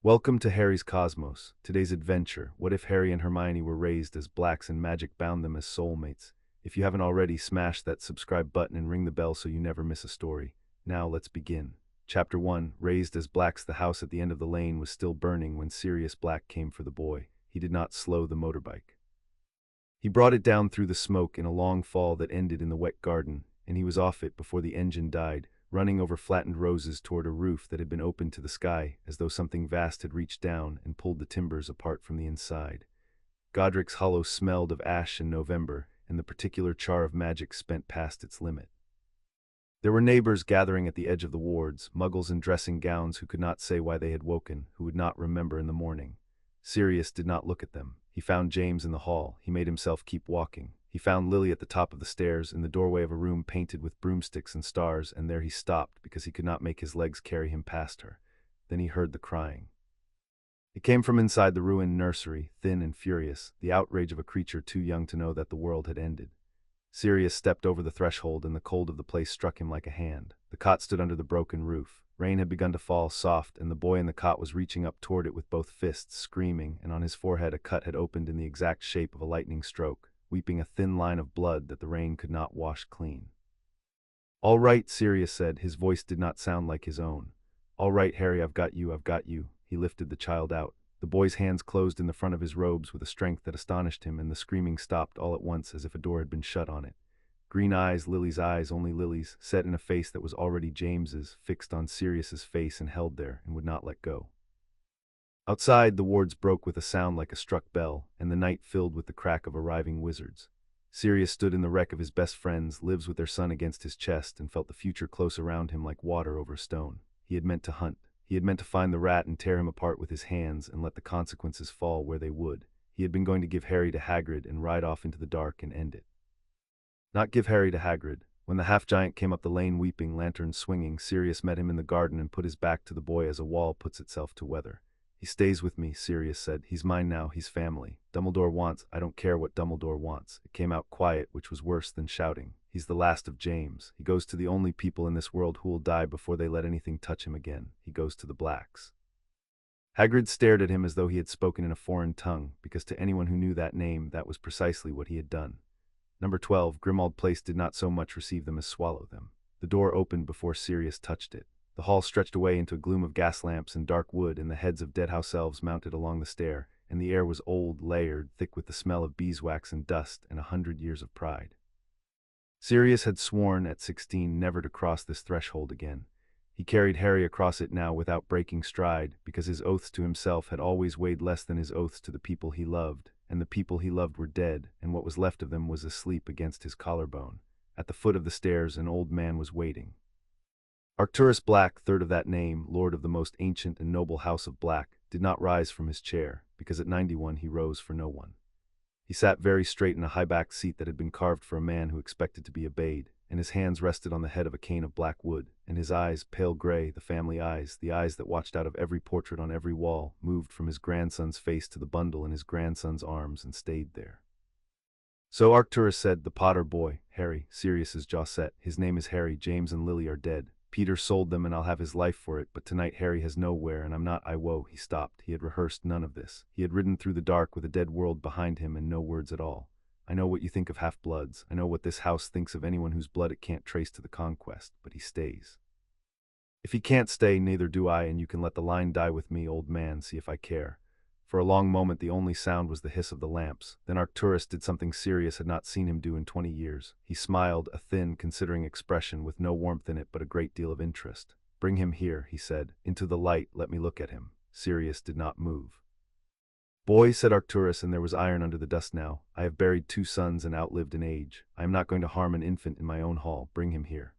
Welcome to Harry's Cosmos. Today's adventure: what if Harry and Hermione were raised as Blacks and magic bound them as soulmates? If you haven't already, smash that subscribe button and ring the bell so you never miss a story. Now let's begin. Chapter 1. Raised as Blacks. The house at the end of the lane was still burning when Sirius Black came for the boy. He did not slow the motorbike. He brought it down through the smoke in a long fall that ended in the wet garden, and he was off it before the engine died, running over flattened roses toward a roof that had been opened to the sky, as though something vast had reached down and pulled the timbers apart from the inside. Godric's Hollow smelled of ash in November, and the particular char of magic spent past its limit. There were neighbors gathering at the edge of the wards, muggles in dressing gowns who could not say why they had woken, who would not remember in the morning. Sirius did not look at them. He found James in the hall. He made himself keep walking. He found Lily at the top of the stairs, in the doorway of a room painted with broomsticks and stars, and there he stopped because he could not make his legs carry him past her. Then he heard the crying. It came from inside the ruined nursery, thin and furious, the outrage of a creature too young to know that the world had ended. Sirius stepped over the threshold, and the cold of the place struck him like a hand. The cot stood under the broken roof. Rain had begun to fall soft, and the boy in the cot was reaching up toward it with both fists, screaming, and on his forehead a cut had opened in the exact shape of a lightning stroke, weeping a thin line of blood that the rain could not wash clean. "All right," Sirius said. His voice did not sound like his own. "All right, Harry, I've got you, I've got you." He lifted the child out. The boy's hands closed in the front of his robes with a strength that astonished him, and the screaming stopped all at once as if a door had been shut on it. Green eyes, Lily's eyes, only Lily's, set in a face that was already James's, fixed on Sirius's face and held there, and would not let go. Outside, the wards broke with a sound like a struck bell, and the night filled with the crack of arriving wizards. Sirius stood in the wreck of his best friends, lives with their son against his chest, and felt the future close around him like water over a stone. He had meant to hunt. He had meant to find the rat and tear him apart with his hands and let the consequences fall where they would. He had been going to give Harry to Hagrid and ride off into the dark and end it. Not give Harry to Hagrid. When the half-giant came up the lane weeping, lanterns swinging, Sirius met him in the garden and put his back to the boy as a wall puts itself to weather. "He stays with me," Sirius said. "He's mine now, he's family. Dumbledore wants, I don't care what Dumbledore wants." It came out quiet, which was worse than shouting. "He's the last of James. He goes to the only people in this world who will die before they let anything touch him again. He goes to the Blacks." Hagrid stared at him as though he had spoken in a foreign tongue, because to anyone who knew that name, that was precisely what he had done. Number 12, Grimmauld Place, did not so much receive them as swallow them. The door opened before Sirius touched it. The hall stretched away into a gloom of gas lamps and dark wood, and the heads of dead house elves mounted along the stair, and the air was old, layered, thick with the smell of beeswax and dust and 100 years of pride. Sirius had sworn at 16 never to cross this threshold again. He carried Harry across it now without breaking stride, because his oaths to himself had always weighed less than his oaths to the people he loved, and the people he loved were dead, and what was left of them was asleep against his collarbone. At the foot of the stairs an old man was waiting. Arcturus Black, third of that name, lord of the most ancient and noble house of Black, did not rise from his chair, because at 91 he rose for no one. He sat very straight in a high-backed seat that had been carved for a man who expected to be obeyed, and his hands rested on the head of a cane of black wood, and his eyes, pale gray, the family eyes, the eyes that watched out of every portrait on every wall, moved from his grandson's face to the bundle in his grandson's arms and stayed there. "So Arcturus said, the Potter boy, Harry." Sirius's jaw set. "His name is Harry. James and Lily are dead. Peter sold them and I'll have his life for it, but tonight Harry has nowhere and I'm not. I woe." He stopped. He had rehearsed none of this. He had ridden through the dark with a dead world behind him and no words at all. "I know what you think of half-bloods. I know what this house thinks of anyone whose blood it can't trace to the conquest, but he stays. If he can't stay, neither do I, and you can let the line die with me, old man, see if I care." For a long moment the only sound was the hiss of the lamps. Then Arcturus did something Sirius had not seen him do in 20 years. He smiled, a thin, considering expression with no warmth in it but a great deal of interest. "Bring him here," he said. "Into the light, let me look at him." Sirius did not move. "Boy," said Arcturus, and there was iron under the dust now, "I have buried 2 sons and outlived an age. I am not going to harm an infant in my own hall. Bring him here."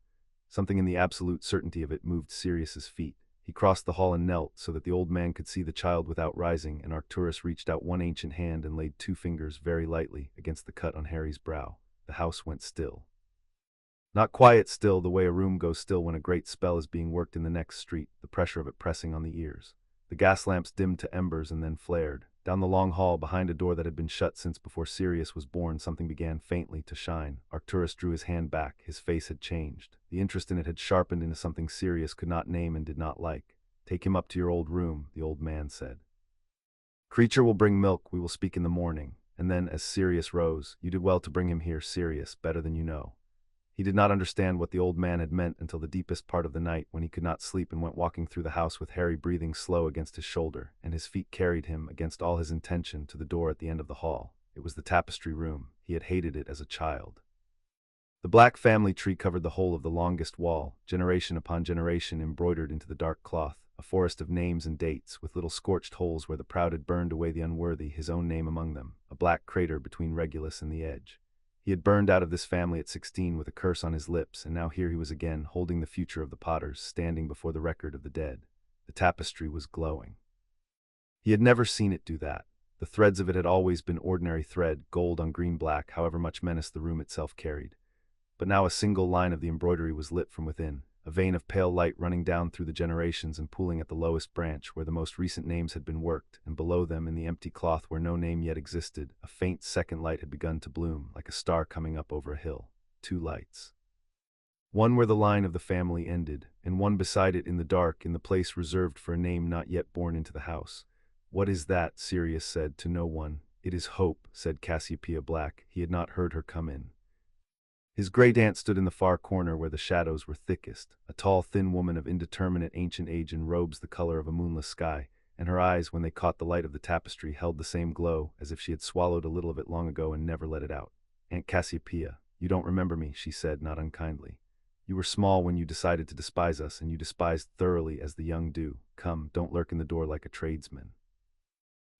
Something in the absolute certainty of it moved Sirius's feet. He crossed the hall and knelt so that the old man could see the child without rising, and Arcturus reached out one ancient hand and laid 2 fingers very lightly against the cut on Harry's brow. The house went still. Not quiet still, the way a room goes still when a great spell is being worked in the next street, the pressure of it pressing on the ears. The gas lamps dimmed to embers and then flared. Down the long hall, behind a door that had been shut since before Sirius was born, something began faintly to shine. Arcturus drew his hand back. His face had changed. The interest in it had sharpened into something Sirius could not name and did not like. Take him up to your old room, the old man said. Creature will bring milk, we will speak in the morning. And then, as Sirius rose, you did well to bring him here, Sirius, better than you know. He did not understand what the old man had meant until the deepest part of the night, when he could not sleep and went walking through the house with Harry breathing slow against his shoulder, and his feet carried him, against all his intention, to the door at the end of the hall. It was the tapestry room. He had hated it as a child. The black family tree covered the whole of the longest wall, generation upon generation embroidered into the dark cloth, a forest of names and dates, with little scorched holes where the proud had burned away the unworthy, his own name among them, a black crater between Regulus and the edge. He had burned out of this family at 16 with a curse on his lips, and now here he was again, holding the future of the Potters, standing before the record of the dead. The tapestry was glowing. He had never seen it do that. The threads of it had always been ordinary thread, gold on green black, however much menace the room itself carried. But now a single line of the embroidery was lit from within, a vein of pale light running down through the generations and pooling at the lowest branch where the most recent names had been worked, and below them, in the empty cloth where no name yet existed, a faint second light had begun to bloom, like a star coming up over a hill. 2 lights. One where the line of the family ended, and one beside it in the dark, in the place reserved for a name not yet born into the house. What is that? Sirius said to no one. It is hope, said Cassiopeia Black. He had not heard her come in. His great-aunt stood in the far corner where the shadows were thickest, a tall, thin woman of indeterminate ancient age in robes the color of a moonless sky, and her eyes, when they caught the light of the tapestry, held the same glow, as if she had swallowed a little of it long ago and never let it out. Aunt Cassiopeia, you don't remember me, she said, not unkindly. You were small when you decided to despise us, and you despised thoroughly as the young do. Come, don't lurk in the door like a tradesman.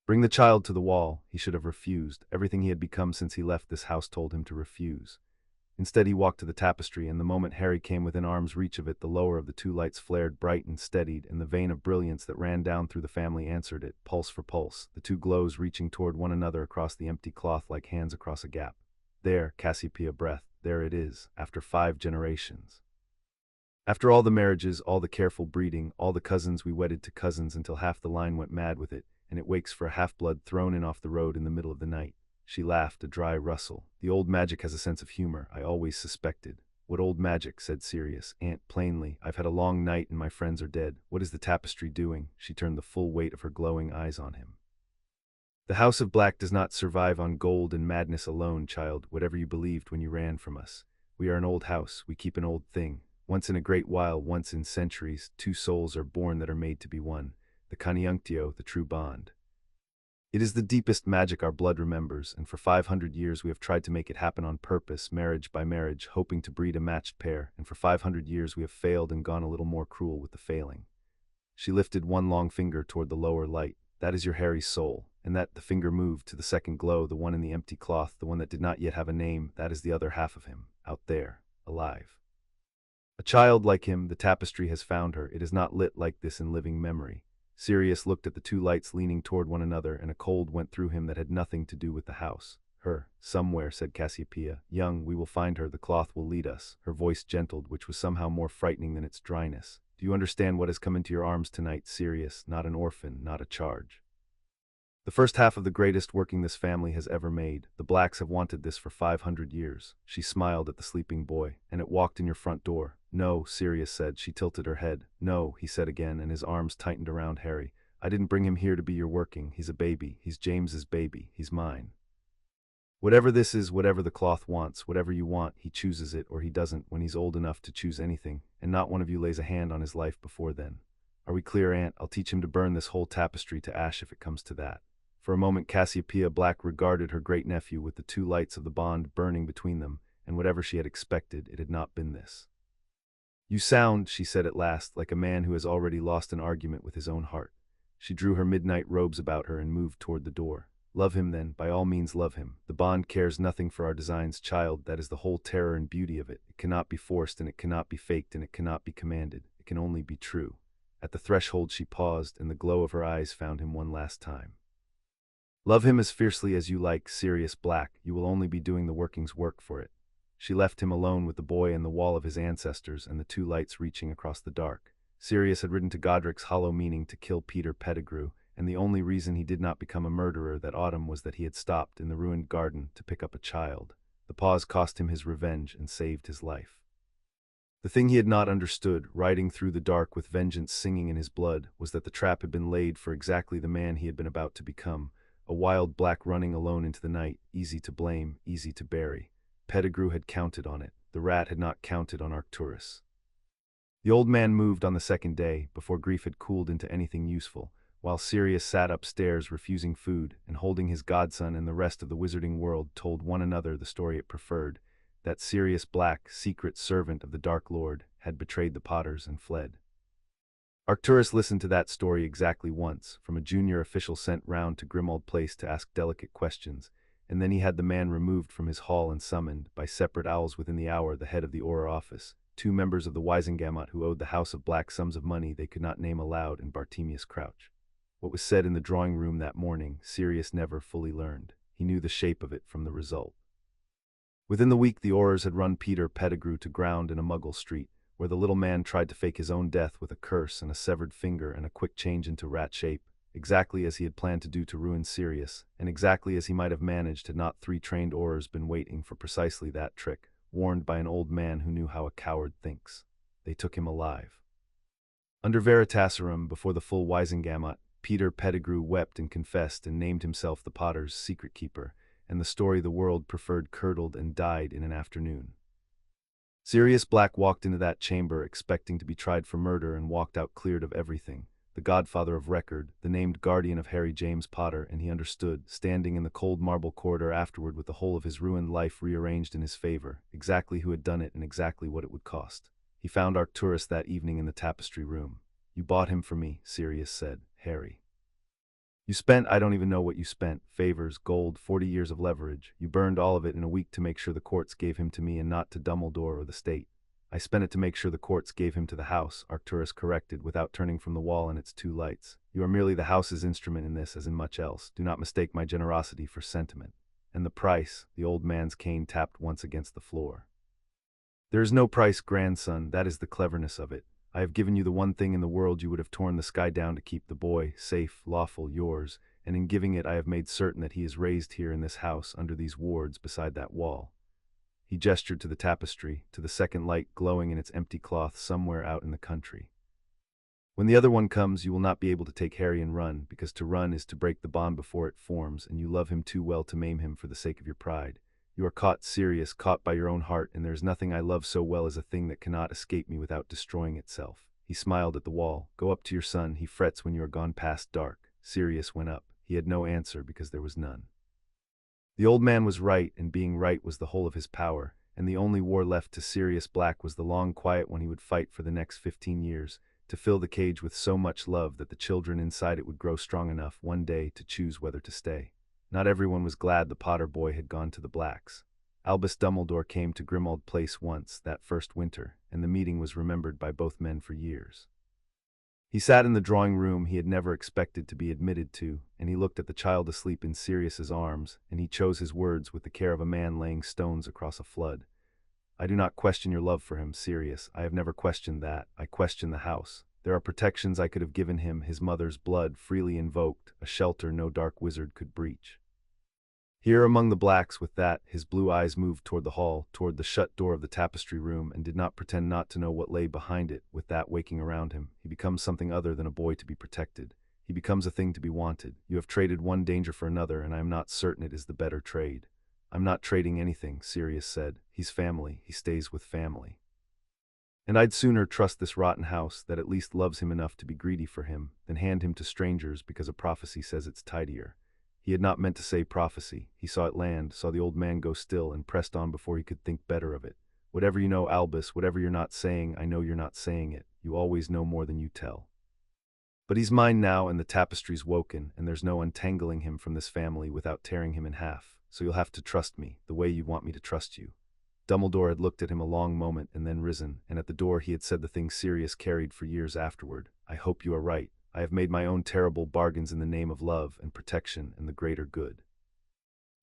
Bring the child to the wall. He should have refused. Everything he had become since he left this house told him to refuse. Instead, he walked to the tapestry, and the moment Harry came within arm's reach of it, the lower of the 2 lights flared bright and steadied, and the vein of brilliance that ran down through the family answered it, pulse for pulse, the 2 glows reaching toward one another across the empty cloth like hands across a gap. There, Cassiopeia breathed, there it is, after 5 generations. After all the marriages, all the careful breeding, all the cousins we wedded to cousins until half the line went mad with it, and it wakes for a half-blood thrown in off the road in the middle of the night. She laughed, a dry rustle. The old magic has a sense of humor, I always suspected. What old magic? Said Sirius. Aunt, plainly, I've had a long night and my friends are dead. What is the tapestry doing? She turned the full weight of her glowing eyes on him. The House of Black does not survive on gold and madness alone, child, whatever you believed when you ran from us. We are an old house, we keep an old thing. Once in a great while, once in centuries, 2 souls are born that are made to be one. The conjunctio, the true bond. It is the deepest magic our blood remembers, and for 500 years we have tried to make it happen on purpose, marriage by marriage, hoping to breed a matched pair, and for 500 years we have failed and gone a little more cruel with the failing. She lifted one long finger toward the lower light. That is your Harry's soul, and that the finger moved to the second glow, the one in the empty cloth, the one that did not yet have a name, that is the other half of him, out there, alive. A child like him, the tapestry has found her. It is not lit like this in living memory. Sirius looked at the 2 lights leaning toward one another, and a cold went through him that had nothing to do with the house. Her, somewhere, said Cassiopeia. Young, we will find her, the cloth will lead us. Her voice gentled, which was somehow more frightening than its dryness. Do you understand what has come into your arms tonight, Sirius? Not an orphan, not a charge. The first half of the greatest working this family has ever made. The Blacks have wanted this for 500 years. She smiled at the sleeping boy. And it walked in your front door. No, Sirius said. She tilted her head. No, he said again, and his arms tightened around Harry. I didn't bring him here to be your working. He's a baby. He's James's baby. He's mine. Whatever this is, whatever the cloth wants, whatever you want, he chooses it, or he doesn't when he's old enough to choose anything, and not one of you lays a hand on his life before then. Are we clear, Aunt? I'll teach him to burn this whole tapestry to ash if it comes to that. For a moment Cassiopeia Black regarded her great-nephew with the 2 lights of the bond burning between them, and whatever she had expected, it had not been this. You sound, she said at last, like a man who has already lost an argument with his own heart. She drew her midnight robes about her and moved toward the door. Love him then, by all means love him. The bond cares nothing for our designs, child, that is the whole terror and beauty of it. It cannot be forced, and it cannot be faked, and it cannot be commanded. It can only be true. At the threshold she paused, and the glow of her eyes found him one last time. Love him as fiercely as you like, Sirius Black. You will only be doing the working's work for it. She left him alone with the boy and the wall of his ancestors and the 2 lights reaching across the dark. Sirius had ridden to Godric's Hollow meaning to kill Peter Pettigrew, and the only reason he did not become a murderer that autumn was that he had stopped in the ruined garden to pick up a child. The pause cost him his revenge and saved his life. The thing he had not understood, riding through the dark with vengeance singing in his blood, was that the trap had been laid for exactly the man he had been about to become, a wild black running alone into the night, easy to blame, easy to bury. Pettigrew had counted on it. The rat had not counted on Arcturus. The old man moved on the second day, before grief had cooled into anything useful, while Sirius sat upstairs refusing food, and holding his godson and the rest of the wizarding world told one another the story it preferred, that Sirius Black, secret servant of the Dark Lord, had betrayed the Potters and fled. Arcturus listened to that story exactly once, from a junior official sent round to Grimmauld Place to ask delicate questions, and then he had the man removed from his hall and summoned, by separate owls within the hour, the head of the Auror office, two members of the Wisengamot who owed the House of Black sums of money they could not name aloud, and Bartemius Crouch. What was said in the drawing room that morning, Sirius never fully learned. He knew the shape of it from the result. Within the week the Aurors had run Peter Pettigrew to ground in a Muggle street, where the little man tried to fake his own death with a curse and a severed finger and a quick change into rat shape, exactly as he had planned to do to ruin Sirius, and exactly as he might have managed had not 3 trained Aurors been waiting for precisely that trick, warned by an old man who knew how a coward thinks. They took him alive. Under Veritaserum, before the full Wisengamot, Peter Pettigrew wept and confessed and named himself the Potter's secret keeper, and the story the world preferred curdled and died in an afternoon. Sirius Black walked into that chamber expecting to be tried for murder and walked out cleared of everything, the godfather of record, the named guardian of Harry James Potter, and he understood, standing in the cold marble corridor afterward with the whole of his ruined life rearranged in his favor, exactly who had done it and exactly what it would cost. He found Arcturus that evening in the tapestry room. "You bought him for me," Sirius said. "Harry. You spent, I don't even know what you spent, favors, gold, 40 years of leverage. You burned all of it in a week to make sure the courts gave him to me and not to Dumbledore or the state." "I spent it to make sure the courts gave him to the house," Arcturus corrected, without turning from the wall and its 2 lights. "You are merely the house's instrument in this as in much else. Do not mistake my generosity for sentiment." "And the price?" The old man's cane tapped once against the floor. "There is no price, grandson. That is the cleverness of it. I have given you the one thing in the world you would have torn the sky down to keep, the boy, safe, lawful, yours, and in giving it I have made certain that he is raised here in this house, under these wards, beside that wall." He gestured to the tapestry, to the second light glowing in its empty cloth somewhere out in the country. "When the other one comes, you will not be able to take Harry and run, because to run is to break the bond before it forms, and you love him too well to maim him for the sake of your pride. You are caught, Sirius, caught by your own heart, and there is nothing I love so well as a thing that cannot escape me without destroying itself." He smiled at the wall. "Go up to your son, he frets when you are gone past dark." Sirius went up. He had no answer because there was none. The old man was right, and being right was the whole of his power, and the only war left to Sirius Black was the long quiet one he would fight for the next 15 years, to fill the cage with so much love that the children inside it would grow strong enough one day to choose whether to stay. Not everyone was glad the Potter boy had gone to the Blacks. Albus Dumbledore came to Grimmauld Place once, that first winter, and the meeting was remembered by both men for years. He sat in the drawing room he had never expected to be admitted to, and he looked at the child asleep in Sirius's arms, and he chose his words with the care of a man laying stones across a flood. "I do not question your love for him, Sirius. I have never questioned that. I question the house. There are protections I could have given him, his mother's blood freely invoked, a shelter no dark wizard could breach. Here among the Blacks, with that, his blue eyes moved toward the hall, toward the shut door of the tapestry room, and did not pretend not to know what lay behind it. With that waking around him, he becomes something other than a boy to be protected. He becomes a thing to be wanted. You have traded one danger for another, and I am not certain it is the better trade." "I'm not trading anything," Sirius said. "He's family. He stays with family. And I'd sooner trust this rotten house, that at least loves him enough to be greedy for him, than hand him to strangers because a prophecy says it's tidier." He had not meant to say prophecy. He saw it land, saw the old man go still, and pressed on before he could think better of it. "Whatever you know, Albus, whatever you're not saying, I know you're not saying it. You always know more than you tell. But he's mine now, and the tapestry's woken, and there's no untangling him from this family without tearing him in half. So you'll have to trust me, the way you want me to trust you." Dumbledore had looked at him a long moment and then risen, and at the door he had said the thing Sirius carried for years afterward. "I hope you are right. I have made my own terrible bargains in the name of love and protection and the greater good.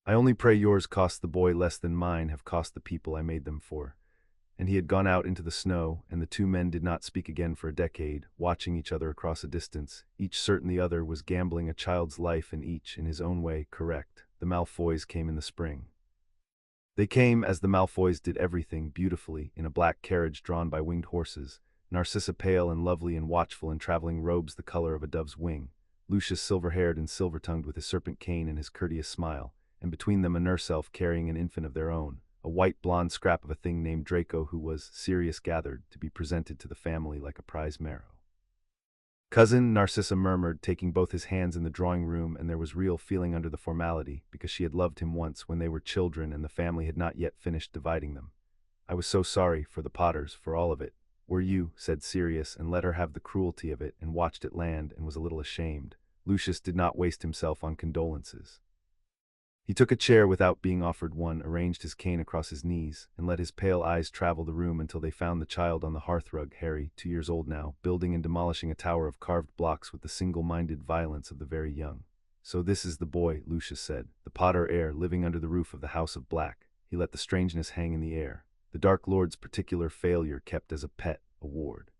I only pray yours cost the boy less than mine have cost the people I made them for." And he had gone out into the snow, and the 2 men did not speak again for a decade, watching each other across a distance, each certain the other was gambling a child's life and each, in his own way, correct. The Malfoys came in the spring. They came as the Malfoys did everything beautifully in a black carriage drawn by winged horses, Narcissa pale and lovely and watchful in traveling robes the color of a dove's wing, Lucius silver-haired and silver-tongued with his serpent cane and his courteous smile, and between them a nurse elf carrying an infant of their own, a white blonde scrap of a thing named Draco who was, Sirius gathered, to be presented to the family like a prize marrow. Cousin, Narcissa murmured, taking both his hands in the drawing room, and there was real feeling under the formality, because she had loved him once when they were children and the family had not yet finished dividing them. I was so sorry for the Potters, for all of it. Were you, said Sirius, and let her have the cruelty of it, and watched it land, and was a little ashamed. Lucius did not waste himself on condolences. He took a chair without being offered one, arranged his cane across his knees, and let his pale eyes travel the room until they found the child on the hearthrug, Harry, 2 years old now, building and demolishing a tower of carved blocks with the single-minded violence of the very young. So this is the boy, Lucius said, the Potter heir, living under the roof of the House of Black. He let the strangeness hang in the air. The Dark Lord's particular failure kept as a pet, a ward.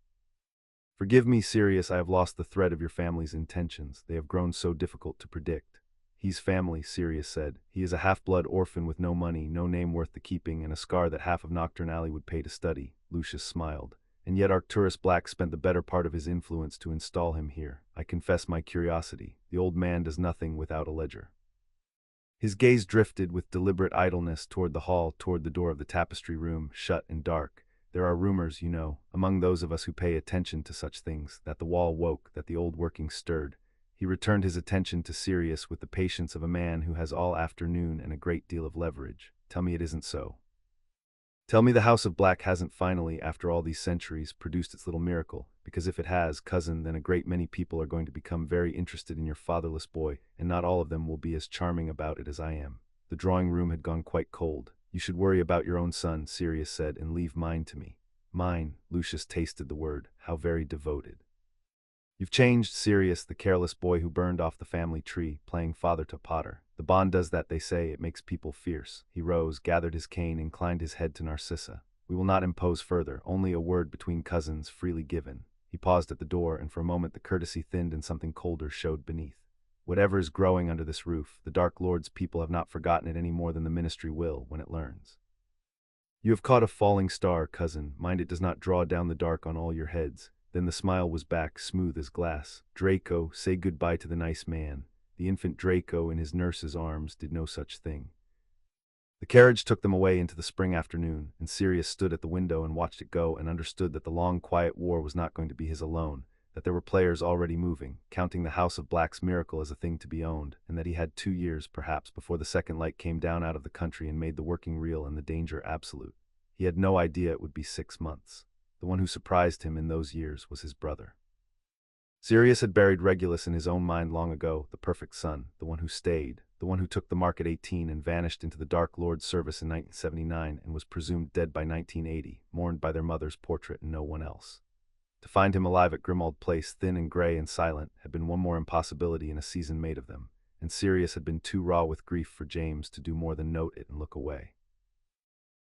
Forgive me, Sirius, I have lost the thread of your family's intentions. They have grown so difficult to predict. He's family, Sirius said. He is a half-blood orphan with no money, no name worth the keeping, and a scar that half of Nocturne Alley would pay to study. Lucius smiled. And yet Arcturus Black spent the better part of his influence to install him here. I confess my curiosity. The old man does nothing without a ledger. His gaze drifted with deliberate idleness toward the hall, toward the door of the tapestry room, shut and dark. There are rumors, you know, among those of us who pay attention to such things, that the wall woke, that the old working stirred. He returned his attention to Sirius with the patience of a man who has all afternoon and a great deal of leverage. Tell me it isn't so. Tell me the House of Black hasn't finally, after all these centuries, produced its little miracle, because if it has, cousin, then a great many people are going to become very interested in your fatherless boy, and not all of them will be as charming about it as I am. The drawing room had gone quite cold. You should worry about your own son, Sirius said, and leave mine to me. Mine, Lucius tasted the word, how very devoted. You've changed, Sirius, the careless boy who burned off the family tree, playing father to Potter. The bond does that, they say. It makes people fierce. He rose, gathered his cane, inclined his head to Narcissa. We will not impose further, only a word between cousins, freely given. He paused at the door, and for a moment the courtesy thinned and something colder showed beneath. Whatever is growing under this roof, the Dark Lord's people have not forgotten it any more than the Ministry will when it learns. You have caught a falling star, cousin. Mind it does not draw down the dark on all your heads. Then the smile was back, smooth as glass. Draco, say goodbye to the nice man. The infant Draco in his nurse's arms did no such thing. The carriage took them away into the spring afternoon, and Sirius stood at the window and watched it go and understood that the long, quiet war was not going to be his alone, that there were players already moving, counting the House of Black's miracle as a thing to be owned, and that he had 2 years, perhaps, before the second light came down out of the country and made the working real and the danger absolute. He had no idea it would be 6 months. The one who surprised him in those years was his brother. Sirius had buried Regulus in his own mind long ago, the perfect son, the one who stayed, the one who took the mark at 18 and vanished into the Dark Lord's service in 1979 and was presumed dead by 1980, mourned by their mother's portrait and no one else. To find him alive at Grimmauld Place, thin and gray and silent, had been one more impossibility in a season made of them, and Sirius had been too raw with grief for James to do more than note it and look away.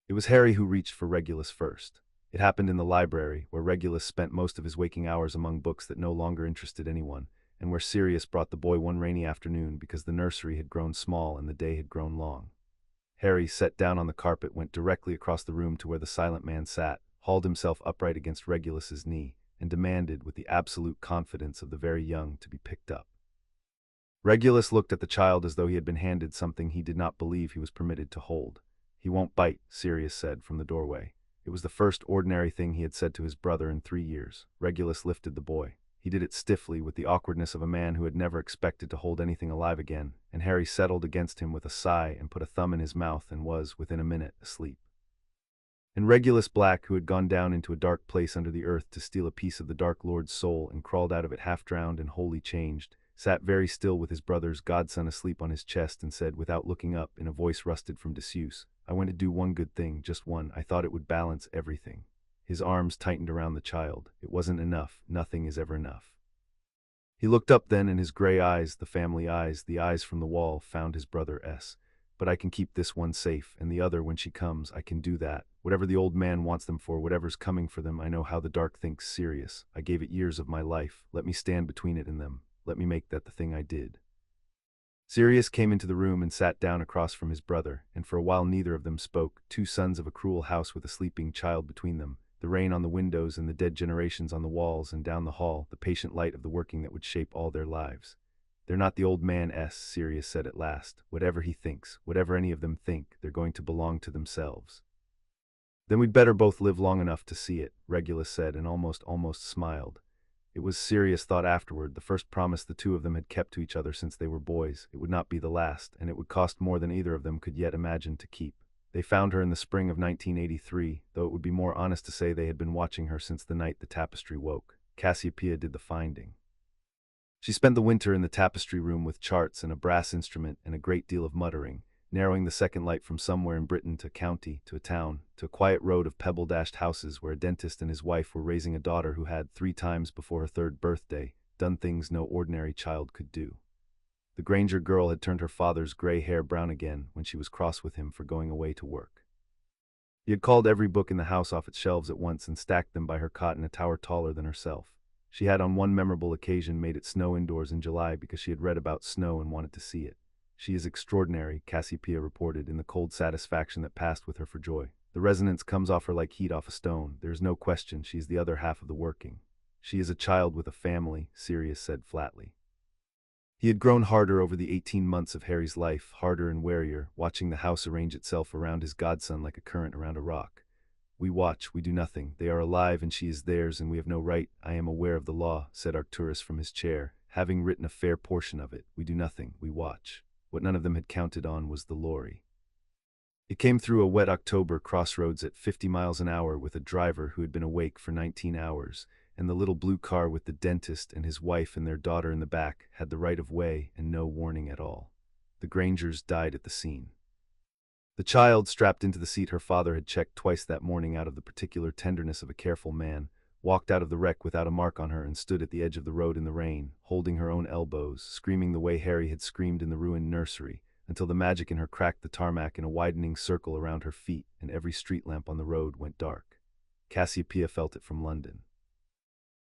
It was Harry who reached for Regulus first. It happened in the library, where Regulus spent most of his waking hours among books that no longer interested anyone, and where Sirius brought the boy one rainy afternoon because the nursery had grown small and the day had grown long. Harry, set down on the carpet, went directly across the room to where the silent man sat, hauled himself upright against Regulus's knee, and demanded, with the absolute confidence of the very young, to be picked up. Regulus looked at the child as though he had been handed something he did not believe he was permitted to hold. He won't bite, Sirius said from the doorway. It was the first ordinary thing he had said to his brother in 3 years. Regulus lifted the boy. He did it stiffly, with the awkwardness of a man who had never expected to hold anything alive again, and Harry settled against him with a sigh and put a thumb in his mouth and was, within a minute, asleep. And Regulus Black, who had gone down into a dark place under the earth to steal a piece of the Dark Lord's soul and crawled out of it half-drowned and wholly changed, sat very still with his brother's godson asleep on his chest and said, without looking up, in a voice rusted from disuse, I went to do one good thing, just one. I thought it would balance everything. His arms tightened around the child. It wasn't enough. Nothing is ever enough. He looked up then, and his gray eyes, the family eyes, the eyes from the wall, found his brother S. But I can keep this one safe, and the other, when she comes, I can do that. Whatever the old man wants them for, whatever's coming for them, I know how the dark thinks serious. I gave it years of my life. Let me stand between it and them. Let me make that the thing I did. Sirius came into the room and sat down across from his brother, and for a while neither of them spoke, two sons of a cruel house with a sleeping child between them, the rain on the windows and the dead generations on the walls, and down the hall, the patient light of the working that would shape all their lives. "They're not the old man S," Sirius said at last. "Whatever he thinks, whatever any of them think, they're going to belong to themselves." "Then we'd better both live long enough to see it," Regulus said, and almost smiled. It was, Sirius thought afterward, the first promise the two of them had kept to each other since they were boys. It would not be the last, and it would cost more than either of them could yet imagine to keep. They found her in the spring of 1983, though it would be more honest to say they had been watching her since the night the tapestry woke. Cassiopeia did the finding. She spent the winter in the tapestry room with charts and a brass instrument and a great deal of muttering, narrowing the second light from somewhere in Britain to a county, to a town, to a quiet road of pebble-dashed houses where a dentist and his wife were raising a daughter who had, 3 times before her 3rd birthday, done things no ordinary child could do. The Granger girl had turned her father's gray hair brown again when she was cross with him for going away to work. He had called every book in the house off its shelves at once and stacked them by her cot in a tower taller than herself. She had on one memorable occasion made it snow indoors in July because she had read about snow and wanted to see it. "She is extraordinary," Cassiopeia reported, in the cold satisfaction that passed with her for joy. "The resonance comes off her like heat off a stone. There is no question she is the other half of the working." "She is a child with a family," Sirius said flatly. He had grown harder over the 18 months of Harry's life, harder and warier, watching the house arrange itself around his godson like a current around a rock. "We watch, we do nothing. They are alive and she is theirs, and we have no right." "I am aware of the law," said Arcturus from his chair, having written a fair portion of it. "We do nothing, we watch." What none of them had counted on was the lorry. It came through a wet October crossroads at 50 miles an hour with a driver who had been awake for 19 hours, and the little blue car with the dentist and his wife and their daughter in the back had the right of way and no warning at all. The Grangers died at the scene. The child, strapped into the seat her father had checked twice that morning out of the particular tenderness of a careful man, walked out of the wreck without a mark on her and stood at the edge of the road in the rain, holding her own elbows, screaming the way Harry had screamed in the ruined nursery, until the magic in her cracked the tarmac in a widening circle around her feet and every street lamp on the road went dark. Cassiopeia felt it from London.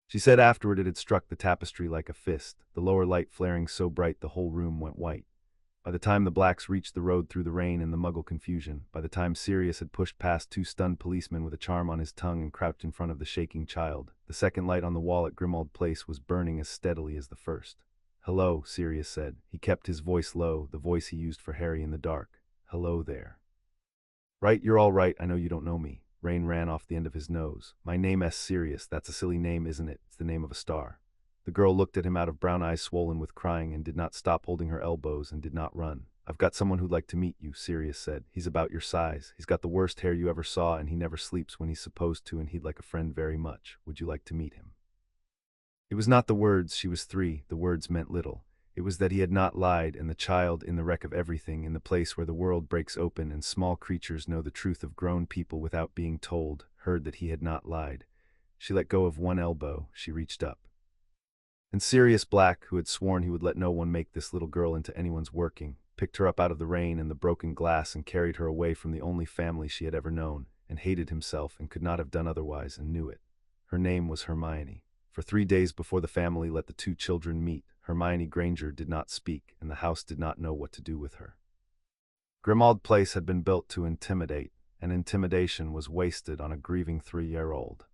She said afterward it had struck the tapestry like a fist, the lower light flaring so bright the whole room went white. By the time the Blacks reached the road through the rain and the Muggle confusion, by the time Sirius had pushed past 2 stunned policemen with a charm on his tongue and crouched in front of the shaking child, the second light on the wall at Grimmauld Place was burning as steadily as the first. "Hello," Sirius said. He kept his voice low, the voice he used for Harry in the dark. "Hello there." "Right, you're all right. I know you don't know me." Rain ran off the end of his nose. "My name's Sirius. That's a silly name, isn't it? It's the name of a star." The girl looked at him out of brown eyes swollen with crying and did not stop holding her elbows and did not run. "I've got someone who'd like to meet you," Sirius said. "He's about your size. He's got the worst hair you ever saw and he never sleeps when he's supposed to and he'd like a friend very much. Would you like to meet him?" It was not the words, she was 3, the words meant little. It was that he had not lied, and the child, in the wreck of everything, in the place where the world breaks open and small creatures know the truth of grown people without being told, heard that he had not lied. She let go of one elbow, she reached up. And Sirius Black, who had sworn he would let no one make this little girl into anyone's working, picked her up out of the rain and the broken glass and carried her away from the only family she had ever known, and hated himself and could not have done otherwise and knew it. Her name was Hermione. For 3 days before the family let the 2 children meet, Hermione Granger did not speak, and the house did not know what to do with her. Grimmauld Place had been built to intimidate, and intimidation was wasted on a grieving 3-year-old.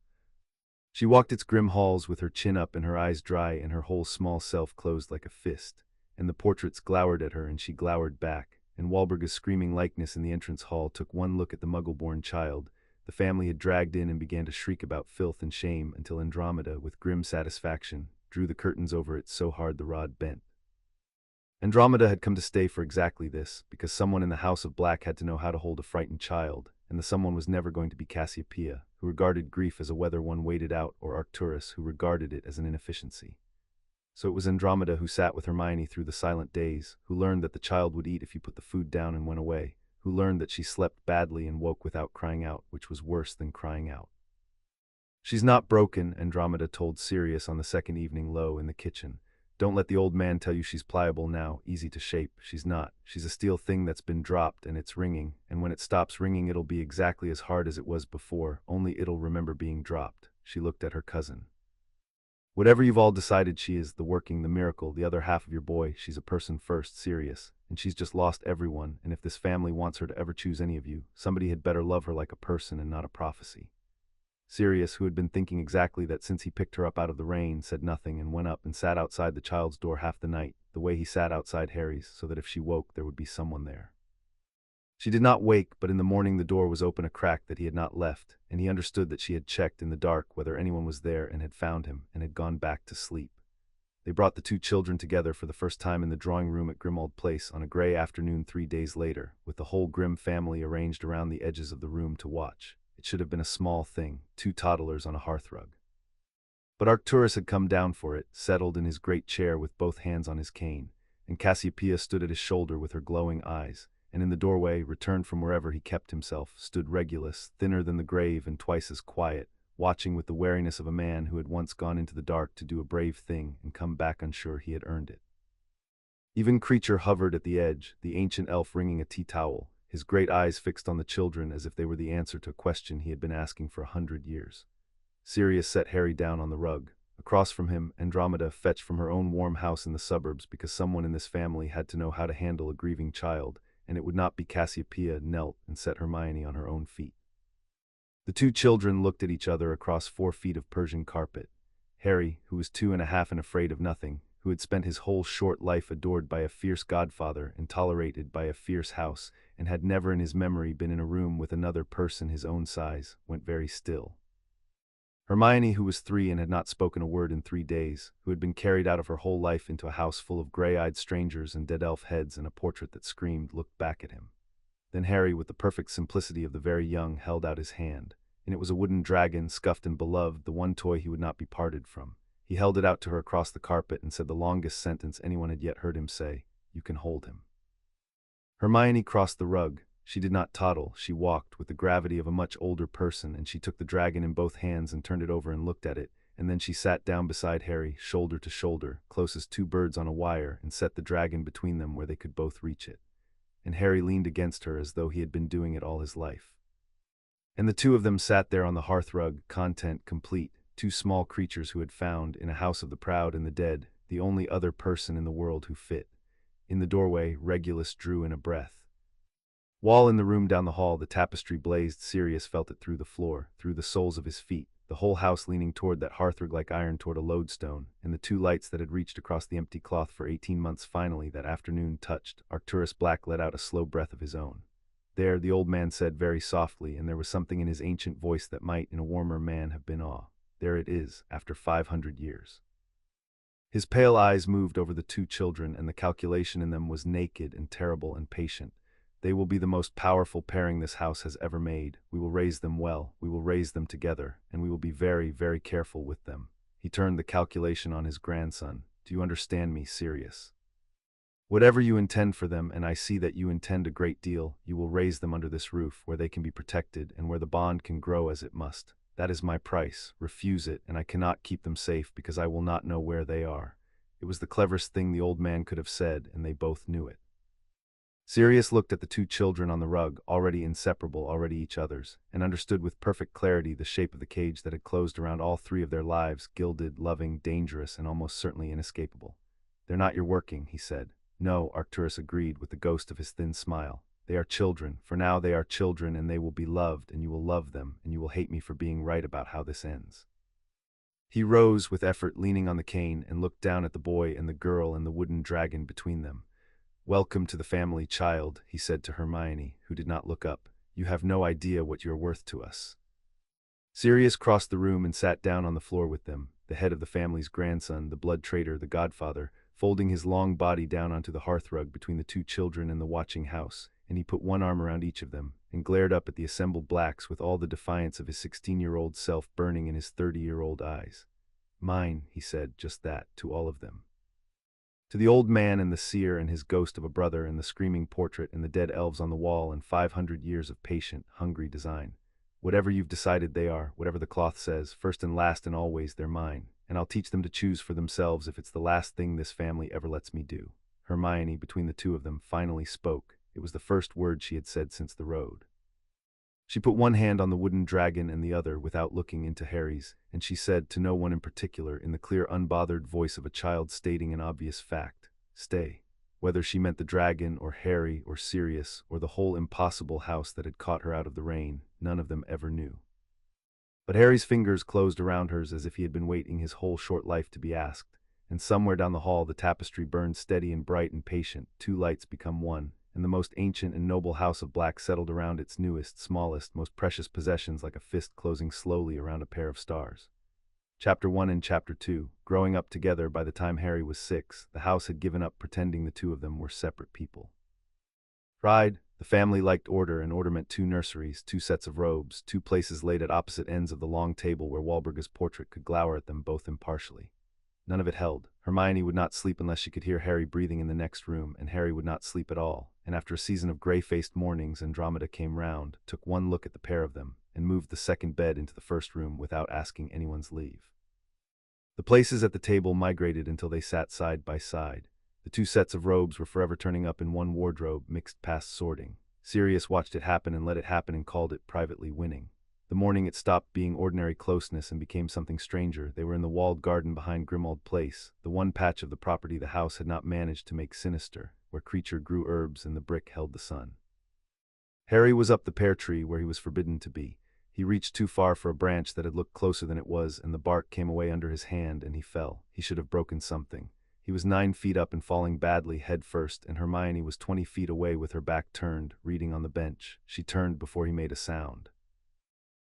She walked its grim halls with her chin up and her eyes dry and her whole small self closed like a fist, and the portraits glowered at her and she glowered back, and Walburga's screaming likeness in the entrance hall took one look at the Muggle-born child the family had dragged in and began to shriek about filth and shame until Andromeda, with grim satisfaction, drew the curtains over it so hard the rod bent. Andromeda had come to stay for exactly this, because someone in the House of Black had to know how to hold a frightened child, and the someone was never going to be Cassiopeia, who regarded grief as a whether one waited out, or Arcturus, who regarded it as an inefficiency. So it was Andromeda who sat with Hermione through the silent days, who learned that the child would eat if you put the food down and went away, who learned that she slept badly and woke without crying out, which was worse than crying out. "She's not broken," Andromeda told Sirius on the second evening low in the kitchen. "Don't let the old man tell you she's pliable now, easy to shape. She's not. She's a steel thing that's been dropped and it's ringing, and when it stops ringing it'll be exactly as hard as it was before, only it'll remember being dropped." She looked at her cousin. Whatever you've all decided she is, the working, the miracle, the other half of your boy, she's a person first, Sirius, and she's just lost everyone, and if this family wants her to ever choose any of you, somebody had better love her like a person and not a prophecy. Sirius, who had been thinking exactly that since he picked her up out of the rain, said nothing and went up and sat outside the child's door half the night, the way he sat outside Harry's, so that if she woke there would be someone there. She did not wake, but in the morning the door was open a crack that he had not left, and he understood that she had checked in the dark whether anyone was there and had found him, and had gone back to sleep. They brought the two children together for the first time in the drawing room at Grimmauld Place on a grey afternoon 3 days later, with the whole grim family arranged around the edges of the room to watch. It should have been a small thing, 2 toddlers on a hearthrug. But Arcturus had come down for it, settled in his great chair with both hands on his cane, and Cassiopeia stood at his shoulder with her glowing eyes, and in the doorway, returned from wherever he kept himself, stood Regulus, thinner than the grave and twice as quiet, watching with the wariness of a man who had once gone into the dark to do a brave thing and come back unsure he had earned it. Even Creature hovered at the edge, the ancient elf wringing a tea towel, his great eyes fixed on the children as if they were the answer to a question he had been asking for 100 years. Sirius set Harry down on the rug. Across from him, Andromeda, fetched from her own warm house in the suburbs because someone in this family had to know how to handle a grieving child, and it would not be Cassiopeia, knelt and set Hermione on her own feet. The two children looked at each other across 4 feet of Persian carpet. Harry, who was 2.5 and afraid of nothing, who had spent his whole short life adored by a fierce godfather and tolerated by a fierce house, and had never in his memory been in a room with another person his own size, went very still. Hermione, who was 3 and had not spoken a word in 3 days, who had been carried out of her whole life into a house full of gray-eyed strangers and dead elf heads and a portrait that screamed, looked back at him. Then Harry, with the perfect simplicity of the very young, held out his hand, and it was a wooden dragon, scuffed and beloved, the one toy he would not be parted from. He held it out to her across the carpet and said the longest sentence anyone had yet heard him say, "You can hold him." Hermione crossed the rug. She did not toddle, she walked with the gravity of a much older person, and she took the dragon in both hands and turned it over and looked at it, and then she sat down beside Harry, shoulder to shoulder, close as 2 birds on a wire, and set the dragon between them where they could both reach it. And Harry leaned against her as though he had been doing it all his life. And the two of them sat there on the hearthrug, content complete, 2 small creatures who had found, in a house of the proud and the dead, the only other person in the world who fit. In the doorway, Regulus drew in a breath. While in the room down the hall the tapestry blazed, Sirius felt it through the floor, through the soles of his feet, the whole house leaning toward that hearthrug like iron toward a lodestone, and the 2 lights that had reached across the empty cloth for 18 months finally, that afternoon, touched. Arcturus Black let out a slow breath of his own. There, the old man said very softly, and there was something in his ancient voice that might, in a warmer man, have been awe. There it is, after 500 years. His pale eyes moved over the 2 children, and the calculation in them was naked and terrible and patient. They will be the most powerful pairing this house has ever made. We will raise them well, we will raise them together, and we will be very, very careful with them. He turned the calculation on his grandson. Do you understand me, Sirius? Whatever you intend for them, and I see that you intend a great deal, you will raise them under this roof, where they can be protected, and where the bond can grow as it must. That is my price. Refuse it, and I cannot keep them safe because I will not know where they are. It was the cleverest thing the old man could have said, and they both knew it. Sirius looked at the 2 children on the rug, already inseparable, already each other's, and understood with perfect clarity the shape of the cage that had closed around all 3 of their lives, gilded, loving, dangerous, and almost certainly inescapable. "They're not your working," he said. "No," Arcturus agreed with the ghost of his thin smile. "They are children. For now they are children, and they will be loved, and you will love them, and you will hate me for being right about how this ends." He rose with effort, leaning on the cane, and looked down at the boy and the girl and the wooden dragon between them. "Welcome to the family, child," he said to Hermione, who did not look up. "You have no idea what you are worth to us." Sirius crossed the room and sat down on the floor with them, the head of the family's grandson, the blood traitor, the godfather, folding his long body down onto the hearthrug between the 2 children and the watching house, and he put one arm around each of them, and glared up at the assembled blacks with all the defiance of his 16-year-old self burning in his 30-year-old eyes. "Mine," he said, just that, to all of them. To the old man and the seer and his ghost of a brother and the screaming portrait and the dead elves on the wall and 500 years of patient, hungry design. Whatever you've decided they are, whatever the cloth says, first and last and always they're mine, and I'll teach them to choose for themselves if it's the last thing this family ever lets me do. Hermione, between the 2 of them, finally spoke. It was the first word she had said since the road. She put one hand on the wooden dragon and the other without looking into Harry's, and she said to no one in particular in the clear, unbothered voice of a child stating an obvious fact, "Stay." Whether she meant the dragon or Harry or Sirius or the whole impossible house that had caught her out of the rain, none of them ever knew. But Harry's fingers closed around hers as if he had been waiting his whole short life to be asked, and somewhere down the hall the tapestry burned steady and bright and patient, two lights become one, and the most ancient and noble house of Black settled around its newest, smallest, most precious possessions like a fist closing slowly around a pair of stars. Chapter 1 and Chapter 2. Growing up together by the time Harry was 6, the house had given up pretending the two of them were separate people. Pride, the family liked order, and order meant two nurseries, two sets of robes, two places laid at opposite ends of the long table where Walburga's portrait could glower at them both impartially. None of it held. Hermione would not sleep unless she could hear Harry breathing in the next room, and Harry would not sleep at all, and after a season of gray-faced mornings Andromeda came round, took one look at the pair of them, and moved the second bed into the first room without asking anyone's leave. The places at the table migrated until they sat side by side. The two sets of robes were forever turning up in one wardrobe, mixed past sorting. Sirius watched it happen and let it happen and called it privately winning. The morning it stopped being ordinary closeness and became something stranger, they were in the walled garden behind Grimmauld Place, the one patch of the property the house had not managed to make sinister, where creature grew herbs and the brick held the sun. Harry was up the pear tree where he was forbidden to be. He reached too far for a branch that had looked closer than it was, and the bark came away under his hand and he fell. He should have broken something. He was 9 feet up and falling badly, head first, and Hermione was 20 feet away with her back turned, reading on the bench. She turned before he made a sound.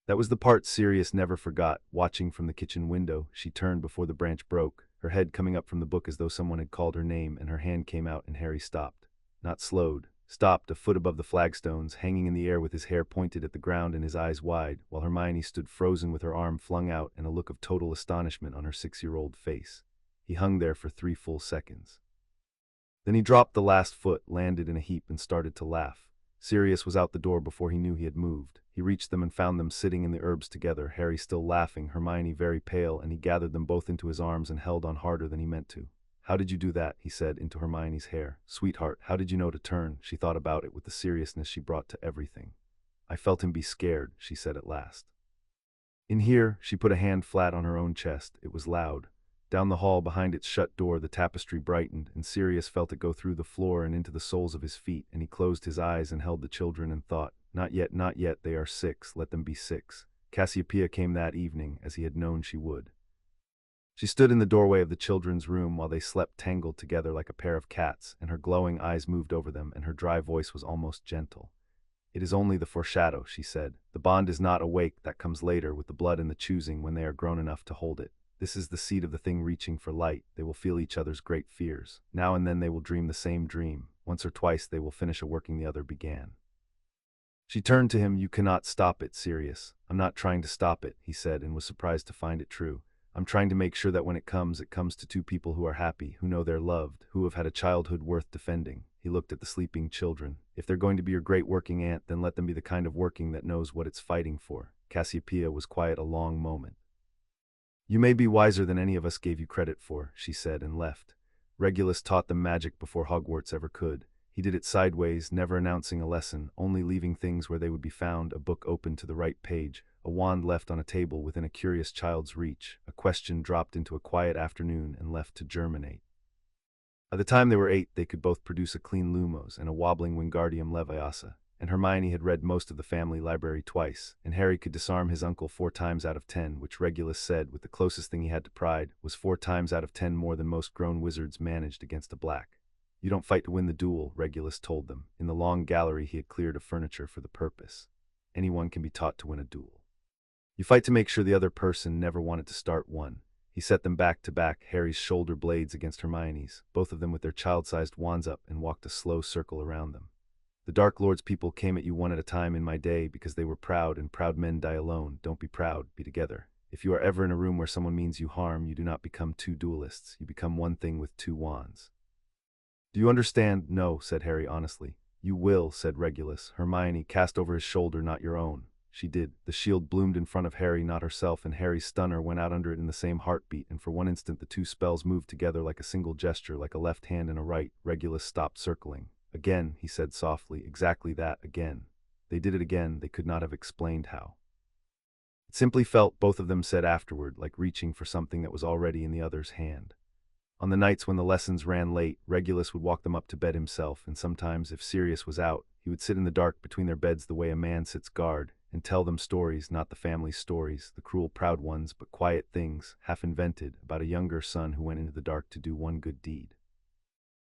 That was the part Sirius never forgot. Watching from the kitchen window, she turned before the branch broke, her head coming up from the book as though someone had called her name, and her hand came out and Harry stopped. Not slowed. Stopped a foot above the flagstones, hanging in the air with his hair pointed at the ground and his eyes wide, while Hermione stood frozen with her arm flung out and a look of total astonishment on her 6-year-old face. He hung there for 3 full seconds. Then he dropped the last foot, landed in a heap, and started to laugh. Sirius was out the door before he knew he had moved. He reached them and found them sitting in the herbs together, Harry still laughing, Hermione very pale, and he gathered them both into his arms and held on harder than he meant to. "How did you do that?" he said into Hermione's hair. "Sweetheart, how did you know to turn?" She thought about it with the seriousness she brought to everything. "I felt him be scared," she said at last. In here, she put a hand flat on her own chest. It was loud. Down the hall behind its shut door the tapestry brightened, and Sirius felt it go through the floor and into the soles of his feet, and he closed his eyes and held the children and thought, not yet, they are 6, let them be 6. Cassiopeia came that evening, as he had known she would. She stood in the doorway of the children's room while they slept tangled together like a pair of cats, and her glowing eyes moved over them, and her dry voice was almost gentle. "It is only the foreshadow," she said. "The bond is not awake, that comes later, with the blood and the choosing, when they are grown enough to hold it. This is the seed of the thing reaching for light. They will feel each other's great fears. Now and then they will dream the same dream. Once or twice they will finish a working the other began." She turned to him. "You cannot stop it, Sirius." "I'm not trying to stop it," he said, and was surprised to find it true. "I'm trying to make sure that when it comes to two people who are happy, who know they're loved, who have had a childhood worth defending." He looked at the sleeping children. "If they're going to be your great working aunt, then let them be the kind of working that knows what it's fighting for." Cassiopeia was quiet a long moment. "You may be wiser than any of us gave you credit for," she said, and left. Regulus taught them magic before Hogwarts ever could. He did it sideways, never announcing a lesson, only leaving things where they would be found, a book open to the right page, a wand left on a table within a curious child's reach, a question dropped into a quiet afternoon and left to germinate. By the time they were 8, they could both produce a clean Lumos and a wobbling Wingardium Leviosa, and Hermione had read most of the family library twice, and Harry could disarm his uncle 4 times out of 10, which Regulus said, with the closest thing he had to pride, was 4 times out of 10 more than most grown wizards managed against a Black. "You don't fight to win the duel," Regulus told them. In the long gallery he had cleared of furniture for the purpose. "Anyone can be taught to win a duel. You fight to make sure the other person never wanted to start one." He set them back to back, Harry's shoulder blades against Hermione's, both of them with their child-sized wands up, and walked a slow circle around them. "The Dark Lord's people came at you one at a time in my day because they were proud, and proud men die alone. Don't be proud, be together. If you are ever in a room where someone means you harm, you do not become 2 duelists, you become one thing with 2 wands. Do you understand?" "No," said Harry honestly. "You will," said Regulus. Hermione cast over his shoulder, "Not your own." She did. The shield bloomed in front of Harry, not herself, and Harry's stunner went out under it in the same heartbeat, and for one instant the 2 spells moved together like a single gesture, like a left hand and a right. Regulus stopped circling. "Again," he said softly, "exactly that, again." They did it again, they could not have explained how. It simply felt, both of them said afterward, like reaching for something that was already in the other's hand. On the nights when the lessons ran late, Regulus would walk them up to bed himself, and sometimes, if Sirius was out, he would sit in the dark between their beds the way a man sits guard, and tell them stories, not the family stories, the cruel proud ones, but quiet things, half-invented, about a younger son who went into the dark to do one good deed.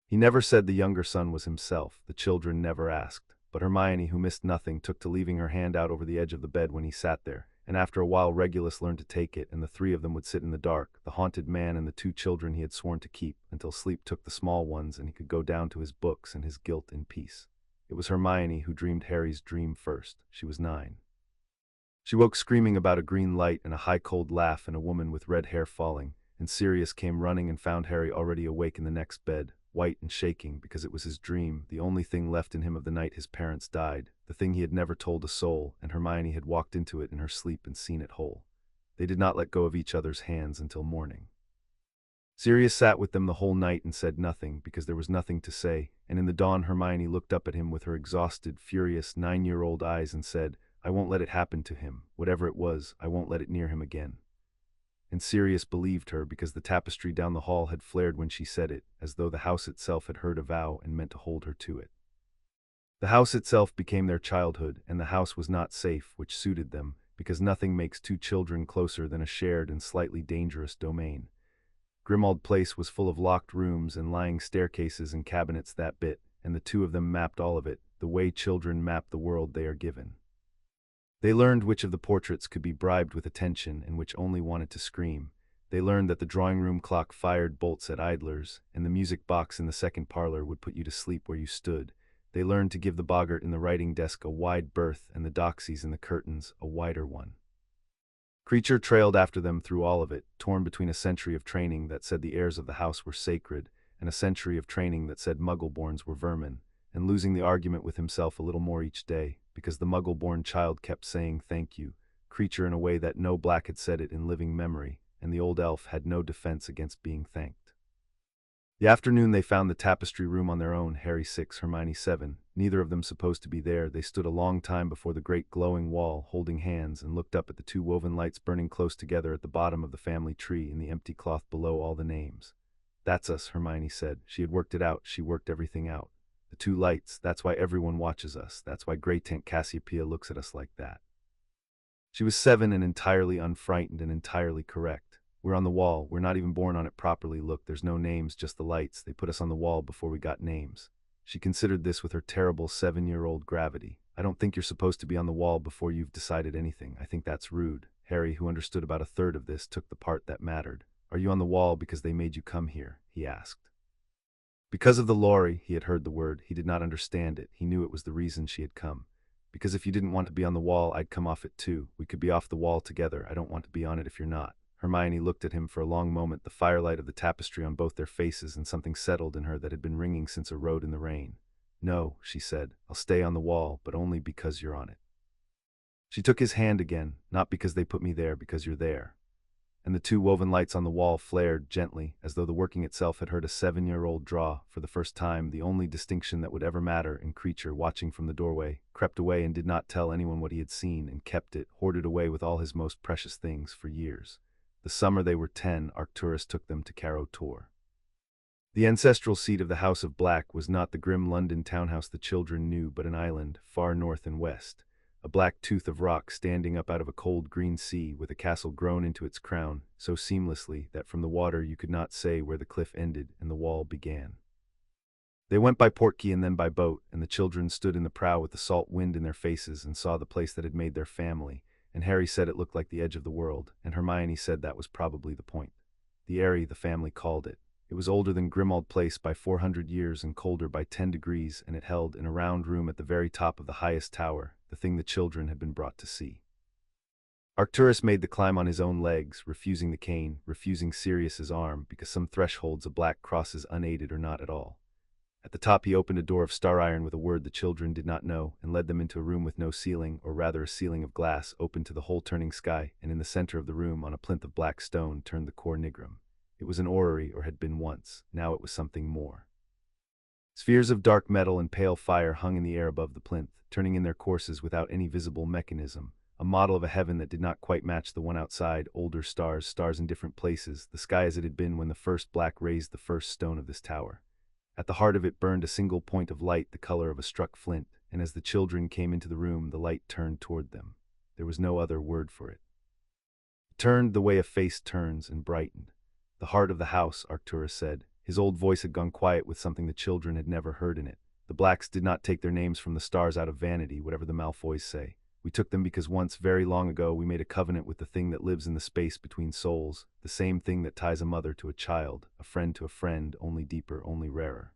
He never said the younger son was himself, the children never asked, but Hermione, who missed nothing, took to leaving her hand out over the edge of the bed when he sat there, and after a while Regulus learned to take it, and the three of them would sit in the dark, the haunted man and the two children he had sworn to keep, until sleep took the small ones and he could go down to his books and his guilt in peace. It was Hermione who dreamed Harry's dream first. She was 9. She woke screaming about a green light and a high cold laugh and a woman with red hair falling, and Sirius came running and found Harry already awake in the next bed, white and shaking, because it was his dream, the only thing left in him of the night his parents died, the thing he had never told a soul, and Hermione had walked into it in her sleep and seen it whole. They did not let go of each other's hands until morning. Sirius sat with them the whole night and said nothing, because there was nothing to say, and in the dawn Hermione looked up at him with her exhausted, furious, 9-year-old eyes and said, "I won't let it happen to him. Whatever it was, I won't let it near him again." And Sirius believed her, because the tapestry down the hall had flared when she said it, as though the house itself had heard a vow and meant to hold her to it. The house itself became their childhood, and the house was not safe, which suited them, because nothing makes two children closer than a shared and slightly dangerous domain. Grimmauld Place was full of locked rooms and lying staircases and cabinets that bit, and the two of them mapped all of it, the way children map the world they are given. They learned which of the portraits could be bribed with attention and which only wanted to scream. They learned that the drawing-room clock fired bolts at idlers, and the music box in the second parlor would put you to sleep where you stood. They learned to give the boggart in the writing desk a wide berth and the doxies in the curtains a wider one. Creature trailed after them through all of it, torn between a century of training that said the heirs of the house were sacred, and a century of training that said Muggle-borns were vermin, and losing the argument with himself a little more each day, because the Muggle-born child kept saying thank you, Creature, in a way that no Black had said it in living memory, and the old elf had no defense against being thanked. The afternoon they found the tapestry room on their own, Harry 6, Hermione 7, neither of them supposed to be there. They stood a long time before the great glowing wall, holding hands, and looked up at the two woven lights burning close together at the bottom of the family tree in the empty cloth below all the names. "That's us," Hermione said. She had worked it out, she worked everything out. The two lights, that's why everyone watches us, that's why Grey Tent Cassiopeia looks at us like that. She was 7 and entirely unfrightened and entirely correct. "We're on the wall, we're not even born on it properly. Look, there's no names, just the lights. They put us on the wall before we got names." She considered this with her terrible 7-year-old gravity. "I don't think you're supposed to be on the wall before you've decided anything. I think that's rude." Harry, who understood about a third of this, took the part that mattered. "Are you on the wall because they made you come here?" he asked. Because of the lorry, he had heard the word. He did not understand it. He knew it was the reason she had come. "Because if you didn't want to be on the wall, I'd come off it too. We could be off the wall together. I don't want to be on it if you're not." Hermione looked at him for a long moment, the firelight of the tapestry on both their faces, and something settled in her that had been ringing since a road in the rain. "No," she said, "I'll stay on the wall, but only because you're on it." She took his hand again, "Not because they put me there, because you're there." And the two woven lights on the wall flared gently, as though the working itself had heard a 7-year-old draw. For the first time, the only distinction that would ever matter in Creature, watching from the doorway, crept away and did not tell anyone what he had seen, and kept it, hoarded away with all his most precious things, for years. The summer they were 10, Arcturus took them to Carrow Tor. The ancestral seat of the House of Black was not the grim London townhouse the children knew, but an island, far north and west. A black tooth of rock standing up out of a cold green sea, with a castle grown into its crown, so seamlessly that from the water you could not say where the cliff ended and the wall began. They went by portkey and then by boat, and the children stood in the prow with the salt wind in their faces and saw the place that had made their family, and Harry said it looked like the edge of the world, and Hermione said that was probably the point. The Eyrie, the family called it. It was older than Grimmauld Place by 400 years and colder by 10 degrees, and it held, in a round room at the very top of the highest tower, the thing the children had been brought to see. Arcturus made the climb on his own legs, refusing the cane, refusing Sirius's arm, because some thresholds a black crosses unaided or not at all. At the top he opened a door of star iron with a word the children did not know, and led them into a room with no ceiling, or rather a ceiling of glass, open to the whole turning sky, and in the center of the room, on a plinth of black stone, turned the cor nigrum. It was an orrery, or had been once. Now it was something more. Spheres of dark metal and pale fire hung in the air above the plinth, turning in their courses without any visible mechanism. A model of a heaven that did not quite match the one outside, older stars, stars in different places, the sky as it had been when the first Black raised the first stone of this tower. At the heart of it burned a single point of light the color of a struck flint, and as the children came into the room, the light turned toward them. There was no other word for it. It turned the way a face turns and brightened. The heart of the house, Arcturus said. His old voice had gone quiet with something the children had never heard in it. The Blacks did not take their names from the stars out of vanity, whatever the Malfoys say. We took them because once, very long ago, we made a covenant with the thing that lives in the space between souls, the same thing that ties a mother to a child, a friend to a friend, only deeper, only rarer.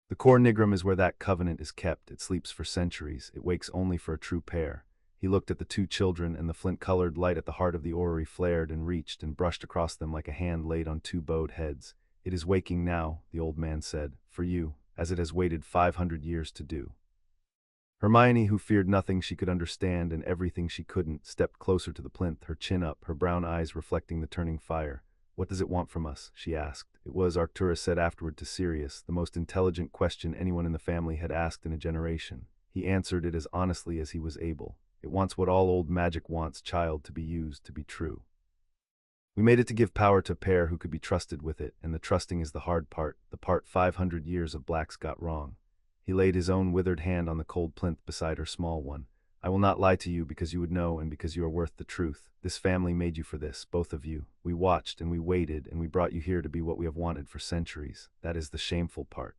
The core nigrum is where that covenant is kept. It sleeps for centuries. It wakes only for a true pair. He looked at the two children, and the flint-colored light at the heart of the orrery flared and reached and brushed across them like a hand laid on two bowed heads. It is waking now, the old man said, for you, as it has waited 500 years to do. Hermione, who feared nothing she could understand and everything she couldn't, stepped closer to the plinth, her chin up, her brown eyes reflecting the turning fire. What does it want from us? She asked. It was, Arcturus said afterward to Sirius, the most intelligent question anyone in the family had asked in a generation. He answered it as honestly as he was able. It wants what all old magic wants, child, to be used, to be true. We made it to give power to a pair who could be trusted with it, and the trusting is the hard part, the part 500 years of Blacks got wrong. He laid his own withered hand on the cold plinth beside her small one. I will not lie to you because you would know and because you are worth the truth. This family made you for this, both of you. We watched and we waited and we brought you here to be what we have wanted for centuries. That is the shameful part.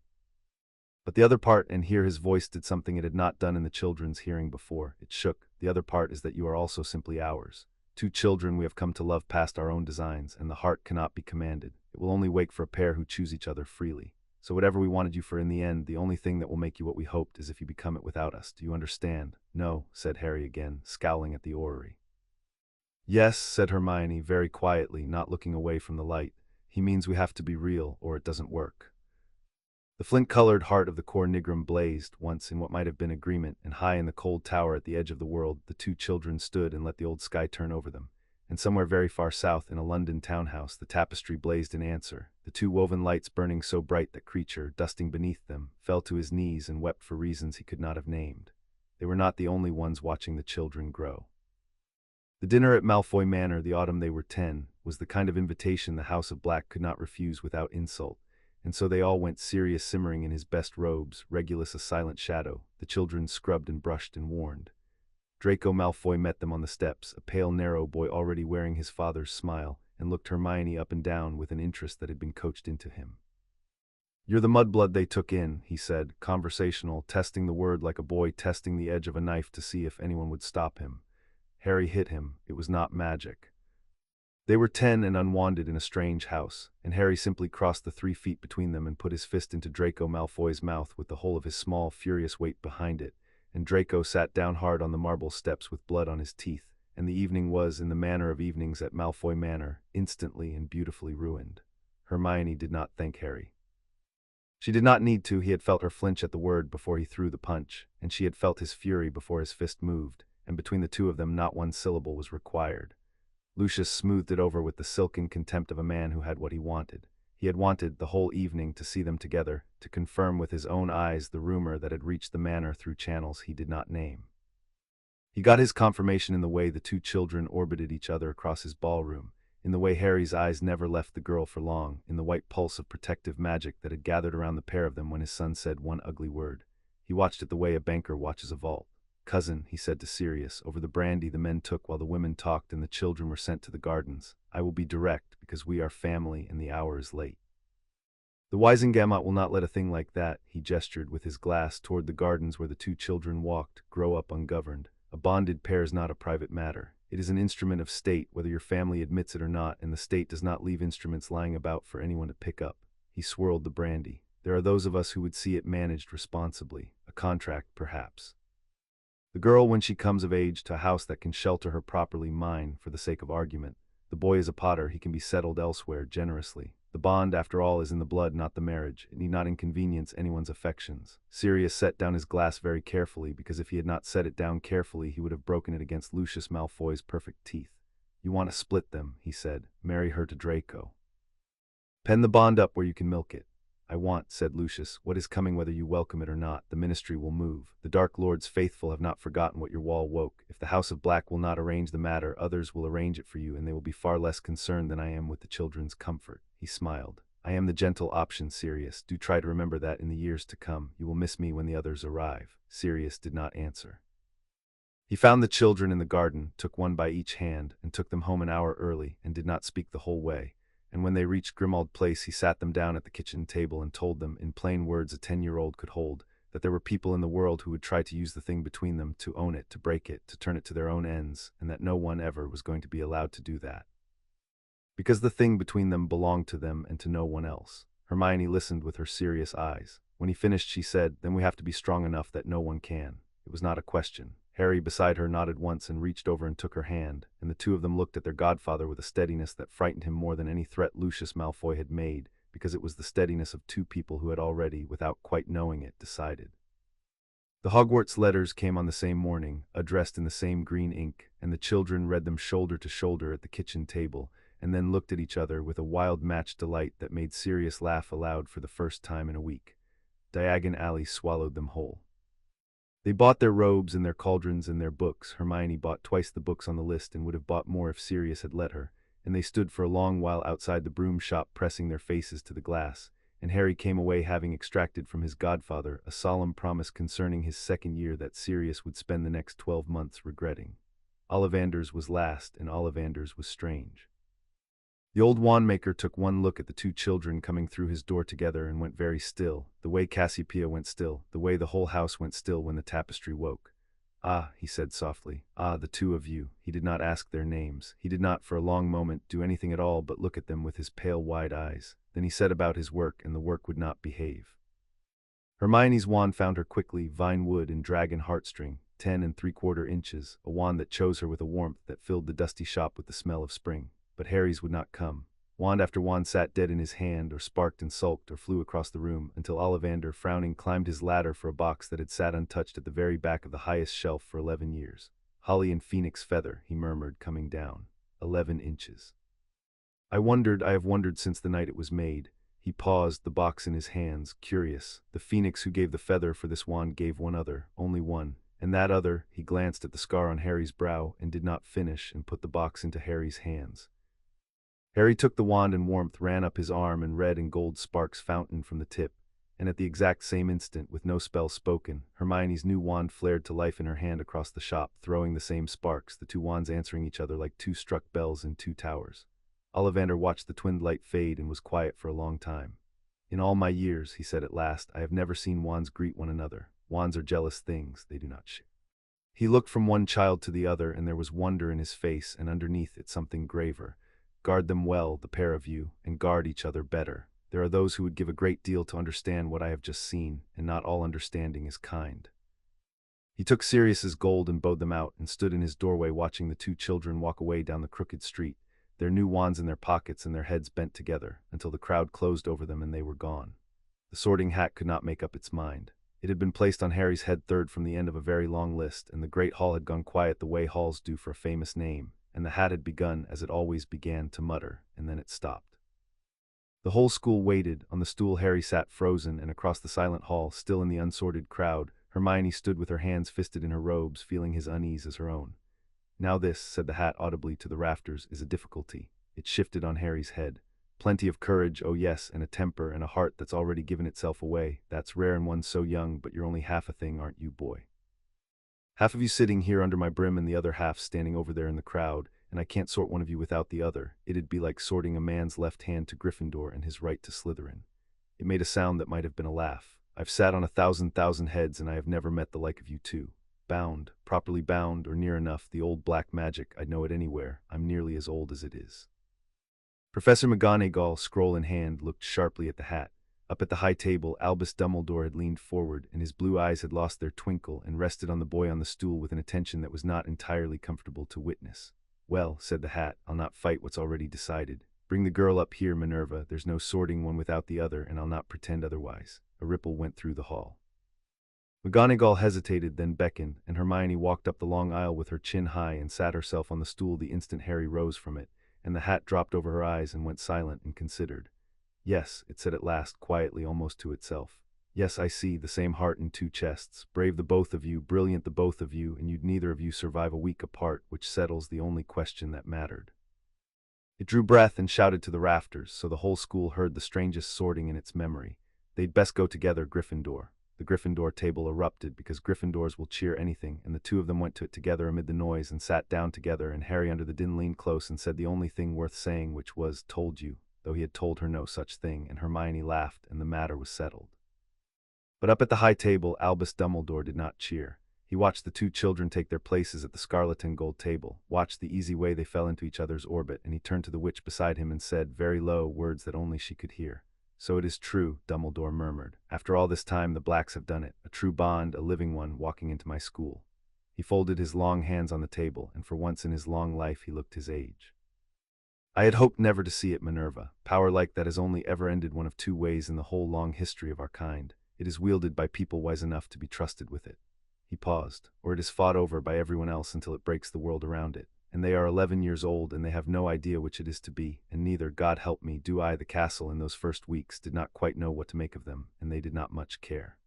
But the other part, and here his voice did something it had not done in the children's hearing before. It shook. The other part is that you are also simply ours. Two children we have come to love past our own designs, and the heart cannot be commanded. It will only wake for a pair who choose each other freely. So whatever we wanted you for in the end, the only thing that will make you what we hoped is if you become it without us. Do you understand? No, said Harry again, scowling at the orrery. Yes, said Hermione, very quietly, not looking away from the light. He means we have to be real, or it doesn't work. The flint-colored heart of the core nigrum blazed once in what might have been agreement, and high in the cold tower at the edge of the world, the two children stood and let the old sky turn over them. And somewhere very far south, in a London townhouse, the tapestry blazed in answer, the two woven lights burning so bright that Creature, dusting beneath them, fell to his knees and wept for reasons he could not have named. They were not the only ones watching the children grow. The dinner at Malfoy Manor, the autumn they were 10, was the kind of invitation the House of Black could not refuse without insult. And so they all went, Sirius simmering in his best robes, Regulus a silent shadow, the children scrubbed and brushed and warned. Draco Malfoy met them on the steps, a pale, narrow boy already wearing his father's smile, and looked Hermione up and down with an interest that had been coached into him. You're the mudblood they took in, he said, conversational, testing the word like a boy testing the edge of a knife to see if anyone would stop him. Harry hit him. It was not magic. They were 10 and unwanted in a strange house, and Harry simply crossed the 3 feet between them and put his fist into Draco Malfoy's mouth with the whole of his small, furious weight behind it, and Draco sat down hard on the marble steps with blood on his teeth, and the evening was, in the manner of evenings at Malfoy Manor, instantly and beautifully ruined. Hermione did not thank Harry. She did not need to. He had felt her flinch at the word before he threw the punch, and she had felt his fury before his fist moved, and between the two of them not one syllable was required. Lucius smoothed it over with the silken contempt of a man who had what he wanted. He had wanted, the whole evening, to see them together, to confirm with his own eyes the rumor that had reached the manor through channels he did not name. He got his confirmation in the way the two children orbited each other across his ballroom, in the way Harry's eyes never left the girl for long, in the white pulse of protective magic that had gathered around the pair of them when his son said one ugly word. He watched it the way a banker watches a vault. Cousin, he said to Sirius, over the brandy the men took while the women talked and the children were sent to the gardens. I will be direct, because we are family and the hour is late. The Wisengamot will not let a thing like that, he gestured with his glass toward the gardens where the two children walked, grow up ungoverned. A bonded pair is not a private matter. It is an instrument of state, whether your family admits it or not, and the state does not leave instruments lying about for anyone to pick up. He swirled the brandy. There are those of us who would see it managed responsibly, a contract perhaps. The girl, when she comes of age to a house that can shelter her properly, mine, for the sake of argument. The boy is a potter, he can be settled elsewhere, generously. The bond, after all, is in the blood, not the marriage. It need not inconvenience anyone's affections. Sirius set down his glass very carefully, because if he had not set it down carefully, he would have broken it against Lucius Malfoy's perfect teeth. You want to split them, he said. Marry her to Draco. Pen the bond up where you can milk it. "I want," said Lucius, "what is coming whether you welcome it or not. The ministry will move. The Dark Lord's faithful have not forgotten what your wall woke. If the House of Black will not arrange the matter, others will arrange it for you, and they will be far less concerned than I am with the children's comfort." He smiled. "I am the gentle option, Sirius. Do try to remember that in the years to come. You will miss me when the others arrive." Sirius did not answer. He found the children in the garden, took one by each hand, and took them home an hour early, and did not speak the whole way. And when they reached Grimmauld Place, he sat them down at the kitchen table and told them, in plain words a 10-year-old could hold, that there were people in the world who would try to use the thing between them, to own it, to break it, to turn it to their own ends, and that no one ever was going to be allowed to do that, because the thing between them belonged to them and to no one else. Hermione listened with her serious eyes. When he finished, she said, "Then we have to be strong enough that no one can." It was not a question. Harry beside her nodded once and reached over and took her hand, and the two of them looked at their godfather with a steadiness that frightened him more than any threat Lucius Malfoy had made, because it was the steadiness of two people who had already, without quite knowing it, decided. The Hogwarts letters came on the same morning, addressed in the same green ink, and the children read them shoulder to shoulder at the kitchen table, and then looked at each other with a wild-matched delight that made Sirius laugh aloud for the first time in a week. Diagon Alley swallowed them whole. They bought their robes and their cauldrons and their books. Hermione bought twice the books on the list and would have bought more if Sirius had let her, and they stood for a long while outside the broom shop pressing their faces to the glass, and Harry came away having extracted from his godfather a solemn promise concerning his second year that Sirius would spend the next 12 months regretting. Ollivanders was last, and Ollivanders was strange. The old wand-maker took one look at the two children coming through his door together and went very still, the way Cassiopeia went still, the way the whole house went still when the tapestry woke. "Ah," he said softly, "ah, the two of you." He did not ask their names. He did not for a long moment do anything at all but look at them with his pale wide eyes. Then he set about his work, and the work would not behave. Hermione's wand found her quickly, vine wood and dragon heartstring, 10 3/4 inches, a wand that chose her with a warmth that filled the dusty shop with the smell of spring. But Harry's would not come. Wand after wand sat dead in his hand, or sparked and sulked, or flew across the room, until Ollivander, frowning, climbed his ladder for a box that had sat untouched at the very back of the highest shelf for 11 years. "Holly and phoenix feather," he murmured, coming down. 11 inches. I have wondered since the night it was made." He paused, the box in his hands, curious. "The phoenix who gave the feather for this wand gave one other, only one. And that other," he glanced at the scar on Harry's brow, and did not finish, and put the box into Harry's hands. Harry took the wand, and warmth ran up his arm, and red and gold sparks fountained from the tip, and at the exact same instant, with no spell spoken, Hermione's new wand flared to life in her hand across the shop, throwing the same sparks, the two wands answering each other like two struck bells in two towers. Ollivander watched the twinned light fade and was quiet for a long time. "In all my years," he said at last, "I have never seen wands greet one another. Wands are jealous things, they do not share." He looked from one child to the other, and there was wonder in his face, and underneath it something graver. "Guard them well, the pair of you, and guard each other better. There are those who would give a great deal to understand what I have just seen, and not all understanding is kind." He took Sirius's gold and bowed them out, and stood in his doorway watching the two children walk away down the crooked street, their new wands in their pockets and their heads bent together, until the crowd closed over them and they were gone. The Sorting Hat could not make up its mind. It had been placed on Harry's head third from the end of a very long list, and the great hall had gone quiet the way halls do for a famous name, and the hat had begun, as it always began, to mutter, and then it stopped. The whole school waited. On the stool Harry sat frozen, and across the silent hall, still in the unsorted crowd, Hermione stood with her hands fisted in her robes, feeling his unease as her own. "Now this," said the hat audibly to the rafters, "is a difficulty." It shifted on Harry's head. "Plenty of courage, oh yes, and a temper and a heart that's already given itself away. That's rare in one so young, but you're only half a thing, aren't you, boy? Half of you sitting here under my brim and the other half standing over there in the crowd, and I can't sort one of you without the other. It'd be like sorting a man's left hand to Gryffindor and his right to Slytherin." It made a sound that might have been a laugh. "I've sat on 1,000,000 heads, and I have never met the like of you two. Bound, properly bound, or near enough, the old black magic, I'd know it anywhere. I'm nearly as old as it is." Professor McGonagall, scroll in hand, looked sharply at the hat. Up at the high table, Albus Dumbledore had leaned forward, and his blue eyes had lost their twinkle and rested on the boy on the stool with an attention that was not entirely comfortable to witness. "Well," said the hat, "I'll not fight what's already decided. Bring the girl up here, Minerva. There's no sorting one without the other, and I'll not pretend otherwise." A ripple went through the hall. McGonagall hesitated, then beckoned, and Hermione walked up the long aisle with her chin high and sat herself on the stool the instant Harry rose from it, and the hat dropped over her eyes and went silent and considered. Yes, it said at last, quietly, almost to itself. Yes, I see, the same heart in two chests. Brave the both of you, brilliant the both of you, and you'd neither of you survive a week apart, which settles the only question that mattered. It drew breath and shouted to the rafters, so the whole school heard the strangest sorting in its memory. They'd best go together, Gryffindor. The Gryffindor table erupted, because Gryffindors will cheer anything, and the two of them went to it together amid the noise and sat down together, and Harry under the din leaned close and said the only thing worth saying, which was, "Told you," though he had told her no such thing, and Hermione laughed, and the matter was settled. But up at the high table, Albus Dumbledore did not cheer. He watched the two children take their places at the scarlet and gold table, watched the easy way they fell into each other's orbit, and he turned to the witch beside him and said, very low, words that only she could hear. "So it is true," Dumbledore murmured. "After all this time, the Blacks have done it. A true bond, a living one, walking into my school." He folded his long hands on the table, and for once in his long life he looked his age. "I had hoped never to see it, Minerva. Power like that has only ever ended one of two ways in the whole long history of our kind. It is wielded by people wise enough to be trusted with it." He paused. "Or it is fought over by everyone else until it breaks the world around it. And they are 11 years old, and they have no idea which it is to be, and neither, God help me, do I. The castle in those first weeks did not quite know what to make of them, and they did not much care.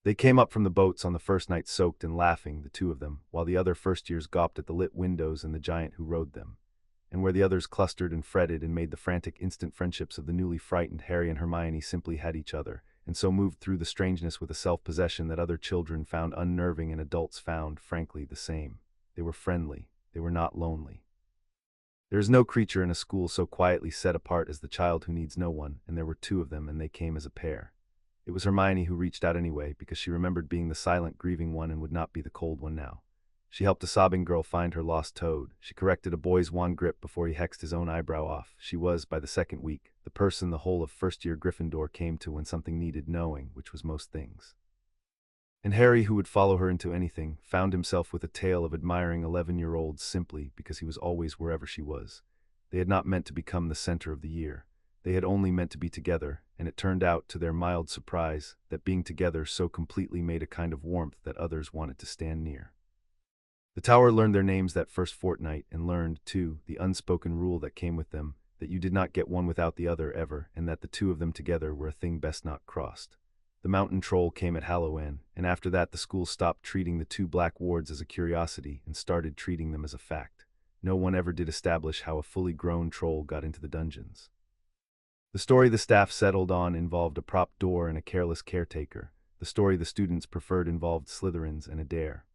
They came up from the boats on the first night soaked and laughing, the two of them, while the other first-years gawped at the lit windows and the giant who rode them. And where the others clustered and fretted and made the frantic instant friendships of the newly frightened, Harry and Hermione simply had each other, and so moved through the strangeness with a self-possession that other children found unnerving and adults found, frankly, the same. They were friendly. They were not lonely. There is no creature in a school so quietly set apart as the child who needs no one, and there were two of them, and they came as a pair. It was Hermione who reached out anyway, because she remembered being the silent, grieving one and would not be the cold one now. She helped a sobbing girl find her lost toad. She corrected a boy's wand grip before he hexed his own eyebrow off. She was, by the second week, the person the whole of first-year Gryffindor came to when something needed knowing, which was most things. And Harry, who would follow her into anything, found himself with a tale of admiring 11-year-olds simply because he was always wherever she was. They had not meant to become the center of the year. They had only meant to be together, and it turned out, to their mild surprise, that being together so completely made a kind of warmth that others wanted to stand near. The tower learned their names that first fortnight, and learned, too, the unspoken rule that came with them, that you did not get one without the other ever, and that the two of them together were a thing best not crossed. The mountain troll came at Halloween, and after that the school stopped treating the two black wards as a curiosity and started treating them as a fact. No one ever did establish how a fully grown troll got into the dungeons. The story the staff settled on involved a prop door and a careless caretaker. The story the students preferred involved Slytherins and a dare.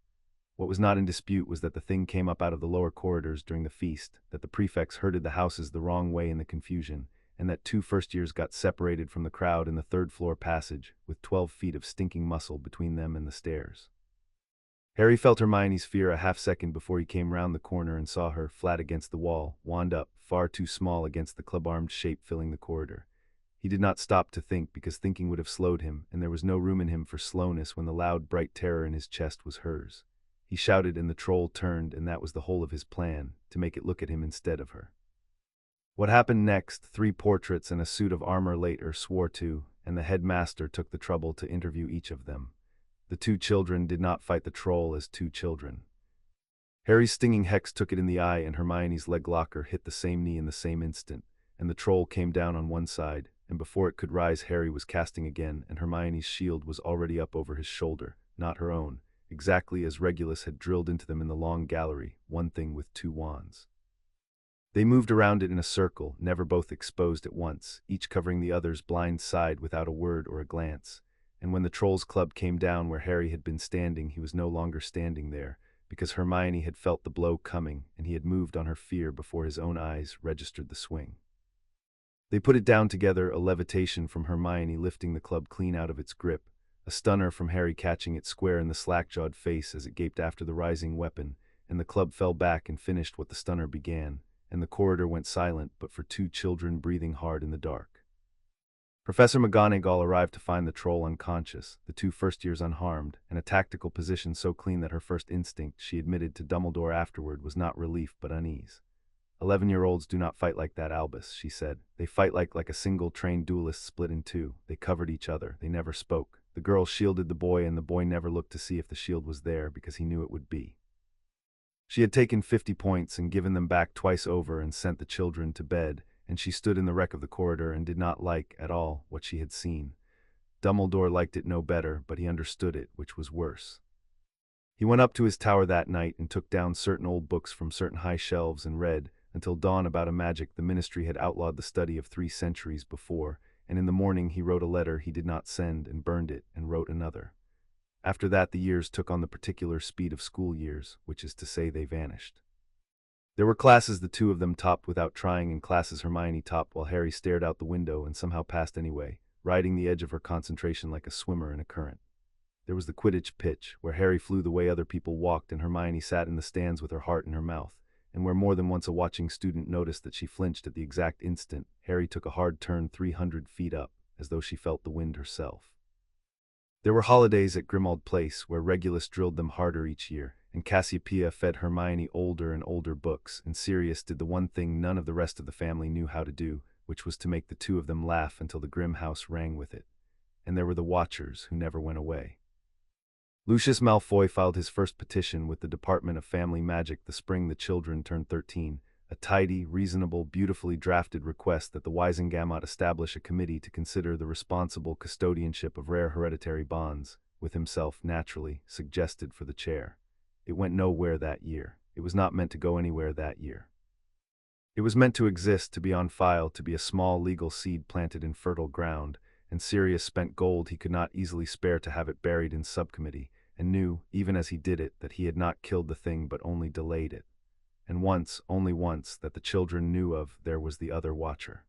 What was not in dispute was that the thing came up out of the lower corridors during the feast, that the prefects herded the houses the wrong way in the confusion, and that two first-years got separated from the crowd in the third-floor passage, with 12 feet of stinking muscle between them and the stairs. Harry felt Hermione's fear a half-second before he came round the corner and saw her, flat against the wall, wand up, far too small against the club-armed shape filling the corridor. He did not stop to think, because thinking would have slowed him, and there was no room in him for slowness when the loud, bright terror in his chest was hers. He shouted, and the troll turned, and that was the whole of his plan, to make it look at him instead of her. What happened next, 3 portraits and a suit of armor later swore to, and the headmaster took the trouble to interview each of them. The two children did not fight the troll as two children. Harry's stinging hex took it in the eye, and Hermione's leg locker hit the same knee in the same instant, and the troll came down on one side, and before it could rise Harry was casting again, and Hermione's shield was already up over his shoulder, not her own, exactly as Regulus had drilled into them in the long gallery, one thing with 2 wands. They moved around it in a circle, never both exposed at once, each covering the other's blind side without a word or a glance, and when the troll's club came down where Harry had been standing, he was no longer standing there, because Hermione had felt the blow coming, and he had moved on her fear before his own eyes registered the swing. They put it down together, a levitation from Hermione lifting the club clean out of its grip, a stunner from Harry catching it square in the slack-jawed face as it gaped after the rising weapon, and the club fell back and finished what the stunner began, and the corridor went silent but for 2 children breathing hard in the dark. Professor McGonagall arrived to find the troll unconscious, the 2 first-years unharmed, and a tactical position so clean that her first instinct, she admitted to Dumbledore afterward, was not relief but unease. 11-year-olds do not fight like that, Albus, she said. They fight like a single trained duelist split in 2. They covered each other. They never spoke. The girl shielded the boy, and the boy never looked to see if the shield was there because he knew it would be. She had taken 50 points and given them back twice over and sent the children to bed, and she stood in the wreck of the corridor and did not like, at all, what she had seen. Dumbledore liked it no better, but he understood it, which was worse. He went up to his tower that night and took down certain old books from certain high shelves and read, until dawn, about a magic the ministry had outlawed the study of 3 centuries before, and in the morning he wrote a letter he did not send and burned it and wrote another. After that the years took on the particular speed of school years, which is to say they vanished. There were classes the two of them topped without trying, and classes Hermione topped while Harry stared out the window and somehow passed anyway, riding the edge of her concentration like a swimmer in a current. There was the Quidditch pitch, where Harry flew the way other people walked and Hermione sat in the stands with her heart in her mouth, and where more than once a watching student noticed that she flinched at the exact instant Harry took a hard turn 300 feet up, as though she felt the wind herself. There were holidays at Grimmauld Place, where Regulus drilled them harder each year, and Cassiopeia fed Hermione older and older books, and Sirius did the one thing none of the rest of the family knew how to do, which was to make the two of them laugh until the grim house rang with it. And there were the Watchers, who never went away. Lucius Malfoy filed his first petition with the Department of Family Magic the spring the children turned 13, a tidy, reasonable, beautifully drafted request that the Wisengamot establish a committee to consider the responsible custodianship of rare hereditary bonds, with himself, naturally, suggested for the chair. It went nowhere that year. It was not meant to go anywhere that year. It was meant to exist, to be on file, to be a small legal seed planted in fertile ground, and Sirius spent gold he could not easily spare to have it buried in subcommittee, and knew, even as he did it, that he had not killed the thing but only delayed it. And once, only once, that the children knew of, there was the other Watcher.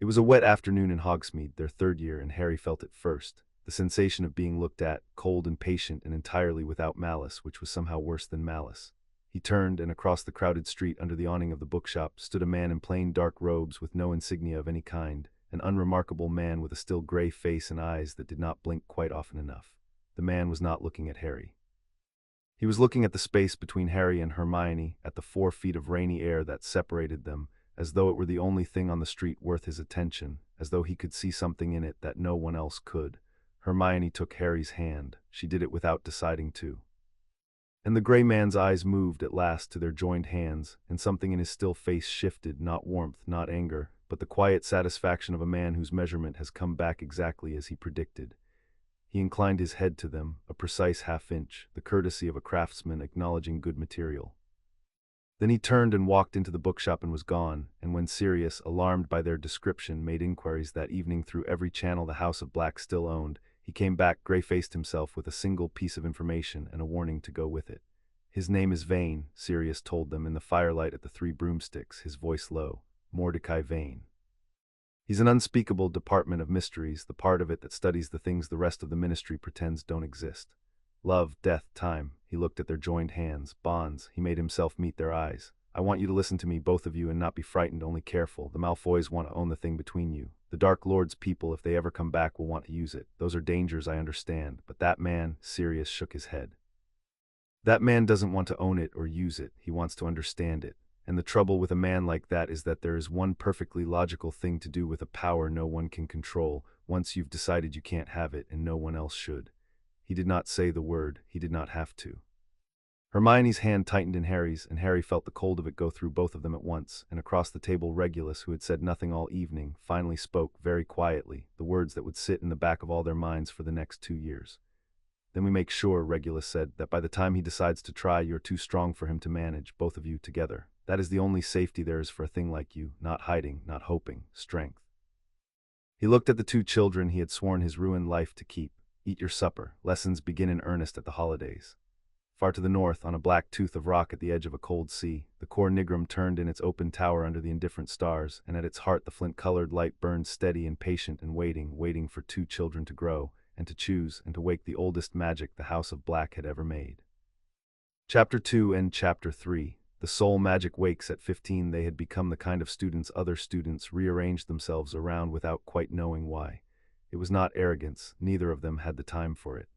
It was a wet afternoon in Hogsmeade, their 3rd year, and Harry felt it first, the sensation of being looked at, cold and patient and entirely without malice, which was somehow worse than malice. He turned, and across the crowded street under the awning of the bookshop stood a man in plain dark robes with no insignia of any kind, an unremarkable man with a still gray face and eyes that did not blink quite often enough. The man was not looking at Harry. He was looking at the space between Harry and Hermione, at the 4 feet of rainy air that separated them, as though it were the only thing on the street worth his attention, as though he could see something in it that no one else could. Hermione took Harry's hand. She did it without deciding to. And the gray man's eyes moved at last to their joined hands, and something in his still face shifted, not warmth, not anger, but the quiet satisfaction of a man whose measurement has come back exactly as he predicted. He inclined his head to them, a precise half-inch, the courtesy of a craftsman acknowledging good material. Then he turned and walked into the bookshop and was gone, and when Sirius, alarmed by their description, made inquiries that evening through every channel the House of Black still owned, he came back gray-faced himself with a single piece of information and a warning to go with it. "His name is Vane," Sirius told them in the firelight at the 3 broomsticks, his voice low. "Mordecai Vane. He's an unspeakable department of mysteries, the part of it that studies the things the rest of the ministry pretends don't exist. Love, death, time." He looked at their joined hands, bonds. He made himself meet their eyes. "I want you to listen to me, both of you, and not be frightened, only careful. The Malfoys want to own the thing between you. The Dark Lord's people, if they ever come back, will want to use it. Those are dangers, I understand. But that man," Sirius shook his head. "That man doesn't want to own it or use it. He wants to understand it. And the trouble with a man like that is that there is one perfectly logical thing to do with a power no one can control, once you've decided you can't have it and no one else should." He did not say the word. He did not have to. Hermione's hand tightened in Harry's, and Harry felt the cold of it go through both of them at once, and across the table Regulus, who had said nothing all evening, finally spoke, very quietly, the words that would sit in the back of all their minds for the next 2 years. "Then we make sure," Regulus said, "that by the time he decides to try, you're too strong for him to manage, both of you together. That is the only safety there is for a thing like you, not hiding, not hoping, strength." He looked at the 2 children he had sworn his ruined life to keep. "Eat your supper. Lessons begin in earnest at the holidays." Far to the north, on a black tooth of rock at the edge of a cold sea, the Cor Nigrum turned in its open tower under the indifferent stars, and at its heart the flint-colored light burned steady and patient and waiting for 2 children to grow, and to choose, and to wake the oldest magic the House of Black had ever made. Chapter 2 and Chapter 3. The soul magic wakes at 15. They had become the kind of students other students rearranged themselves around without quite knowing why. It was not arrogance, neither of them had the time for it.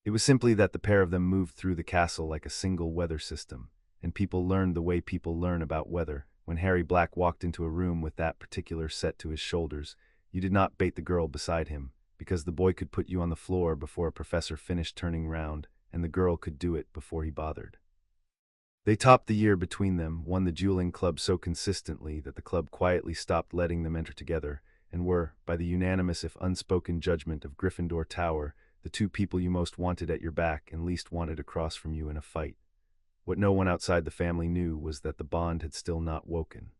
It was simply that the pair of them moved through the castle like a single weather system, and people learned the way people learn about weather. When Harry Black walked into a room with that particular set to his shoulders, you did not bait the girl beside him, because the boy could put you on the floor before a professor finished turning round, and the girl could do it before he bothered. They topped the year between them, won the dueling club so consistently that the club quietly stopped letting them enter together, and were, by the unanimous if unspoken judgment of Gryffindor Tower, the two people you most wanted at your back and least wanted across from you in a fight. What no one outside the family knew was that the bond had still not woken.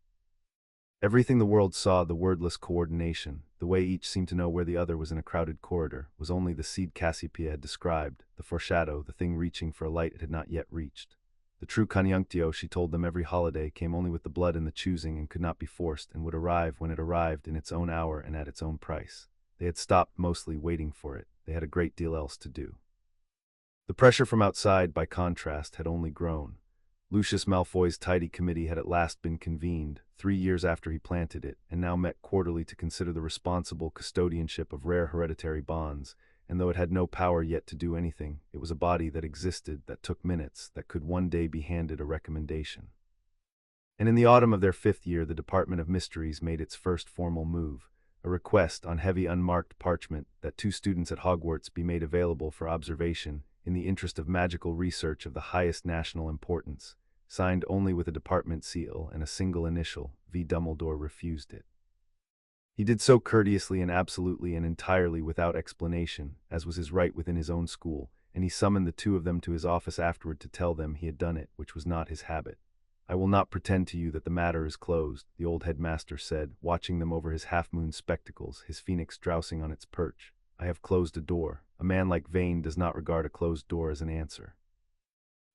Everything the world saw, the wordless coordination, the way each seemed to know where the other was in a crowded corridor, was only the seed Cassiopeia had described, the foreshadow, the thing reaching for a light it had not yet reached. The true conjunctio, she told them every holiday, came only with the blood and the choosing and could not be forced, and would arrive when it arrived in its own hour and at its own price. They had stopped mostly waiting for it. They had a great deal else to do. The pressure from outside, by contrast, had only grown. Lucius Malfoy's tidy committee had at last been convened, 3 years after he planted it, and now met quarterly to consider the responsible custodianship of rare hereditary bonds, and though it had no power yet to do anything, it was a body that existed, that took minutes, that could one day be handed a recommendation. And in the autumn of their 5th year, the Department of Mysteries made its first formal move, a request on heavy unmarked parchment that 2 students at Hogwarts be made available for observation in the interest of magical research of the highest national importance, signed only with a department seal and a single initial. V. Dumbledore refused it. He did so courteously and absolutely and entirely without explanation, as was his right within his own school, and he summoned the 2 of them to his office afterward to tell them he had done it, which was not his habit. "I will not pretend to you that the matter is closed," the old headmaster said, watching them over his half-moon spectacles, his phoenix drowsing on its perch. "I have closed a door. A man like Vane does not regard a closed door as an answer.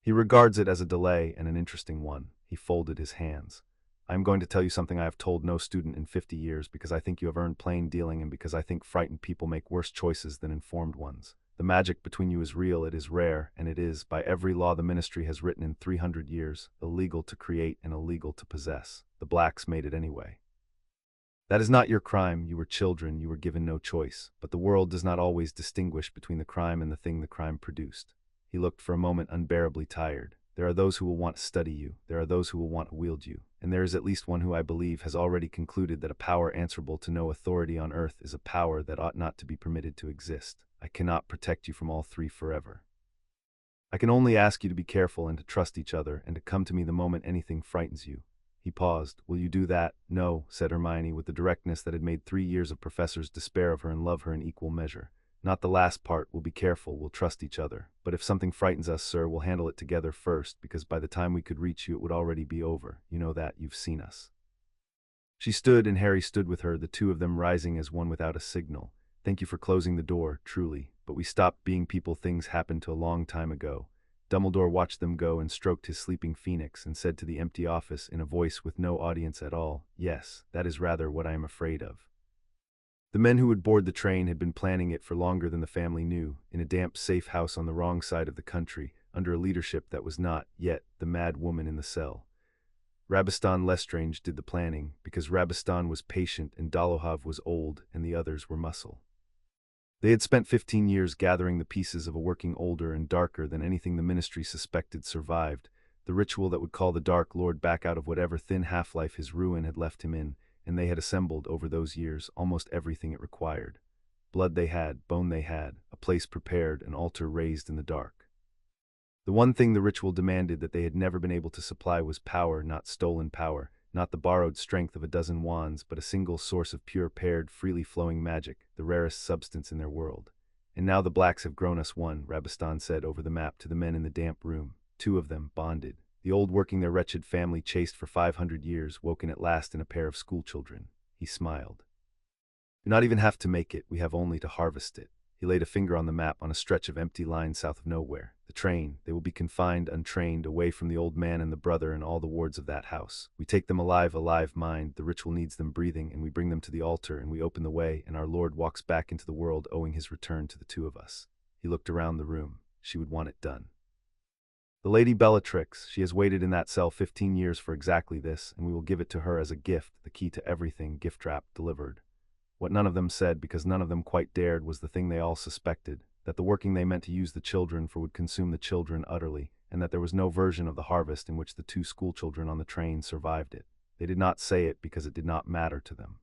He regards it as a delay, and an interesting one." He folded his hands. "I am going to tell you something I have told no student in 50 years, because I think you have earned plain dealing and because I think frightened people make worse choices than informed ones. The magic between you is real, it is rare, and it is, by every law the Ministry has written in 300 years, illegal to create and illegal to possess. The Blacks made it anyway. That is not your crime. You were children, you were given no choice, but the world does not always distinguish between the crime and the thing the crime produced." He looked for a moment unbearably tired. "There are those who will want to study you, there are those who will want to wield you, and there is at least one who I believe has already concluded that a power answerable to no authority on earth is a power that ought not to be permitted to exist. I cannot protect you from all 3 forever. I can only ask you to be careful and to trust each other and to come to me the moment anything frightens you." He paused. "Will you do that?" "No," said Hermione, with the directness that had made 3 years of professors despair of her and love her in equal measure. "Not the last part. We'll be careful, we'll trust each other. But if something frightens us, sir, we'll handle it together first, because by the time we could reach you it would already be over. You know that, you've seen us." She stood, and Harry stood with her, the 2 of them rising as one without a signal. "Thank you for closing the door, truly. But we stopped being people. Things happened to a long time ago." Dumbledore watched them go and stroked his sleeping phoenix and said to the empty office in a voice with no audience at all, "Yes, that is rather what I am afraid of." The men who would board the train had been planning it for longer than the family knew, in a damp safe house on the wrong side of the country, under a leadership that was not, yet, the mad woman in the cell. Rabistan Lestrange did the planning, because Rabistan was patient and Dolohov was old and the others were muscle. They had spent 15 years gathering the pieces of a working older and darker than anything the Ministry suspected survived, the ritual that would call the Dark Lord back out of whatever thin half-life his ruin had left him in, and they had assembled, over those years, almost everything it required. Blood they had, bone they had, a place prepared, an altar raised in the dark. The one thing the ritual demanded that they had never been able to supply was power, not stolen power, not the borrowed strength of a dozen wands, but a single source of pure, paired, freely flowing magic, the rarest substance in their world. "And now the Blacks have grown us one," Rabistan said over the map to the men in the damp room. 2 of them, bonded. The old working their wretched family chased for 500 years, woken at last in a pair of schoolchildren. He smiled. "We do not even have to make it, we have only to harvest it." He laid a finger on the map, on a stretch of empty line south of nowhere. "The train, they will be confined, untrained, away from the old man and the brother and all the wards of that house. We take them alive, mind, the ritual needs them breathing, and we bring them to the altar, and we open the way, and our Lord walks back into the world, owing his return to the 2 of us." He looked around the room. She would want it done. "The Lady Bellatrix, she has waited in that cell 15 years for exactly this, and we will give it to her as a gift, the key to everything, gift wrap, delivered." What none of them said, because none of them quite dared, was the thing they all suspected, that the working they meant to use the children for would consume the children utterly, and that there was no version of the harvest in which the 2 schoolchildren on the train survived it. They did not say it because it did not matter to them.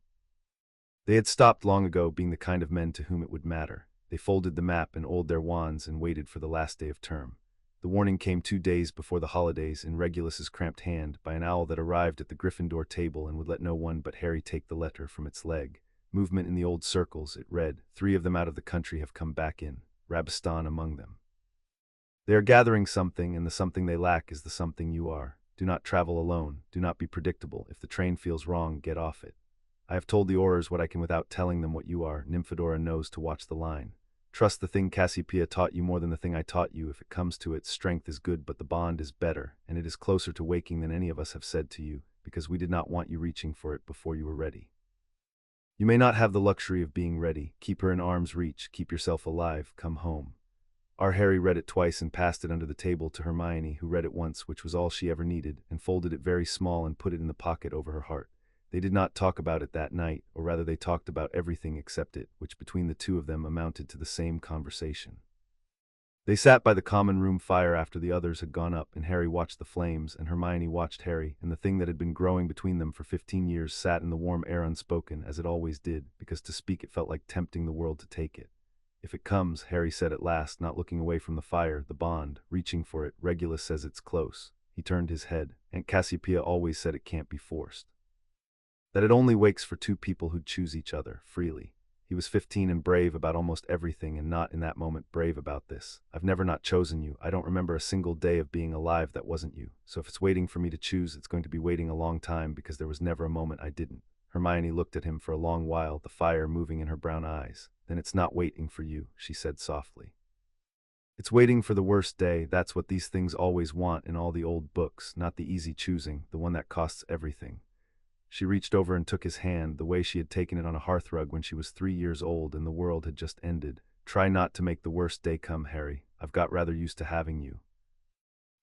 They had stopped long ago being the kind of men to whom it would matter. They folded the map and oiled their wands and waited for the last day of term. The warning came 2 days before the holidays in Regulus's cramped hand by an owl that arrived at the Gryffindor table and would let no one but Harry take the letter from its leg. Movement in the old circles, it read. 3 of them out of the country have come back in, Rabastan among them. They are gathering something, and the something they lack is the something you are. Do not travel alone. Do not be predictable. If the train feels wrong, get off it. I have told the Aurors what I can without telling them what you are. Nymphadora knows to watch the line. Trust the thing Cassiopeia taught you more than the thing I taught you. If it comes to it, strength is good, but the bond is better, and it is closer to waking than any of us have said to you, because we did not want you reaching for it before you were ready. You may not have the luxury of being ready. Keep her in arm's reach. Keep yourself alive. Come home. Our Harry read it twice and passed it under the table to Hermione, who read it once, which was all she ever needed, and folded it very small and put it in the pocket over her heart. They did not talk about it that night, or rather they talked about everything except it, which between the two of them amounted to the same conversation. They sat by the common room fire after the others had gone up, and Harry watched the flames, and Hermione watched Harry, and the thing that had been growing between them for 15 years sat in the warm air unspoken, as it always did, because to speak it felt like tempting the world to take it. If it comes, Harry said at last, not looking away from the fire, the bond, reaching for it. Regulus says it's close. He turned his head. Aunt Cassiopeia always said it can't be forced. That it only wakes for 2 people who'd choose each other, freely. He was 15 and brave about almost everything, and not in that moment brave about this. I've never not chosen you. I don't remember a single day of being alive that wasn't you. So if it's waiting for me to choose, it's going to be waiting a long time, because there was never a moment I didn't. Hermione looked at him for a long while, the fire moving in her brown eyes. Then it's not waiting for you, she said softly. It's waiting for the worst day. That's what these things always want in all the old books, not the easy choosing, the one that costs everything. She reached over and took his hand, the way she had taken it on a hearthrug when she was 3 years old and the world had just ended. Try not to make the worst day come, Harry. I've got rather used to having you.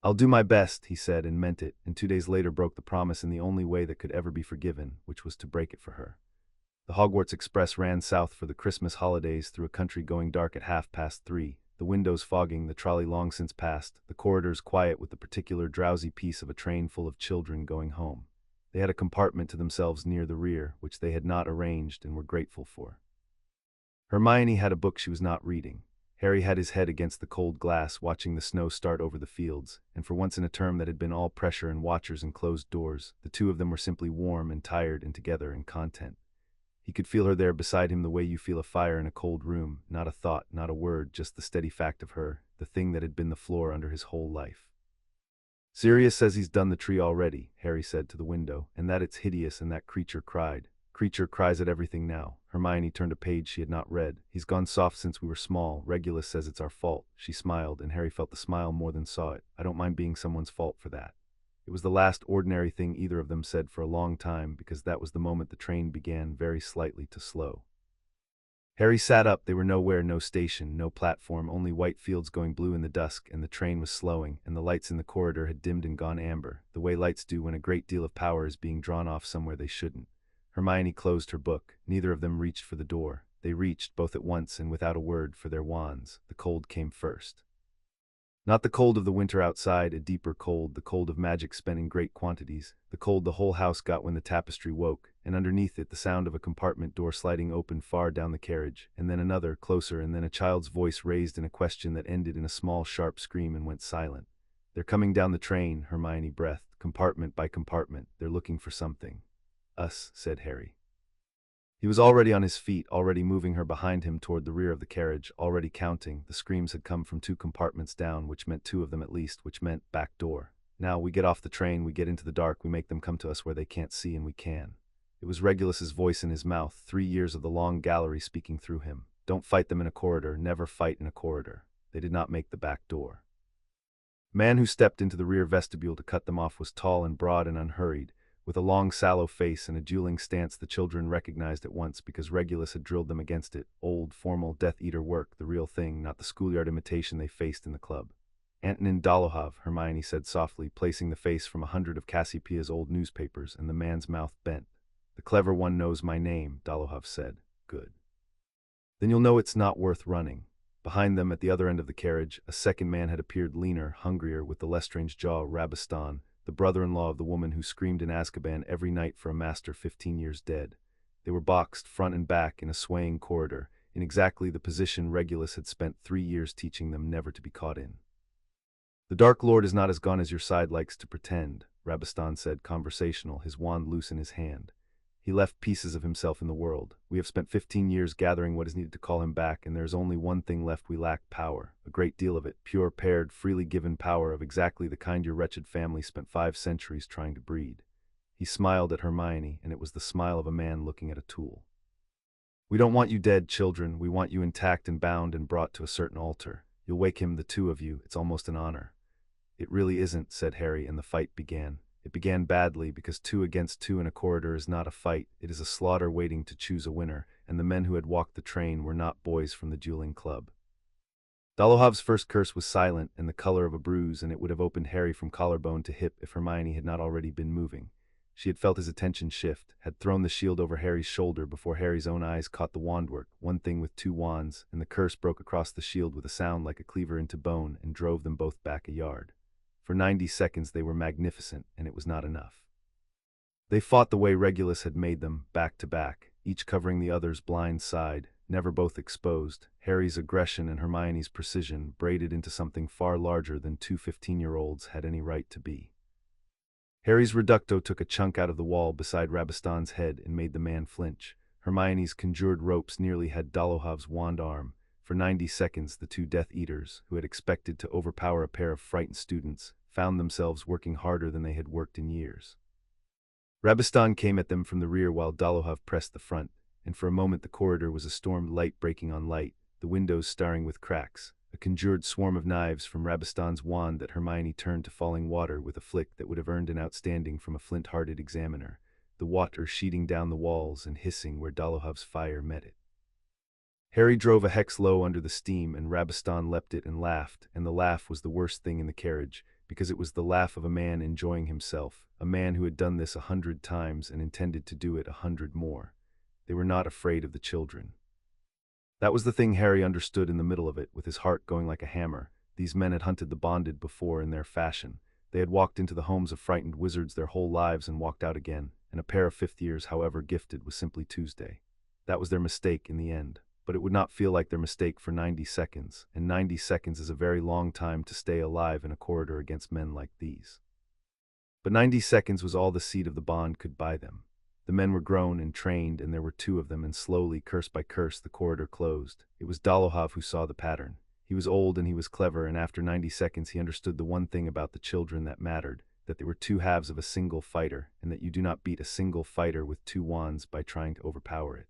I'll do my best, he said, and meant it, and 2 days later broke the promise in the only way that could ever be forgiven, which was to break it for her. The Hogwarts Express ran south for the Christmas holidays through a country going dark at 3:30, the windows fogging, the trolley long since passed, the corridors quiet with the particular drowsy peace of a train full of children going home. They had a compartment to themselves near the rear, which they had not arranged and were grateful for. Hermione had a book she was not reading. Harry had his head against the cold glass, watching the snow start over the fields, and for once in a term that had been all pressure and watchers and closed doors, the two of them were simply warm and tired and together and content. He could feel her there beside him the way you feel a fire in a cold room, not a thought, not a word, just the steady fact of her, the thing that had been the floor under his whole life. Sirius says he's done the tree already, Harry said to the window, and that it's hideous, and that Creature cried. Creature cries at everything now. Hermione turned a page she had not read. He's gone soft since we were small. Regulus says it's our fault. She smiled, and Harry felt the smile more than saw it. I don't mind being someone's fault for that. It was the last ordinary thing either of them said for a long time, because that was the moment the train began very slightly to slow. Harry sat up. They were nowhere, no station, no platform, only white fields going blue in the dusk, and the train was slowing, and the lights in the corridor had dimmed and gone amber, the way lights do when a great deal of power is being drawn off somewhere they shouldn't. Hermione closed her book. Neither of them reached for the door. They reached, both at once and without a word, for their wands. The cold came first. Not the cold of the winter outside, a deeper cold, the cold of magic spent in great quantities, the cold the whole house got when the tapestry woke, and underneath it the sound of a compartment door sliding open far down the carriage, and then another, closer, and then a child's voice raised in a question that ended in a small sharp scream and went silent. They're coming down the train, Hermione breathed, compartment by compartment. They're looking for something. Us, said Harry. He was already on his feet, already moving her behind him toward the rear of the carriage, already counting. The screams had come from 2 compartments down, which meant 2 of them at least, which meant back door. Now, we get off the train, we get into the dark, we make them come to us where they can't see, and we can. It was Regulus's voice in his mouth, 3 years of the long gallery speaking through him. Don't fight them in a corridor, never fight in a corridor. They did not make the back door. The man who stepped into the rear vestibule to cut them off was tall and broad and unhurried, with a long sallow face and a dueling stance the children recognized at once because Regulus had drilled them against it. Old, formal, Death-Eater work, the real thing, not the schoolyard imitation they faced in the club. Antonin Dolohov, Hermione said softly, placing the face from 100 of Cassiopeia's old newspapers, and the man's mouth bent. The clever one knows my name, Dolohov said. Good. Then you'll know it's not worth running. Behind them, at the other end of the carriage, a second man had appeared, leaner, hungrier, with the Lestrange jaw, Rabastan, the brother-in-law of the woman who screamed in Azkaban every night for a master 15 years dead. They were boxed front and back in a swaying corridor, in exactly the position Regulus had spent 3 years teaching them never to be caught in. The Dark Lord is not as gone as your side likes to pretend, Rabastan said, conversational, his wand loose in his hand. He left pieces of himself in the world. We have spent 15 years gathering what is needed to call him back, and there is only one thing left: we lack power. A great deal of it, pure, paired, freely given power of exactly the kind your wretched family spent 5 centuries trying to breed. He smiled at Hermione, and it was the smile of a man looking at a tool. We don't want you dead, children. We want you intact and bound and brought to a certain altar. You'll wake him, the 2 of you. It's almost an honor. It really isn't, said Harry, and the fight began. It began badly, because 2 against 2 in a corridor is not a fight, it is a slaughter waiting to choose a winner, and the men who had walked the train were not boys from the dueling club. Dolohov's first curse was silent and the color of a bruise, and it would have opened Harry from collarbone to hip if Hermione had not already been moving. She had felt his attention shift, had thrown the shield over Harry's shoulder before Harry's own eyes caught the wandwork, one thing with 2 wands, and the curse broke across the shield with a sound like a cleaver into bone and drove them both back a yard. For 90 seconds they were magnificent, and it was not enough. They fought the way Regulus had made them, back to back, each covering the other's blind side, never both exposed. Harry's aggression and Hermione's precision braided into something far larger than 2 15-year-olds had any right to be. Harry's reducto took a chunk out of the wall beside Rabastan's head and made the man flinch. Hermione's conjured ropes nearly had Dolohov's wand arm. For 90 seconds the 2 Death Eaters, who had expected to overpower a pair of frightened students, found themselves working harder than they had worked in years. Rabastan came at them from the rear while Dolohov pressed the front, and for a moment the corridor was a stormed light breaking on light, the windows starring with cracks, a conjured swarm of knives from Rabastan's wand that Hermione turned to falling water with a flick that would have earned an outstanding from a flint-hearted examiner, the water sheeting down the walls and hissing where Dolohov's fire met it. Harry drove a hex low under the steam, and Rabastan leapt it and laughed, and the laugh was the worst thing in the carriage, because it was the laugh of a man enjoying himself, a man who had done this 100 times and intended to do it 100 more. They were not afraid of the children. That was the thing Harry understood in the middle of it, with his heart going like a hammer. These men had hunted the bonded before in their fashion. They had walked into the homes of frightened wizards their whole lives and walked out again, and a pair of 5th years, however gifted, was simply Tuesday. That was their mistake in the end. But it would not feel like their mistake for 90 seconds, and 90 seconds is a very long time to stay alive in a corridor against men like these. But 90 seconds was all the seed of the bond could buy them. The men were grown and trained, and there were 2 of them, and slowly, curse by curse, the corridor closed. It was Dolohov who saw the pattern. He was old and he was clever, and after 90 seconds he understood the one thing about the children that mattered, that they were 2 halves of a single fighter, and that you do not beat a single fighter with 2 wands by trying to overpower it.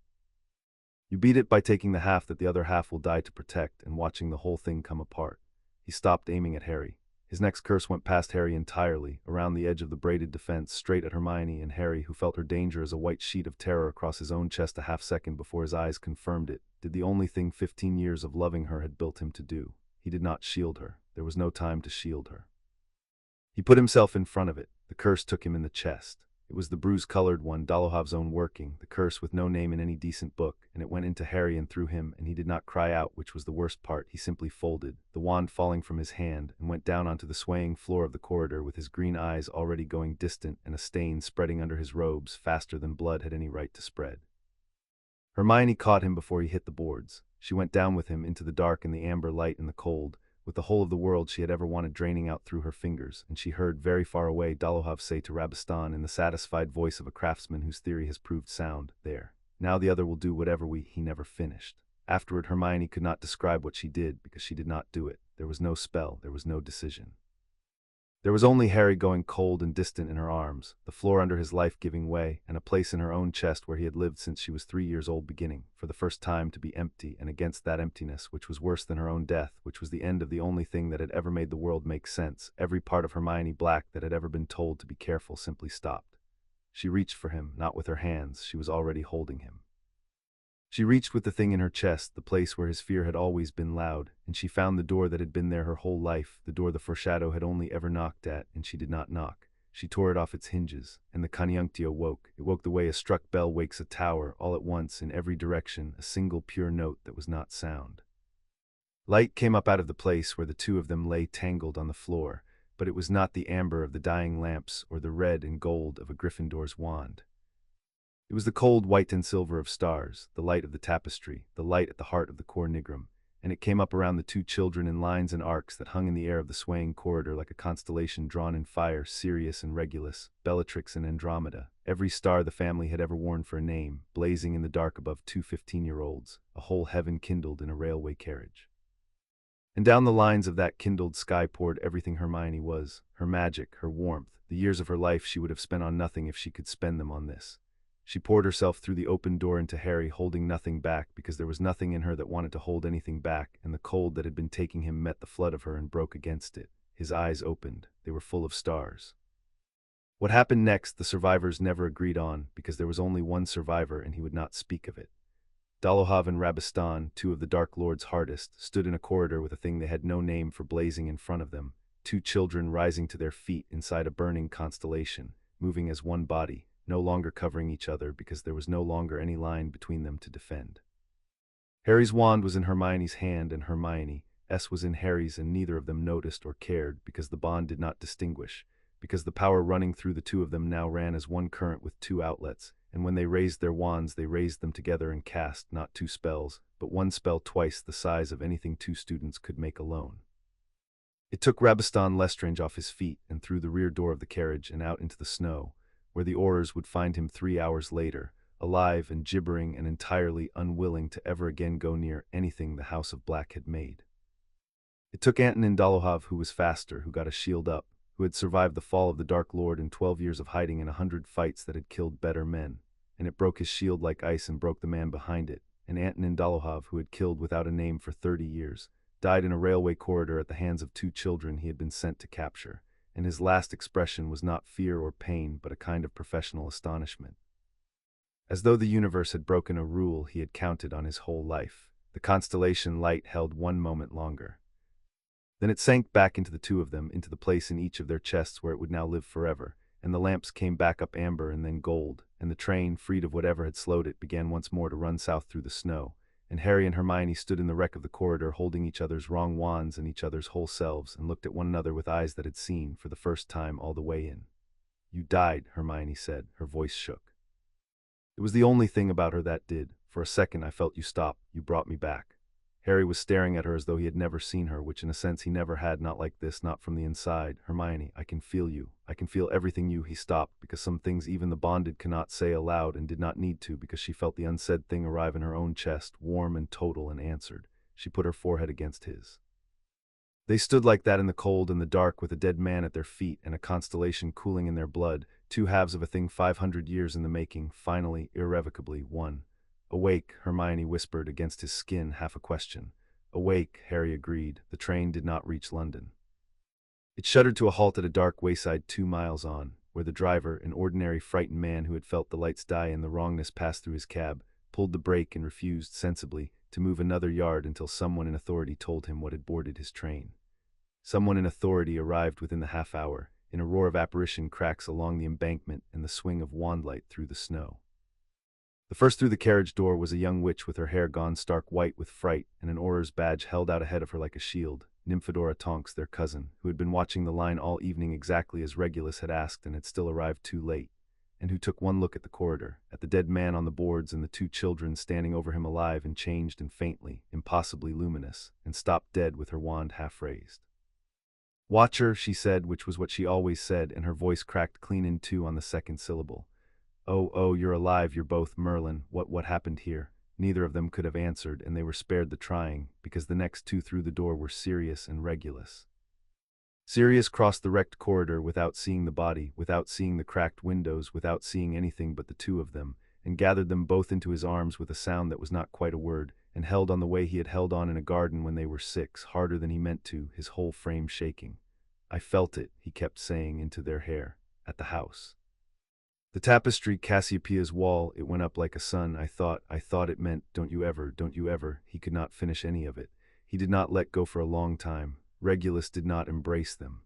You beat it by taking the half that the other half will die to protect and watching the whole thing come apart. He stopped aiming at Harry. His next curse went past Harry entirely, around the edge of the braided defense, straight at Hermione, and Harry, who felt her danger as a white sheet of terror across his own chest a half-second before his eyes confirmed it, did the only thing 15 years of loving her had built him to do. He did not shield her. There was no time to shield her. He put himself in front of it. The curse took him in the chest. It was the bruise-colored one, Dolohov's own working, the curse with no name in any decent book, and it went into Harry and through him, and he did not cry out, which was the worst part. He simply folded, the wand falling from his hand, and went down onto the swaying floor of the corridor with his green eyes already going distant and a stain spreading under his robes faster than blood had any right to spread. Hermione caught him before he hit the boards. She went down with him into the dark and the amber light and the cold, with the whole of the world she had ever wanted draining out through her fingers, and she heard very far away Dolohov say to Rabastan in the satisfied voice of a craftsman whose theory has proved sound, "There. Now the other will do whatever he never finished." Afterward Hermione could not describe what she did, because she did not do it. There was no spell, there was no decision. There was only Harry going cold and distant in her arms, the floor under his life giving way, and a place in her own chest where he had lived since she was 3 years old beginning, for the first time, to be empty, and against that emptiness, which was worse than her own death, which was the end of the only thing that had ever made the world make sense, every part of Hermione Black that had ever been told to be careful simply stopped. She reached for him, not with her hands, she was already holding him. She reached with the thing in her chest, the place where his fear had always been loud, and she found the door that had been there her whole life, the door the foreshadow had only ever knocked at, and she did not knock. She tore it off its hinges, and the conjunctio woke. It woke the way a struck bell wakes a tower, all at once, in every direction, a single pure note that was not sound. Light came up out of the place where the 2 of them lay tangled on the floor, but it was not the amber of the dying lamps or the red and gold of a Gryffindor's wand. It was the cold white and silver of stars, the light of the tapestry, the light at the heart of the cor nigrum. and it came up around the two children in lines and arcs that hung in the air of the swaying corridor like a constellation drawn in fire, Sirius and Regulus, Bellatrix and Andromeda, every star the family had ever worn for a name, blazing in the dark above two 15-year-olds, a whole heaven kindled in a railway carriage. And down the lines of that kindled sky poured everything Hermione was, her magic, her warmth, the years of her life she would have spent on nothing if she could spend them on this. She poured herself through the open door into Harry, holding nothing back because there was nothing in her that wanted to hold anything back, and the cold that had been taking him met the flood of her and broke against it. His eyes opened. They were full of stars. What happened next the survivors never agreed on, because there was only one survivor and he would not speak of it. Dolohov and Rabistan, two of the Dark Lord's hardest, stood in a corridor with a thing they had no name for blazing in front of them, two children rising to their feet inside a burning constellation, moving as one body, no longer covering each other because there was no longer any line between them to defend. Harry's wand was in Hermione's hand and Hermione's was in Harry's, and neither of them noticed or cared because the bond did not distinguish, because the power running through the two of them now ran as one current with two outlets, and when they raised their wands they raised them together and cast not two spells, but one spell twice the size of anything two students could make alone. It took Rabistan Lestrange off his feet and through the rear door of the carriage and out into the snow, where the Aurors would find him 3 hours later, alive and gibbering and entirely unwilling to ever again go near anything the House of Black had made. It took Antonin Dolohov, who was faster, who got a shield up, who had survived the fall of the Dark Lord and 12 years of hiding in 100 fights that had killed better men, and it broke his shield like ice and broke the man behind it, and Antonin Dolohov, who had killed without a name for 30 years, died in a railway corridor at the hands of two children he had been sent to capture, and his last expression was not fear or pain but a kind of professional astonishment. As though the universe had broken a rule he had counted on his whole life, the constellation light held 1 moment longer. Then it sank back into the two of them, into the place in each of their chests where it would now live forever, and the lamps came back up amber and then gold, and the train, freed of whatever had slowed it, began once more to run south through the snow, and Harry and Hermione stood in the wreck of the corridor holding each other's wrong wands and each other's whole selves and looked at one another with eyes that had seen, for the first time all the way in. "You died," Hermione said. Her voice shook. "It was the only thing about her that did. For a second I felt you stop. You brought me back." Harry was staring at her as though he had never seen her, which in a sense he never had, not like this, not from the inside. "Hermione, I can feel you. I can feel everything you—" He stopped, because some things even the bonded cannot say aloud, and did not need to, because she felt the unsaid thing arrive in her own chest, warm and total, and answered. She put her forehead against his. They stood like that in the cold and the dark, with a dead man at their feet and a constellation cooling in their blood, two halves of a thing 500 years in the making, finally, irrevocably, one. "Awake," Hermione whispered against his skin, half a question. "Awake," Harry agreed. The train did not reach London. It shuddered to a halt at a dark wayside 2 miles on, where the driver, an ordinary frightened man who had felt the lights die and the wrongness pass through his cab, pulled the brake and refused, sensibly, to move another yard until someone in authority told him what had boarded his train. Someone in authority arrived within the half hour, in a roar of apparition cracks along the embankment and the swing of wandlight through the snow. The first through the carriage door was a young witch with her hair gone stark white with fright and an Auror's badge held out ahead of her like a shield, Nymphadora Tonks, their cousin, who had been watching the line all evening exactly as Regulus had asked and had still arrived too late, and who took one look at the corridor, at the dead man on the boards and the two children standing over him alive and changed and faintly, impossibly luminous, and stopped dead with her wand half raised. "Watcher," she said, which was what she always said, and her voice cracked clean in two on the second syllable. Oh, you're alive, you're both. Merlin, what happened here?" Neither of them could have answered, and they were spared the trying, because the next two through the door were Sirius and Regulus. Sirius crossed the wrecked corridor without seeing the body, without seeing the cracked windows, without seeing anything but the two of them, and gathered them both into his arms with a sound that was not quite a word, and held on the way he had held on in a garden when they were 6, harder than he meant to, his whole frame shaking. "I felt it," he kept saying into their hair, "at the house. The tapestry, Cassiopeia's wall, it went up like a sun. I thought it meant, don't you ever." He could not finish any of it. He did not let go for a long time. Regulus did not embrace them.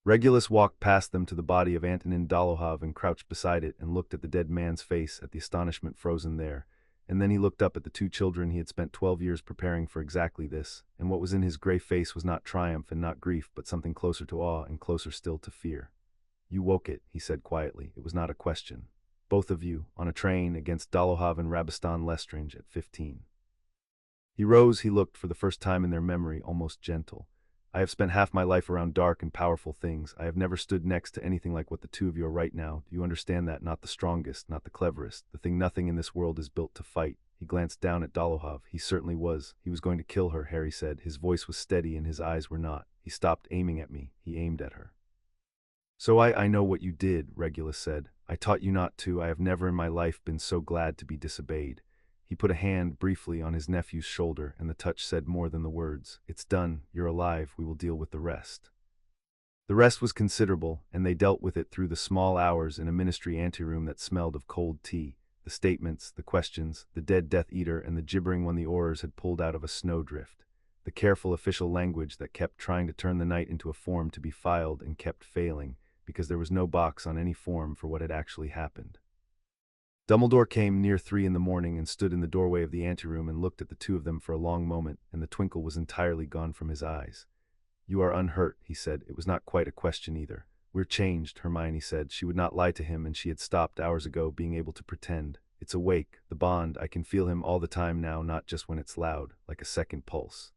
Regulus walked past them to the body of Antonin Dolohov and crouched beside it and looked at the dead man's face, at the astonishment frozen there, and then he looked up at the two children he had spent 12 years preparing for exactly this, and what was in his gray face was not triumph and not grief, but something closer to awe and closer still to fear. "You woke it," he said quietly. "It was not a question. Both of you, on a train, against Dolohov and Rabistan Lestrange at 15. He rose, he looked, for the first time in their memory, almost gentle. I have spent half my life around dark and powerful things. I have never stood next to anything like what the two of you are right now. Do you understand that? Not the strongest, not the cleverest, the thing nothing in this world is built to fight. He glanced down at Dolohov. He certainly was. He was going to kill her, Harry said. His voice was steady and his eyes were not. He stopped aiming at me. He aimed at her. So I know what you did, Regulus said. I taught you not to. I have never in my life been so glad to be disobeyed. He put a hand briefly on his nephew's shoulder, and the touch said more than the words. It's done. You're alive. We will deal with the rest. The rest was considerable, and they dealt with it through the small hours in a ministry anteroom that smelled of cold tea. The statements, the questions, the dead Death Eater, and the gibbering when the oars had pulled out of a snowdrift. The careful official language that kept trying to turn the night into a form to be filed and kept failing, because there was no box on any form for what had actually happened. Dumbledore came near 3 in the morning and stood in the doorway of the anteroom and looked at the two of them for a long moment, and the twinkle was entirely gone from his eyes. You are unhurt, he said. It was not quite a question either. We're changed, Hermione said. She would not lie to him, and she had stopped hours ago being able to pretend. It's awake, the bond. I can feel him all the time now, not just when it's loud, like a second pulse.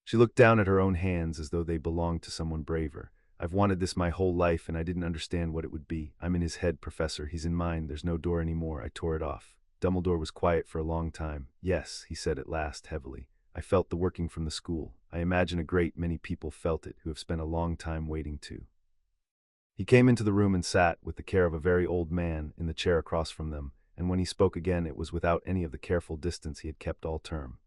She looked down at her own hands as though they belonged to someone braver. I've wanted this my whole life, and I didn't understand what it would be. I'm in his head, Professor. He's in mine. There's no door anymore. I tore it off. Dumbledore was quiet for a long time. Yes, he said at last, heavily. I felt the working from the school. I imagine a great many people felt it who have spent a long time waiting to. He came into the room and sat, with the care of a very old man, in the chair across from them, and when he spoke again it was without any of the careful distance he had kept all term.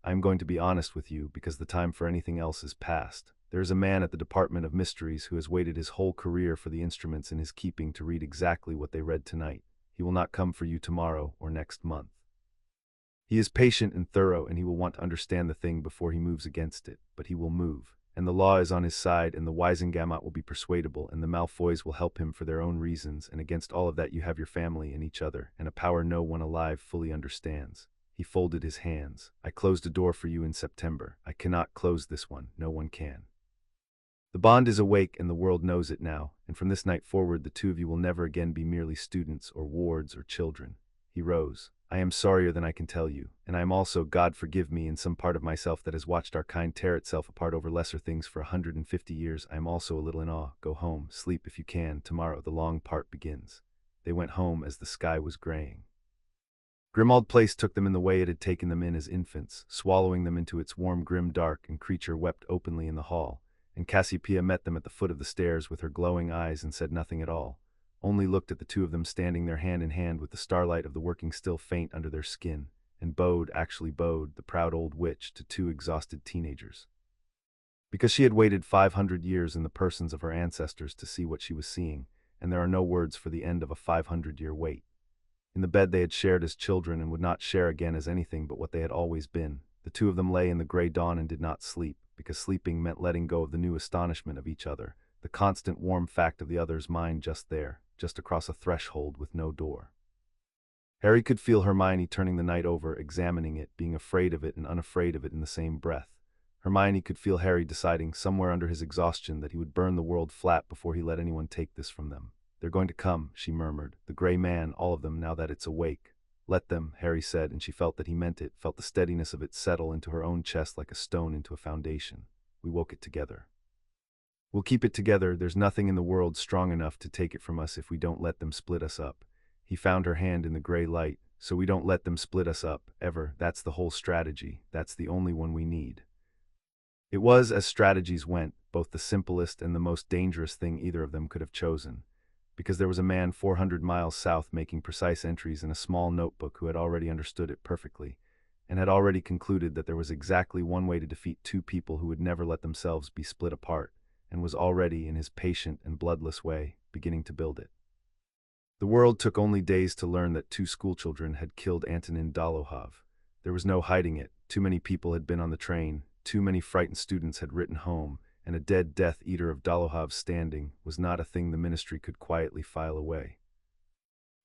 I am going to be honest with you, because the time for anything else is past. There is a man at the Department of Mysteries who has waited his whole career for the instruments in his keeping to read exactly what they read tonight. He will not come for you tomorrow or next month. He is patient and thorough, and he will want to understand the thing before he moves against it, but he will move. And the law is on his side, and the Wisengamot will be persuadable, and the Malfoys will help him for their own reasons, and against all of that you have your family and each other, and a power no one alive fully understands. He folded his hands. I closed a door for you in September. I cannot close this one. No one can. The bond is awake, and the world knows it now, and from this night forward the two of you will never again be merely students or wards or children. He rose. I am sorrier than I can tell you, and I am also, God forgive me, in some part of myself that has watched our kind tear itself apart over lesser things for 150 years. I am also a little in awe. Go home, sleep if you can. Tomorrow the long part begins. They went home as the sky was graying. Grimmauld Place took them in the way it had taken them in as infants, swallowing them into its warm, grim dark, and Creature wept openly in the hall, and Cassiopeia met them at the foot of the stairs with her glowing eyes and said nothing at all, only looked at the two of them standing there hand in hand with the starlight of the working still faint under their skin, and actually bowed, the proud old witch, to two exhausted teenagers. Because she had waited 500 years in the persons of her ancestors to see what she was seeing, and there are no words for the end of a 500-year wait. In the bed they had shared as children and would not share again as anything but what they had always been, the two of them lay in the gray dawn and did not sleep, because sleeping meant letting go of the new astonishment of each other, the constant warm fact of the other's mind just there, just across a threshold with no door. Harry could feel Hermione turning the night over, examining it, being afraid of it and unafraid of it in the same breath. Hermione could feel Harry deciding, somewhere under his exhaustion, that he would burn the world flat before he let anyone take this from them. They're going to come, she murmured, the gray man, all of them, now that it's awake. Let them, Harry said, and she felt that he meant it, felt the steadiness of it settle into her own chest like a stone into a foundation. We woke it together. We'll keep it together. There's nothing in the world strong enough to take it from us if we don't let them split us up. He found her hand in the gray light. So we don't let them split us up, ever. That's the whole strategy. That's the only one we need. It was, as strategies went, both the simplest and the most dangerous thing either of them could have chosen, because there was a man 400 miles south making precise entries in a small notebook who had already understood it perfectly, and had already concluded that there was exactly one way to defeat two people who would never let themselves be split apart, and was already, in his patient and bloodless way, beginning to build it. The world took only days to learn that two schoolchildren had killed Antonin Dolohov. There was no hiding it. Too many people had been on the train, too many frightened students had written home, and a dead Death Eater of Dolohov's standing was not a thing the ministry could quietly file away.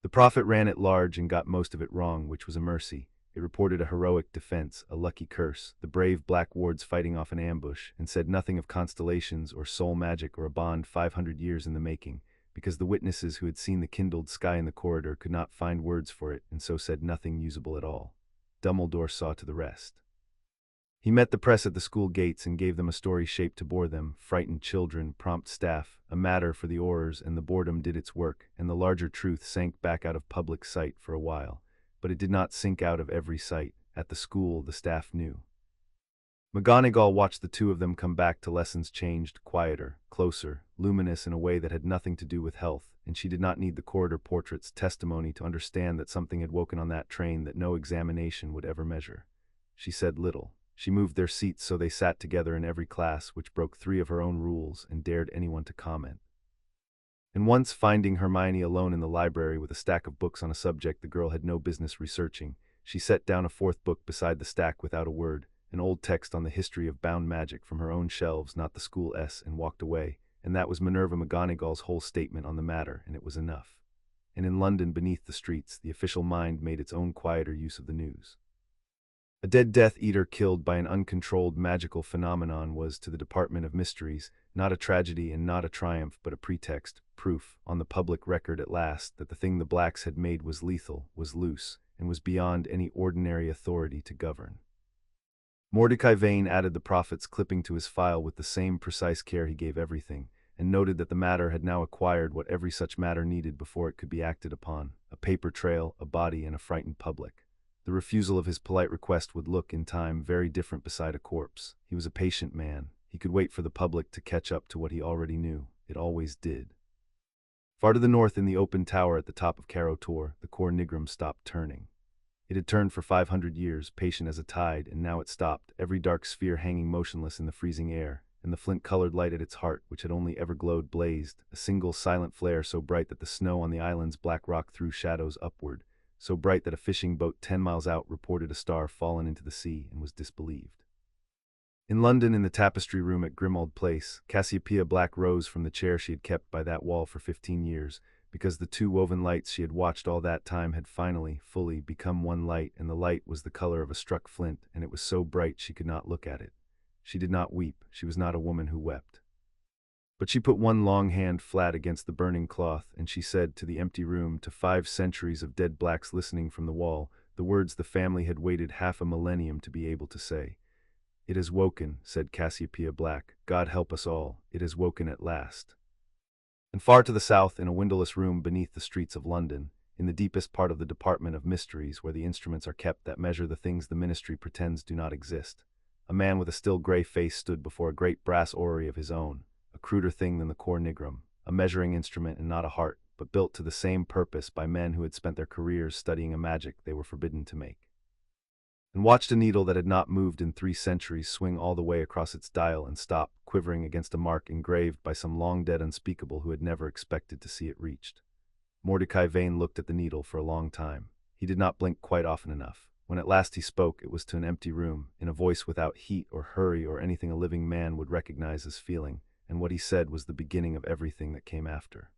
The prophet ran it large and got most of it wrong, which was a mercy. It reported a heroic defense, a lucky curse, the brave black wards fighting off an ambush, and said nothing of constellations or soul magic or a bond 500 years in the making, because the witnesses who had seen the kindled sky in the corridor could not find words for it, and so said nothing usable at all. Dumbledore saw to the rest. He met the press at the school gates and gave them a story shaped to bore them, frightened children, prompt staff, a matter for the oars, and the boredom did its work, and the larger truth sank back out of public sight for a while. But it did not sink out of every sight. At the school, the staff knew. McGonagall watched the two of them come back to lessons changed, quieter, closer, luminous in a way that had nothing to do with health, and she did not need the corridor portrait's testimony to understand that something had woken on that train that no examination would ever measure. She said little. She moved their seats so they sat together in every class, which broke 3 of her own rules and dared anyone to comment. And once finding Hermione alone in the library with a stack of books on a subject the girl had no business researching, she set down a 4th book beside the stack without a word, an old text on the history of bound magic from her own shelves, not the school and walked away, and that was Minerva McGonagall's whole statement on the matter, and it was enough. And in London, beneath the streets, the official mind made its own quieter use of the news. A dead Death Eater killed by an uncontrolled magical phenomenon was, to the Department of Mysteries, not a tragedy and not a triumph, but a pretext, proof, on the public record at last, that the thing the Blacks had made was lethal, was loose, and was beyond any ordinary authority to govern. Mordecai Vane added the prophet's clipping to his file with the same precise care he gave everything, and noted that the matter had now acquired what every such matter needed before it could be acted upon: a paper trail, a body, and a frightened public. The refusal of his polite request would look, in time, very different beside a corpse. He was a patient man. He could wait for the public to catch up to what he already knew. It always did. Far to the north, in the open tower at the top of Caro Tor, the Cor Nigrum stopped turning. It had turned for 500 years, patient as a tide, and now it stopped, every dark sphere hanging motionless in the freezing air, and the flint-colored light at its heart, which had only ever glowed, blazed, a single silent flare so bright that the snow on the island's black rock threw shadows upward, so bright that a fishing boat 10 miles out reported a star fallen into the sea and was disbelieved. In London, in the tapestry room at Grimmauld Place, Cassiopeia Black rose from the chair she had kept by that wall for 15 years, because the 2 woven lights she had watched all that time had finally, fully, become one light, and the light was the color of a struck flint, and it was so bright she could not look at it. She did not weep. She was not a woman who wept. But she put one long hand flat against the burning cloth, and she said to the empty room, to 5 centuries of dead Blacks listening from the wall, the words the family had waited half a millennium to be able to say. "It has woken," said Cassiopeia Black. "God help us all. It has woken at last." And far to the south, in a windowless room beneath the streets of London, in the deepest part of the Department of Mysteries, where the instruments are kept that measure the things the ministry pretends do not exist, a man with a still gray face stood before a great brass orrery of his own, a cruder thing than the Cor Nigrum, a measuring instrument and not a heart, but built to the same purpose by men who had spent their careers studying a magic they were forbidden to make, and watched a needle that had not moved in 3 centuries swing all the way across its dial and stop, quivering against a mark engraved by some long-dead unspeakable who had never expected to see it reached. Mordecai Vane looked at the needle for a long time. He did not blink quite often enough. When at last he spoke, it was to an empty room, in a voice without heat or hurry or anything a living man would recognize as feeling, and what he said was the beginning of everything that came after.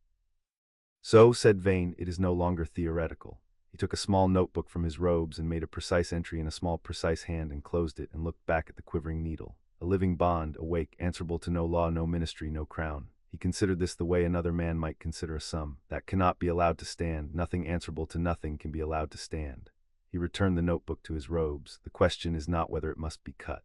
"So," said Vane, "it is no longer theoretical." He took a small notebook from his robes and made a precise entry in a small precise hand and closed it and looked back at the quivering needle. A living bond, awake, answerable to no law, no ministry, no crown. He considered this the way another man might consider a sum. That cannot be allowed to stand. Nothing answerable to nothing can be allowed to stand. He returned the notebook to his robes. The question is not whether it must be cut.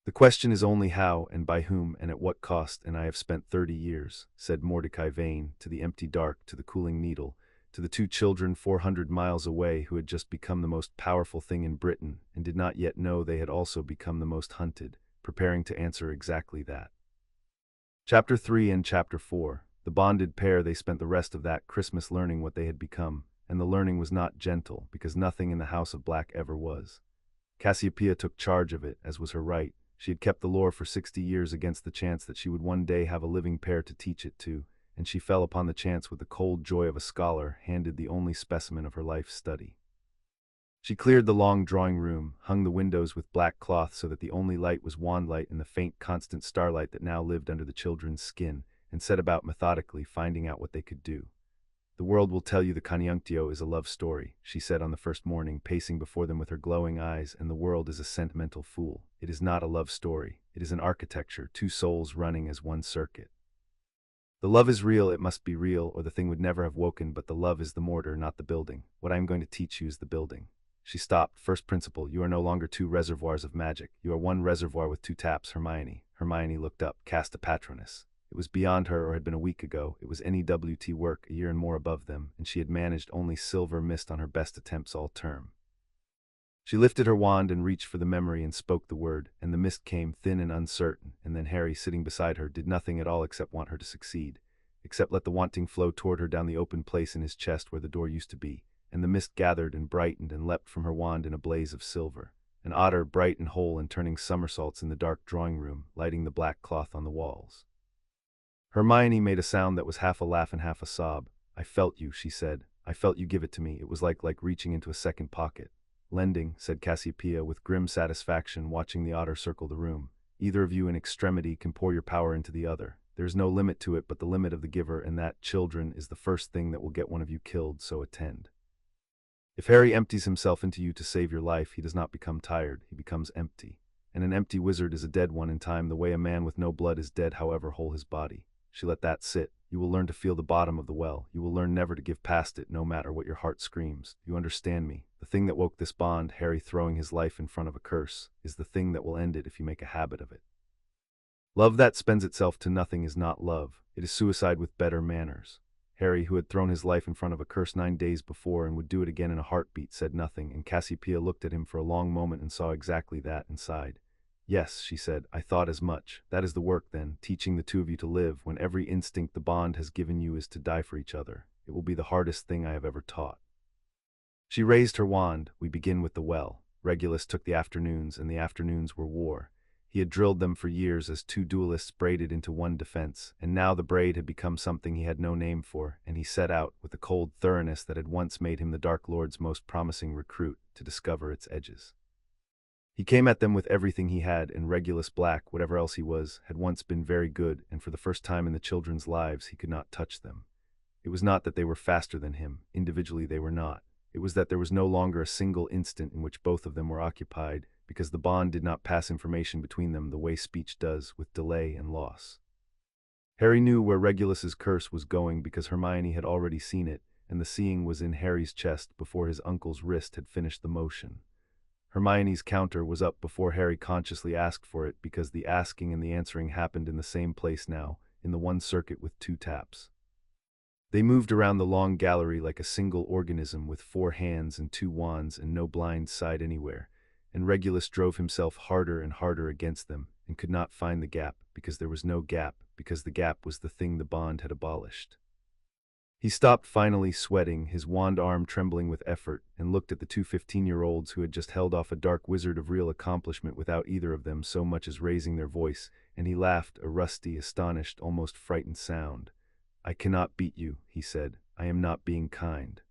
The question is only how, and by whom, and at what cost, and I have spent 30 years, said Mordecai Vane, to the empty dark, to the cooling needle, to the 2 children 400 miles away who had just become the most powerful thing in Britain, and did not yet know they had also become the most hunted, preparing to answer exactly that. Chapter 3 and Chapter 4. The bonded pair, they spent the rest of that Christmas learning what they had become, and the learning was not gentle, because nothing in the House of Black ever was. Cassiopeia took charge of it, as was her right. She had kept the lore for 60 years against the chance that she would one day have a living pair to teach it to, and she fell upon the chance with the cold joy of a scholar handed the only specimen of her life's study. She cleared the long drawing room, hung the windows with black cloth so that the only light was wand light and the faint constant starlight that now lived under the children's skin, and set about methodically finding out what they could do. "The world will tell you the Conjunctio is a love story," she said on the first morning, pacing before them with her glowing eyes, "and the world is a sentimental fool. It is not a love story. It is an architecture, 2 souls running as one circuit. The love is real, it must be real, or the thing would never have woken, but the love is the mortar, not the building. What I am going to teach you is the building." She stopped. First principle, you are no longer two reservoirs of magic. You are one reservoir with two taps, Hermione. Hermione looked up, cast a patronus. It was beyond her or had been a week ago. It was NEWT work, a year and more above them, and she had managed only silver mist on her best attempts all term. She lifted her wand and reached for the memory and spoke the word, and the mist came thin and uncertain, and then Harry, sitting beside her, did nothing at all except want her to succeed, except let the wanting flow toward her down the open place in his chest where the door used to be, and the mist gathered and brightened and leapt from her wand in a blaze of silver. An otter, bright and whole and turning somersaults in the dark drawing room, lighting the black cloth on the walls. Hermione made a sound that was half a laugh and half a sob. I felt you, she said. I felt you give it to me. It was like reaching into a second pocket. Lending, said Cassiopeia with grim satisfaction, watching the otter circle the room. Either of you in extremity can pour your power into the other. There is no limit to it but the limit of the giver, and that, children, is the first thing that will get one of you killed, so attend. If Harry empties himself into you to save your life, he does not become tired, he becomes empty. And an empty wizard is a dead one in time, the way a man with no blood is dead however whole his body. She let that sit. You will learn to feel the bottom of the well. You will learn never to give past it, no matter what your heart screams. You understand me. The thing that woke this bond, Harry throwing his life in front of a curse, is the thing that will end it if you make a habit of it. Love that spends itself to nothing is not love. It is suicide with better manners. Harry, who had thrown his life in front of a curse 9 days before and would do it again in a heartbeat, said nothing, and Cassiopeia looked at him for a long moment and saw exactly that and sighed. Yes, she said, I thought as much. That is the work, then, teaching the two of you to live, when every instinct the bond has given you is to die for each other. It will be the hardest thing I have ever taught. She raised her wand. We begin with the well. Regulus took the afternoons, and the afternoons were war. He had drilled them for years as two duelists braided into one defense, and now the braid had become something he had no name for, and he set out, with the cold thoroughness that had once made him the Dark Lord's most promising recruit, to discover its edges. He came at them with everything he had, and Regulus Black, whatever else he was, had once been very good, and for the first time in the children's lives he could not touch them. It was not that they were faster than him, individually they were not. It was that there was no longer a single instant in which both of them were occupied, because the bond did not pass information between them the way speech does, with delay and loss. Harry knew where Regulus's curse was going because Hermione had already seen it, and the seeing was in Harry's chest before his uncle's wrist had finished the motion. Hermione's counter was up before Harry consciously asked for it because the asking and the answering happened in the same place now, in the one circuit with 2 taps. They moved around the long gallery like a single organism with 4 hands and 2 wands and no blind side anywhere, and Regulus drove himself harder and harder against them and could not find the gap because there was no gap, because the gap was the thing the bond had abolished. He stopped finally, sweating, his wand arm trembling with effort, and looked at the 2 15-year-olds who had just held off a dark wizard of real accomplishment without either of them so much as raising their voice, and he laughed, a rusty, astonished, almost frightened sound. I cannot beat you, he said. I am not being kind.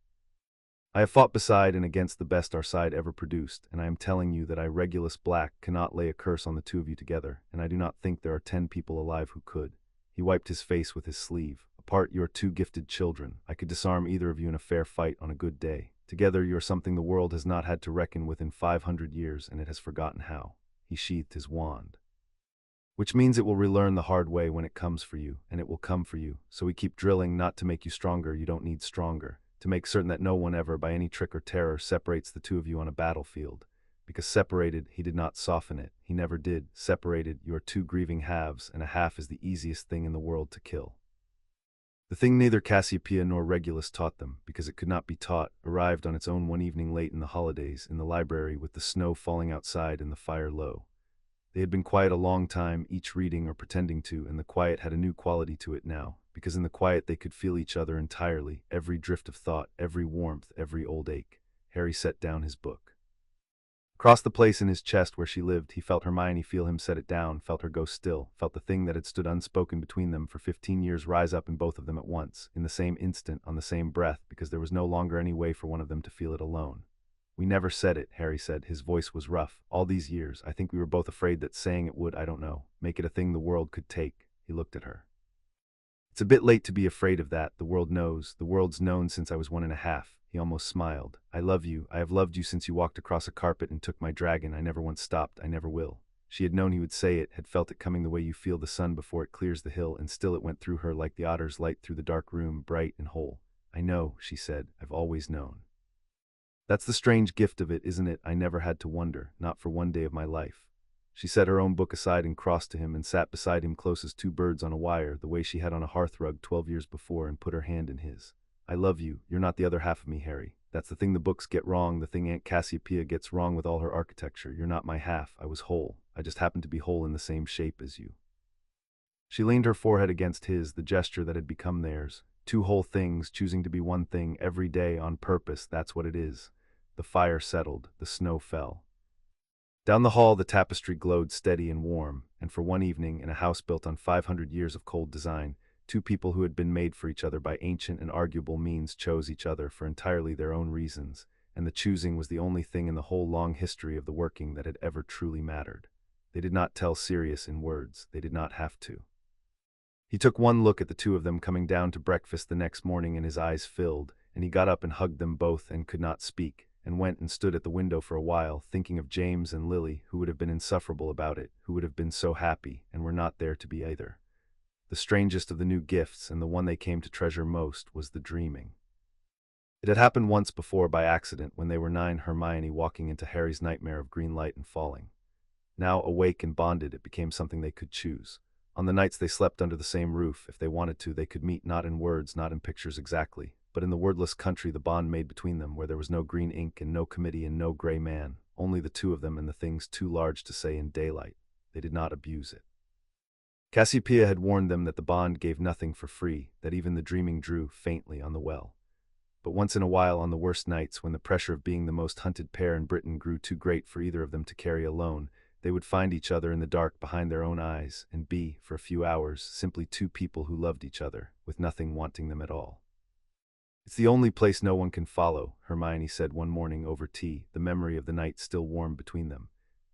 I have fought beside and against the best our side ever produced, and I am telling you that I, Regulus Black, cannot lay a curse on the 2 of you together, and I do not think there are 10 people alive who could. He wiped his face with his sleeve. Apart, you are 2 gifted children. I could disarm either of you in a fair fight on a good day. Together, you are something the world has not had to reckon with in 500 years, and it has forgotten how. He sheathed his wand. Which means it will relearn the hard way when it comes for you, and it will come for you. So we keep drilling, not to make you stronger, you don't need stronger. To make certain that no one ever, by any trick or terror, separates the 2 of you on a battlefield. Because separated, he did not soften it. He never did. Separated, you are 2 grieving halves, and a half is the easiest thing in the world to kill. The thing neither Cassiopeia nor Regulus taught them, because it could not be taught, arrived on its own one evening late in the holidays, in the library, with the snow falling outside and the fire low. They had been quiet a long time, each reading or pretending to, and the quiet had a new quality to it now, because in the quiet they could feel each other entirely, every drift of thought, every warmth, every old ache. Harry set down his book. Across the place in his chest where she lived, he felt Hermione feel him set it down, felt her go still, felt the thing that had stood unspoken between them for 15 years rise up in both of them at once, in the same instant, on the same breath, because there was no longer any way for one of them to feel it alone. We never said it, Harry said. His voice was rough. All these years, I think we were both afraid that saying it would, I don't know, make it a thing the world could take. He looked at her. It's a bit late to be afraid of that. The world knows. The world's known since I was 1.5. He almost smiled. I love you. I have loved you since you walked across a carpet and took my dragon. I never once stopped. I never will. She had known he would say it, had felt it coming the way you feel the sun before it clears the hill, and still it went through her like the otter's light through the dark room, bright and whole. I know, she said. I've always known. That's the strange gift of it, isn't it? I never had to wonder, not for one day of my life. She set her own book aside and crossed to him and sat beside him close as two birds on a wire, the way she had on a hearthrug 12 years before, and put her hand in his. I love you. You're not the other half of me, Harry. That's the thing the books get wrong, the thing Aunt Cassiopeia gets wrong with all her architecture. You're not my half. I was whole. I just happened to be whole in the same shape as you. She leaned her forehead against his, the gesture that had become theirs. Two whole things, choosing to be one thing every day on purpose, that's what it is. The fire settled, the snow fell. Down the hall the tapestry glowed steady and warm, and for one evening, in a house built on 500 years of cold design, two people who had been made for each other by ancient and arguable means chose each other for entirely their own reasons, and the choosing was the only thing in the whole long history of the working that had ever truly mattered. They did not tell Sirius in words, they did not have to. He took one look at the two of them coming down to breakfast the next morning and his eyes filled, and he got up and hugged them both and could not speak, and went and stood at the window for a while, thinking of James and Lily, who would have been insufferable about it, who would have been so happy, and were not there to be either. The strangest of the new gifts, and the one they came to treasure most, was the dreaming. It had happened once before by accident, when they were 9, Hermione walking into Harry's nightmare of green light and falling. Now, awake and bonded, it became something they could choose. On the nights they slept under the same roof, if they wanted to, they could meet not in words, not in pictures exactly, but in the wordless country the bond made between them, where there was no green ink and no committee and no gray man, only the two of them and the things too large to say in daylight. They did not abuse it. Cassiopeia had warned them that the bond gave nothing for free, that even the dreaming drew faintly on the well. But once in a while, on the worst nights, when the pressure of being the most hunted pair in Britain grew too great for either of them to carry alone, they would find each other in the dark behind their own eyes, and be, for a few hours, simply two people who loved each other, with nothing wanting them at all. It's the only place no one can follow, Hermione said one morning over tea, the memory of the night still warm between them.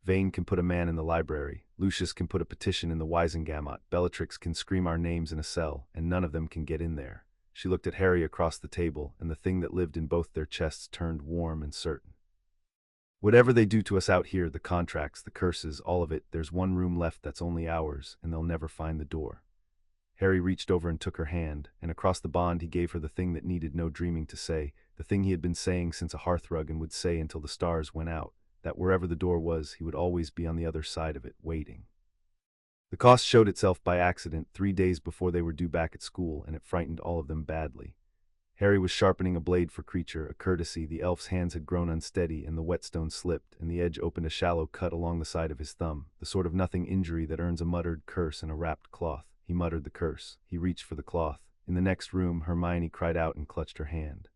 Vane can put a man in the library, Lucius can put a petition in the Wisengamot, Bellatrix can scream our names in a cell, and none of them can get in there. She looked at Harry across the table, and the thing that lived in both their chests turned warm and certain. Whatever they do to us out here, the contracts, the curses, all of it, there's one room left that's only ours, and they'll never find the door. Harry reached over and took her hand, and across the bond he gave her the thing that needed no dreaming to say, the thing he had been saying since a hearthrug and would say until the stars went out, that wherever the door was, he would always be on the other side of it, waiting. The cost showed itself by accident 3 days before they were due back at school, and it frightened all of them badly. Harry was sharpening a blade for Creature, a courtesy. The elf's hands had grown unsteady, and the whetstone slipped, and the edge opened a shallow cut along the side of his thumb, the sort of nothing injury that earns a muttered curse in a wrapped cloth. He muttered the curse. He reached for the cloth. In the next room, Hermione cried out and clutched her hand.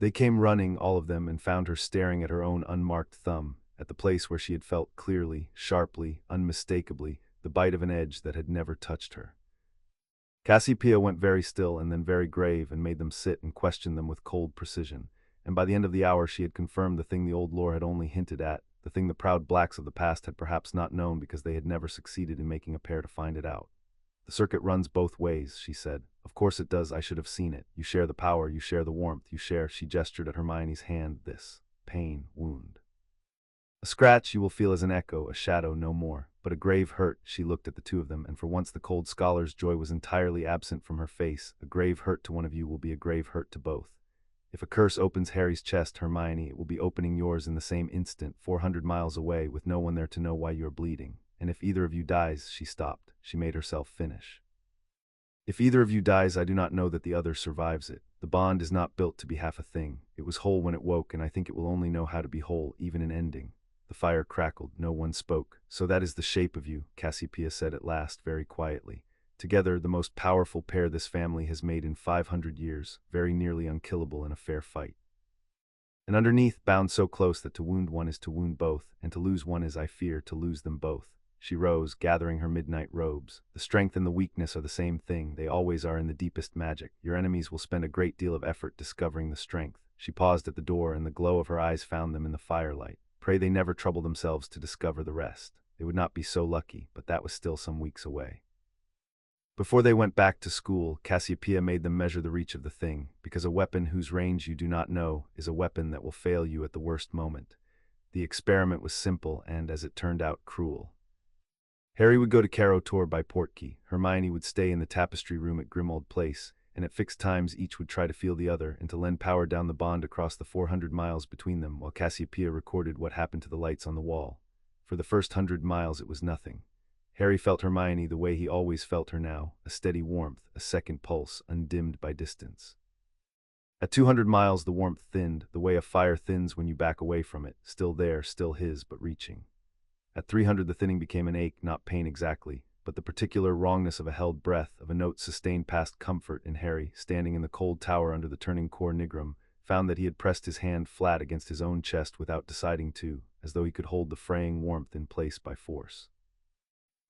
They came running, all of them, and found her staring at her own unmarked thumb, at the place where she had felt clearly, sharply, unmistakably, the bite of an edge that had never touched her. Cassiopeia went very still and then very grave, and made them sit and question them with cold precision, and by the end of the hour she had confirmed the thing the old lore had only hinted at, the thing the proud blacks of the past had perhaps not known because they had never succeeded in making a pair to find it out. The circuit runs both ways, she said. Of course it does, I should have seen it. You share the power, you share the warmth, you share, she gestured at Hermione's hand, this pain, wound. A scratch you will feel as an echo, a shadow, no more, but a grave hurt. She looked at the two of them, and for once the cold scholar's joy was entirely absent from her face. A grave hurt to one of you will be a grave hurt to both. If a curse opens Harry's chest, Hermione, it will be opening yours in the same instant, 400 miles away, with no one there to know why you are bleeding. And if either of you dies, she stopped. She made herself finish. If either of you dies, I do not know that the other survives it. The bond is not built to be half a thing. It was whole when it woke, and I think it will only know how to be whole, even in ending. The fire crackled. No one spoke. So that is the shape of you, Cassiopeia said at last, very quietly. Together, the most powerful pair this family has made in 500 years, very nearly unkillable in a fair fight. And underneath, bound so close that to wound one is to wound both, and to lose one is, I fear, to lose them both. She rose, gathering her midnight robes. The strength and the weakness are the same thing. They always are in the deepest magic. Your enemies will spend a great deal of effort discovering the strength. She paused at the door, and the glow of her eyes found them in the firelight. Pray they never trouble themselves to discover the rest. They would not be so lucky, but that was still some weeks away. Before they went back to school, Cassiopeia made them measure the reach of the thing, because a weapon whose range you do not know is a weapon that will fail you at the worst moment. The experiment was simple and, as it turned out, cruel. Harry would go to Carrow Tor by Portkey, Hermione would stay in the tapestry room at Grimmauld Place, and at fixed times each would try to feel the other and to lend power down the bond across the 400 miles between them, while Cassiopeia recorded what happened to the lights on the wall. For the first 100 miles it was nothing. Harry felt Hermione the way he always felt her now, a steady warmth, a second pulse, undimmed by distance. At 200 miles the warmth thinned, the way a fire thins when you back away from it, still there, still his, but reaching. At 300 the thinning became an ache, not pain exactly, but the particular wrongness of a held breath, of a note sustained past comfort, and Harry, standing in the cold tower under the turning Cor Nigrum, found that he had pressed his hand flat against his own chest without deciding to, as though he could hold the fraying warmth in place by force.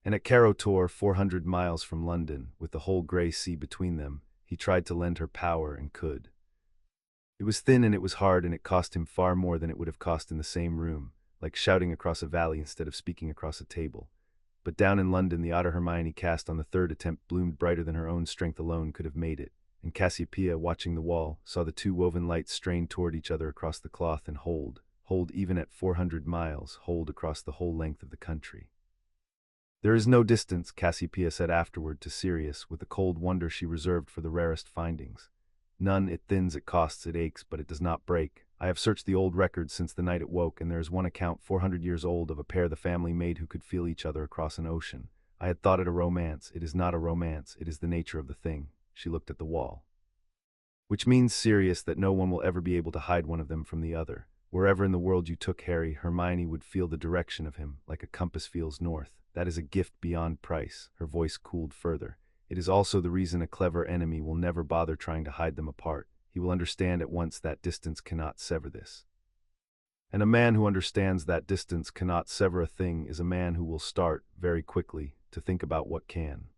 And at Caro Tor, 400 miles from London, with the whole grey sea between them, he tried to lend her power and could. It was thin and it was hard, and it cost him far more than it would have cost in the same room, like shouting across a valley instead of speaking across a table. But down in London the otter Hermione cast on the third attempt bloomed brighter than her own strength alone could have made it, and Cassiopeia, watching the wall, saw the two woven lights strain toward each other across the cloth and hold even at 400 miles, hold across the whole length of the country. "There is no distance," Cassiopeia said afterward to Sirius, with the cold wonder she reserved for the rarest findings. "None. It thins, it costs, it aches, but it does not break. I have searched the old records since the night it woke, and there is one account 400 years old of a pair the family made who could feel each other across an ocean. I had thought it a romance. It is not a romance. It is the nature of the thing." She looked at the wall. "Which means, Sirius, that no one will ever be able to hide one of them from the other. Wherever in the world you took Harry, Hermione would feel the direction of him, like a compass feels north. That is a gift beyond price." Her voice cooled further. "It is also the reason a clever enemy will never bother trying to hide them apart. He will understand at once that distance cannot sever this. And a man who understands that distance cannot sever a thing is a man who will start, very quickly, to think about what can."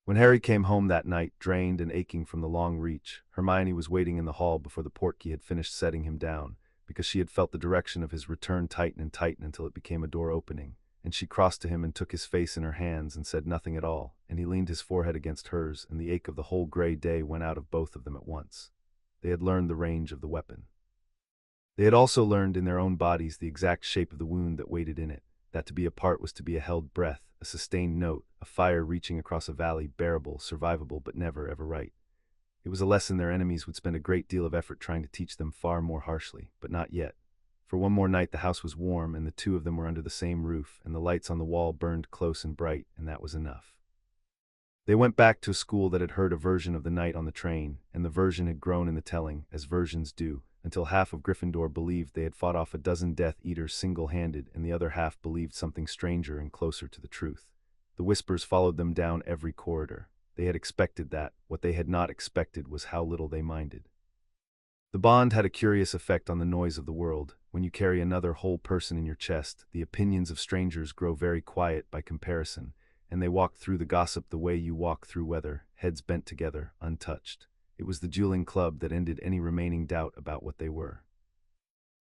When Harry came home that night, drained and aching from the long reach, Hermione was waiting in the hall before the portkey had finished setting him down, because she had felt the direction of his return tighten and tighten until it became a door opening, and she crossed to him and took his face in her hands and said nothing at all, and he leaned his forehead against hers, and the ache of the whole grey day went out of both of them at once. They had learned the range of the weapon. They had also learned in their own bodies the exact shape of the wound that waited in it, that to be apart was to be a held breath, a sustained note, a fire reaching across a valley, bearable, survivable, but never ever right. It was a lesson their enemies would spend a great deal of effort trying to teach them far more harshly, but not yet. For one more night the house was warm, and the two of them were under the same roof, and the lights on the wall burned close and bright, and that was enough. They went back to a school that had heard a version of the night on the train, and the version had grown in the telling, as versions do, until half of Gryffindor believed they had fought off a dozen Death Eaters single-handed, and the other half believed something stranger and closer to the truth. The whispers followed them down every corridor. They had expected that. What they had not expected was how little they minded. The bond had a curious effect on the noise of the world. When you carry another whole person in your chest, the opinions of strangers grow very quiet by comparison, and they walk through the gossip the way you walk through weather, heads bent together, untouched. It was the dueling club that ended any remaining doubt about what they were.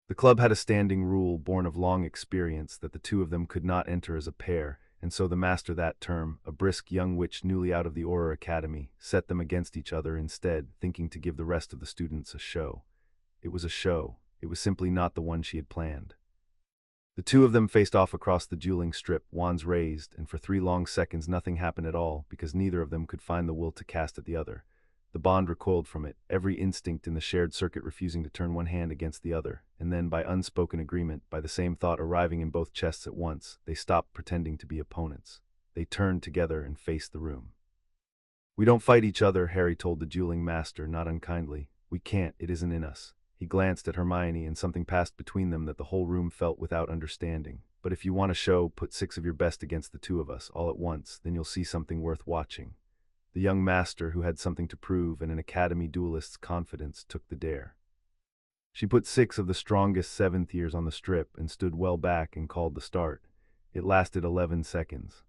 The club had a standing rule born of long experience that the two of them could not enter as a pair, and so the master that term, a brisk young witch newly out of the Auror Academy, set them against each other instead, thinking to give the rest of the students a show. It was a show. It was simply not the one she had planned. The two of them faced off across the dueling strip, wands raised, and for 3 long seconds nothing happened at all, because neither of them could find the will to cast at the other. The bond recoiled from it, every instinct in the shared circuit refusing to turn one hand against the other, and then, by unspoken agreement, by the same thought arriving in both chests at once, they stopped pretending to be opponents. They turned together and faced the room. "We don't fight each other," Harry told the dueling master, not unkindly. "We can't, it isn't in us." He glanced at Hermione, and something passed between them that the whole room felt without understanding. "But if you want a show, put 6 of your best against the 2 of us, all at once, then you'll see something worth watching." The young master, who had something to prove and an academy duelist's confidence, took the dare. She put 6 of the strongest 7th years on the strip and stood well back and called the start. It lasted 11 seconds.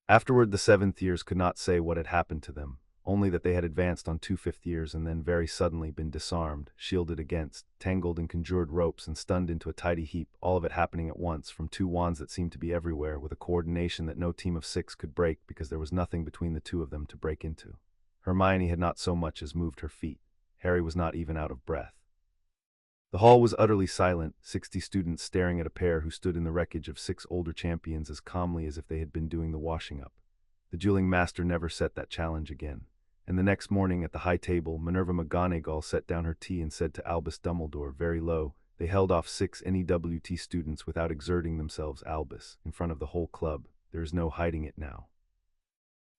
Afterward the 7th years could not say what had happened to them, only that they had advanced on 2 5th years and then very suddenly been disarmed, shielded against, tangled in conjured ropes and stunned into a tidy heap, all of it happening at once from 2 wands that seemed to be everywhere, with a coordination that no team of 6 could break because there was nothing between the 2 of them to break into. Hermione had not so much as moved her feet. Harry was not even out of breath. The hall was utterly silent, 60 students staring at a pair who stood in the wreckage of 6 older champions as calmly as if they had been doing the washing up. The dueling master never set that challenge again, And the next morning at the high table, Minerva McGonagall set down her tea and said to Albus Dumbledore, very low, "They held off 6 NEWT students without exerting themselves, Albus, in front of the whole club. There is no hiding it now.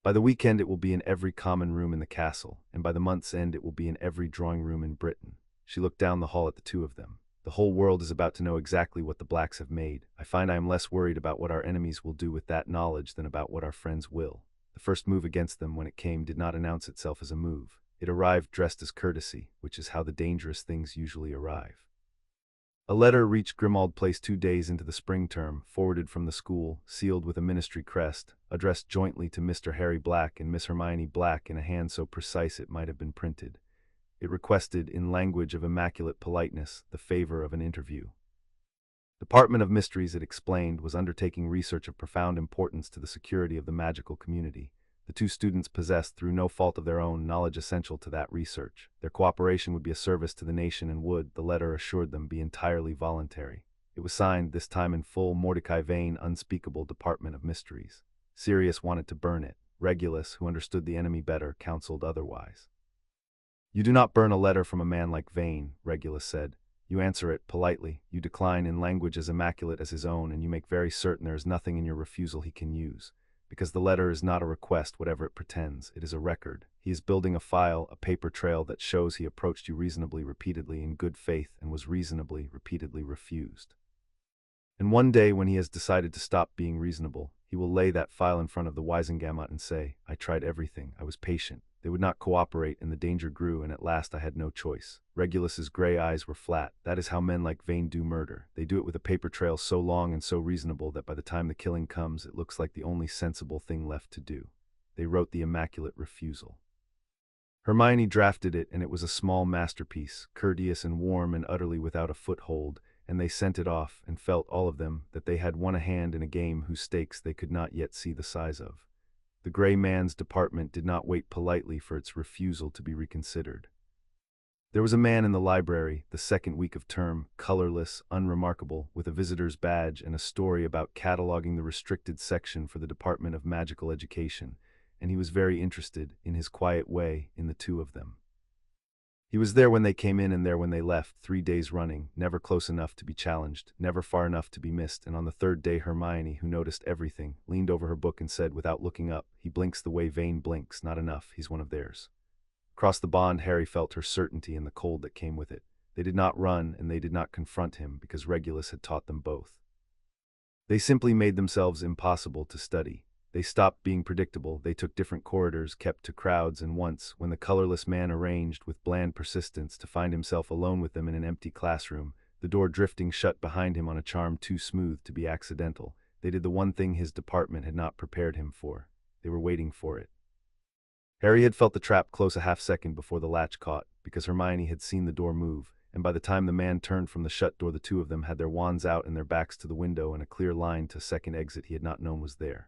By the weekend it will be in every common room in the castle, and by the month's end it will be in every drawing room in Britain." She looked down the hall at the two of them. "The whole world is about to know exactly what the Blacks have made. I find I am less worried about what our enemies will do with that knowledge than about what our friends will." The first move against them, when it came, did not announce itself as a move. It arrived dressed as courtesy, which is how the dangerous things usually arrive. A letter reached Grimmauld Place 2 days into the spring term, forwarded from the school, sealed with a ministry crest, addressed jointly to Mr. Harry Black and Miss Hermione Black in a hand so precise it might have been printed. It requested, in language of immaculate politeness, the favor of an interview. Department of Mysteries, it explained, was undertaking research of profound importance to the security of the magical community. The two students possessed, through no fault of their own, knowledge essential to that research. Their cooperation would be a service to the nation and would, the letter assured them, be entirely voluntary. It was signed, this time in full, Mordecai Vane, Unspeakable Department of Mysteries. Sirius wanted to burn it. Regulus, who understood the enemy better, counseled otherwise. "You do not burn a letter from a man like Vane," Regulus said. "You answer it politely, you decline in language as immaculate as his own, and you make very certain there is nothing in your refusal he can use. Because the letter is not a request, whatever it pretends, it is a record. He is building a file, a paper trail that shows he approached you reasonably, repeatedly, in good faith, and was reasonably, repeatedly refused. And one day, when he has decided to stop being reasonable, he will lay that file in front of the Wisengamot and say, 'I tried everything, I was patient. They would not cooperate, and the danger grew, and at last I had no choice.'" Regulus's gray eyes were flat. "That is how men like Vane do murder. They do it with a paper trail so long and so reasonable that by the time the killing comes, it looks like the only sensible thing left to do. They wrote the immaculate refusal. Hermione drafted it, and it was a small masterpiece, courteous and warm and utterly without a foothold, and they sent it off, and felt, all of them, that they had won a hand in a game whose stakes they could not yet see the size of. The gray man's department did not wait politely for its refusal to be reconsidered. There was a man in the library, the second week of term, colorless, unremarkable, with a visitor's badge and a story about cataloging the restricted section for the Department of Magical Education, and he was very interested, in his quiet way, in the two of them. He was there when they came in and there when they left, 3 days running, never close enough to be challenged, never far enough to be missed, and on the third day Hermione, who noticed everything, leaned over her book and said, without looking up, "He blinks the way Vane blinks, not enough, he's one of theirs." Across the bond, Harry felt her certainty and the cold that came with it. They did not run, and they did not confront him, because Regulus had taught them both. They simply made themselves impossible to study. They stopped being predictable, they took different corridors, kept to crowds, and once, when the colorless man arranged, with bland persistence, to find himself alone with them in an empty classroom, the door drifting shut behind him on a charm too smooth to be accidental, they did the one thing his department had not prepared him for. They were waiting for it. Harry had felt the trap close a half-second before the latch caught, because Hermione had seen the door move, and by the time the man turned from the shut door the two of them had their wands out and their backs to the window and a clear line to second exit he had not known was there.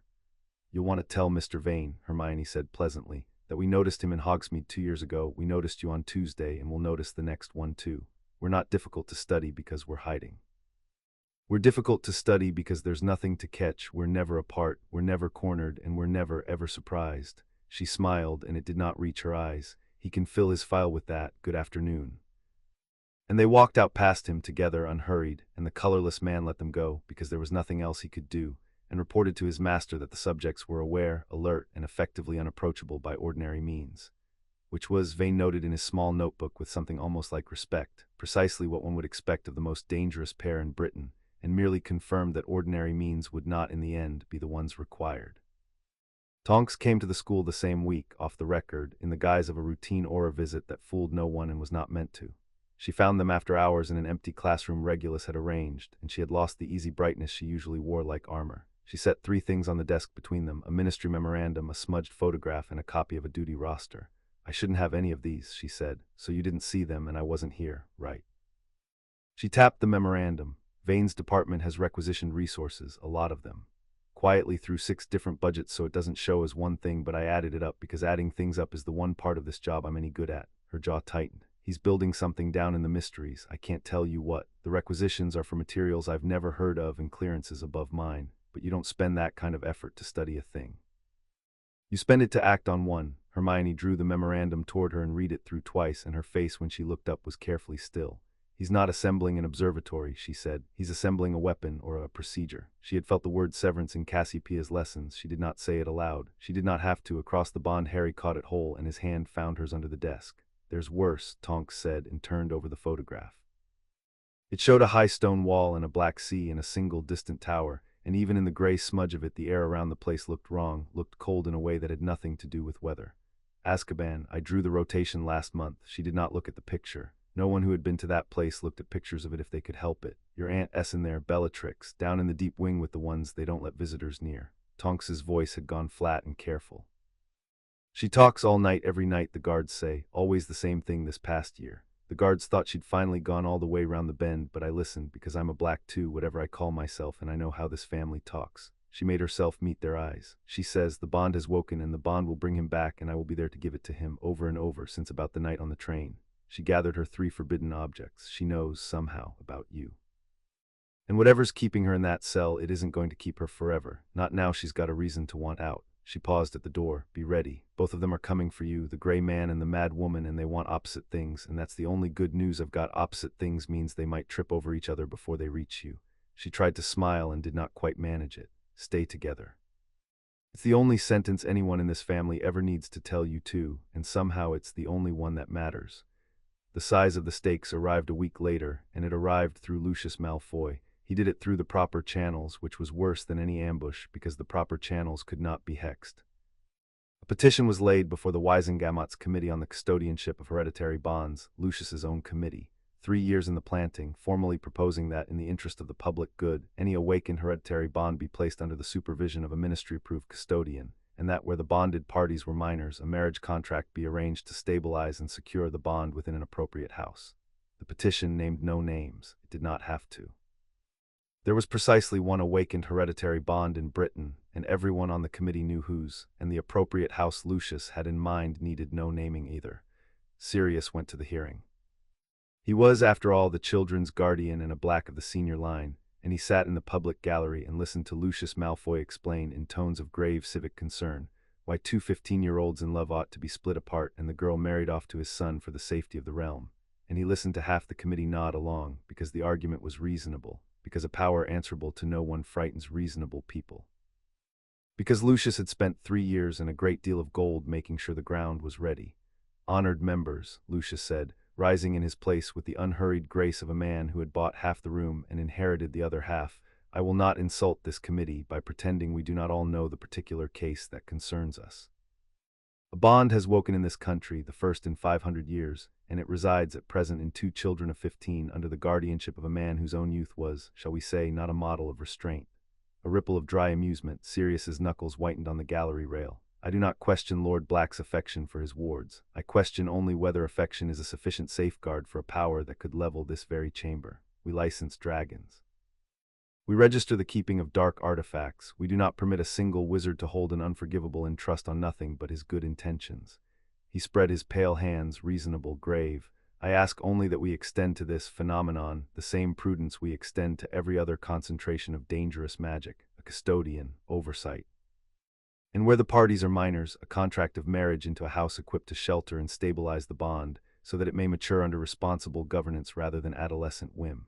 "You'll want to tell Mr. Vane," Hermione said pleasantly, "that we noticed him in Hogsmeade 2 years ago, we noticed you on Tuesday, and we'll notice the next one too. We're not difficult to study because we're hiding. We're difficult to study because there's nothing to catch, we're never apart, we're never cornered, and we're never ever surprised." She smiled, and it did not reach her eyes. "He can fill his file with that, good afternoon." And they walked out past him together, unhurried, and the colorless man let them go, because there was nothing else he could do, and reported to his master that the subjects were aware, alert, and effectively unapproachable by ordinary means. Which was, Vane noted in his small notebook with something almost like respect, precisely what one would expect of the most dangerous pair in Britain, and merely confirmed that ordinary means would not, in the end, be the ones required. Tonks came to the school the same week, off the record, in the guise of a routine aura visit that fooled no one and was not meant to. She found them after hours in an empty classroom Regulus had arranged, and she had lost the easy brightness she usually wore like armor. She set 3 things on the desk between them, a ministry memorandum, a smudged photograph, and a copy of a duty roster. "I shouldn't have any of these," she said, "so you didn't see them and I wasn't here, right?" She tapped the memorandum. "Vane's department has requisitioned resources, a lot of them. Quietly through 6 different budgets, so it doesn't show as one thing, but I added it up because adding things up is the one part of this job I'm any good at." Her jaw tightened. "He's building something down in the mysteries, I can't tell you what. The requisitions are for materials I've never heard of and clearances above mine, but you don't spend that kind of effort to study a thing. You spend it to act on one." Hermione drew the memorandum toward her and read it through twice, and her face when she looked up was carefully still. He's not assembling an observatory, she said. He's assembling a weapon or a procedure. She had felt the word severance in Cassiopeia's lessons. She did not say it aloud. She did not have to. Across the bond, Harry caught it whole, and his hand found hers under the desk. There's worse, Tonks said, and turned over the photograph. It showed a high stone wall and a black sea and a single distant tower, and even in the gray smudge of it the air around the place looked wrong, looked cold in a way that had nothing to do with weather. Azkaban, I drew the rotation last month. She did not look at the picture. No one who had been to that place looked at pictures of it if they could help it. Your Aunt S in there, Bellatrix, down in the deep wing with the ones they don't let visitors near. Tonks's voice had gone flat and careful. She talks all night, every night, the guards say, always the same thing this past year. The guards thought she'd finally gone all the way round the bend, but I listened because I'm a black too, whatever I call myself, and I know how this family talks. She made herself meet their eyes. She says, the bond has woken and the bond will bring him back and I will be there to give it to him over and over since about the night on the train. She gathered her 3 forbidden objects. She knows, somehow, about you. And whatever's keeping her in that cell, it isn't going to keep her forever. Not now she's got a reason to want out. She paused at the door. Be ready. Both of them are coming for you, the gray man and the mad woman, and they want opposite things, and that's the only good news I've got. Opposite things means they might trip over each other before they reach you. She tried to smile and did not quite manage it. Stay together. It's the only sentence anyone in this family ever needs to tell you too, and somehow it's the only one that matters. The size of the stakes arrived a week later, and it arrived through Lucius Malfoy. He did it through the proper channels, which was worse than any ambush, because the proper channels could not be hexed. A petition was laid before the Wisengamot's Committee on the Custodianship of Hereditary Bonds, Lucius's own committee. 3 years in the planting, formally proposing that, in the interest of the public good, any awakened hereditary bond be placed under the supervision of a ministry-approved custodian, and that where the bonded parties were minors, a marriage contract be arranged to stabilize and secure the bond within an appropriate house. The petition named no names. It did not have to. There was precisely one awakened hereditary bond in Britain, and everyone on the committee knew whose, and the appropriate house Lucius had in mind needed no naming either. Sirius went to the hearing. He was, after all, the children's guardian and a black of the senior line, and he sat in the public gallery and listened to Lucius Malfoy explain in tones of grave civic concern why 2 15-year-olds in love ought to be split apart and the girl married off to his son for the safety of the realm. And he listened to half the committee nod along, because the argument was reasonable, because a power answerable to no one frightens reasonable people. Because Lucius had spent 3 years and a great deal of gold making sure the ground was ready. Honored members, Lucius said, rising in his place with the unhurried grace of a man who had bought half the room and inherited the other half, I will not insult this committee by pretending we do not all know the particular case that concerns us. A bond has woken in this country, the first in 500 years, and it resides at present in 2 children of 15 under the guardianship of a man whose own youth was, shall we say, not a model of restraint. A ripple of dry amusement, Sirius's knuckles whitened on the gallery rail. I do not question Lord Black's affection for his wards. I question only whether affection is a sufficient safeguard for a power that could level this very chamber. We license dragons. We register the keeping of dark artifacts. We do not permit a single wizard to hold an unforgivable in trust on nothing but his good intentions. He spread his pale hands, reasonable, grave. I ask only that we extend to this phenomenon the same prudence we extend to every other concentration of dangerous magic, a custodian, oversight. And where the parties are minors, a contract of marriage into a house equipped to shelter and stabilize the bond, so that it may mature under responsible governance rather than adolescent whim.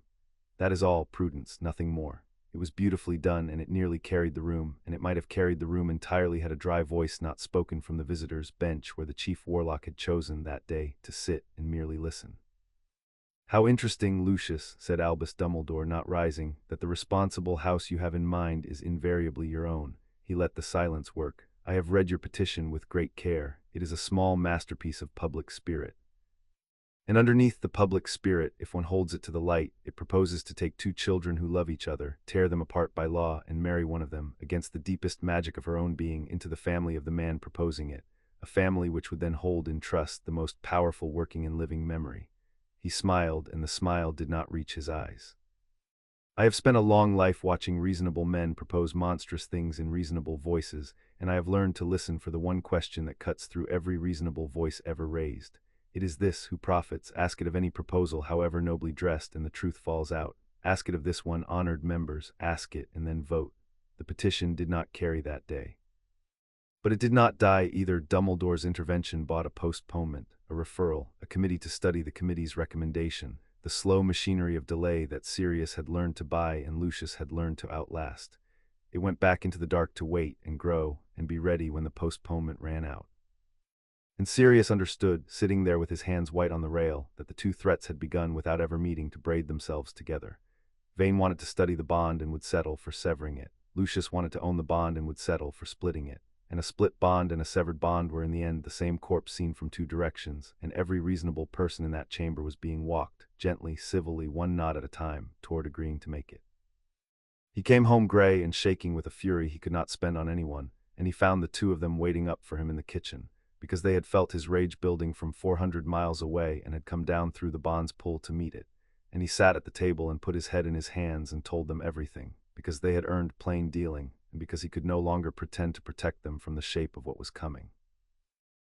That is all, prudence, nothing more. It was beautifully done, and it nearly carried the room, and it might have carried the room entirely had a dry voice not spoken from the visitors' bench where the chief warlock had chosen that day to sit and merely listen. How interesting, Lucius, said Albus Dumbledore, not rising, that the responsible house you have in mind is invariably your own. He let the silence work. I have read your petition with great care. It is a small masterpiece of public spirit. And underneath the public spirit, if one holds it to the light, it proposes to take 2 children who love each other, tear them apart by law, and marry one of them, against the deepest magic of her own being, into the family of the man proposing it, a family which would then hold in trust the most powerful working and living memory. He smiled, and the smile did not reach his eyes. I have spent a long life watching reasonable men propose monstrous things in reasonable voices, and I have learned to listen for the one question that cuts through every reasonable voice ever raised. It is this: who profits? Ask it of any proposal, however nobly dressed, and the truth falls out. Ask it of this one, honored members. Ask it, and then vote. The petition did not carry that day. But it did not die either. Dumbledore's intervention brought a postponement, a referral, a committee to study the committee's recommendation, the slow machinery of delay that Sirius had learned to buy and Lucius had learned to outlast. It went back into the dark to wait and grow and be ready when the postponement ran out. And Sirius understood, sitting there with his hands white on the rail, that the two threats had begun without ever meeting to braid themselves together. Vane wanted to study the bond and would settle for severing it. Lucius wanted to own the bond and would settle for splitting it. And a split bond and a severed bond were in the end the same corpse seen from two directions, and every reasonable person in that chamber was being walked, gently, civilly, one knot at a time, toward agreeing to make it. He came home gray and shaking with a fury he could not spend on anyone, and he found the two of them waiting up for him in the kitchen, because they had felt his rage building from 400 miles away and had come down through the bond's pull to meet it. And he sat at the table and put his head in his hands and told them everything, because they had earned plain dealing, and because he could no longer pretend to protect them from the shape of what was coming.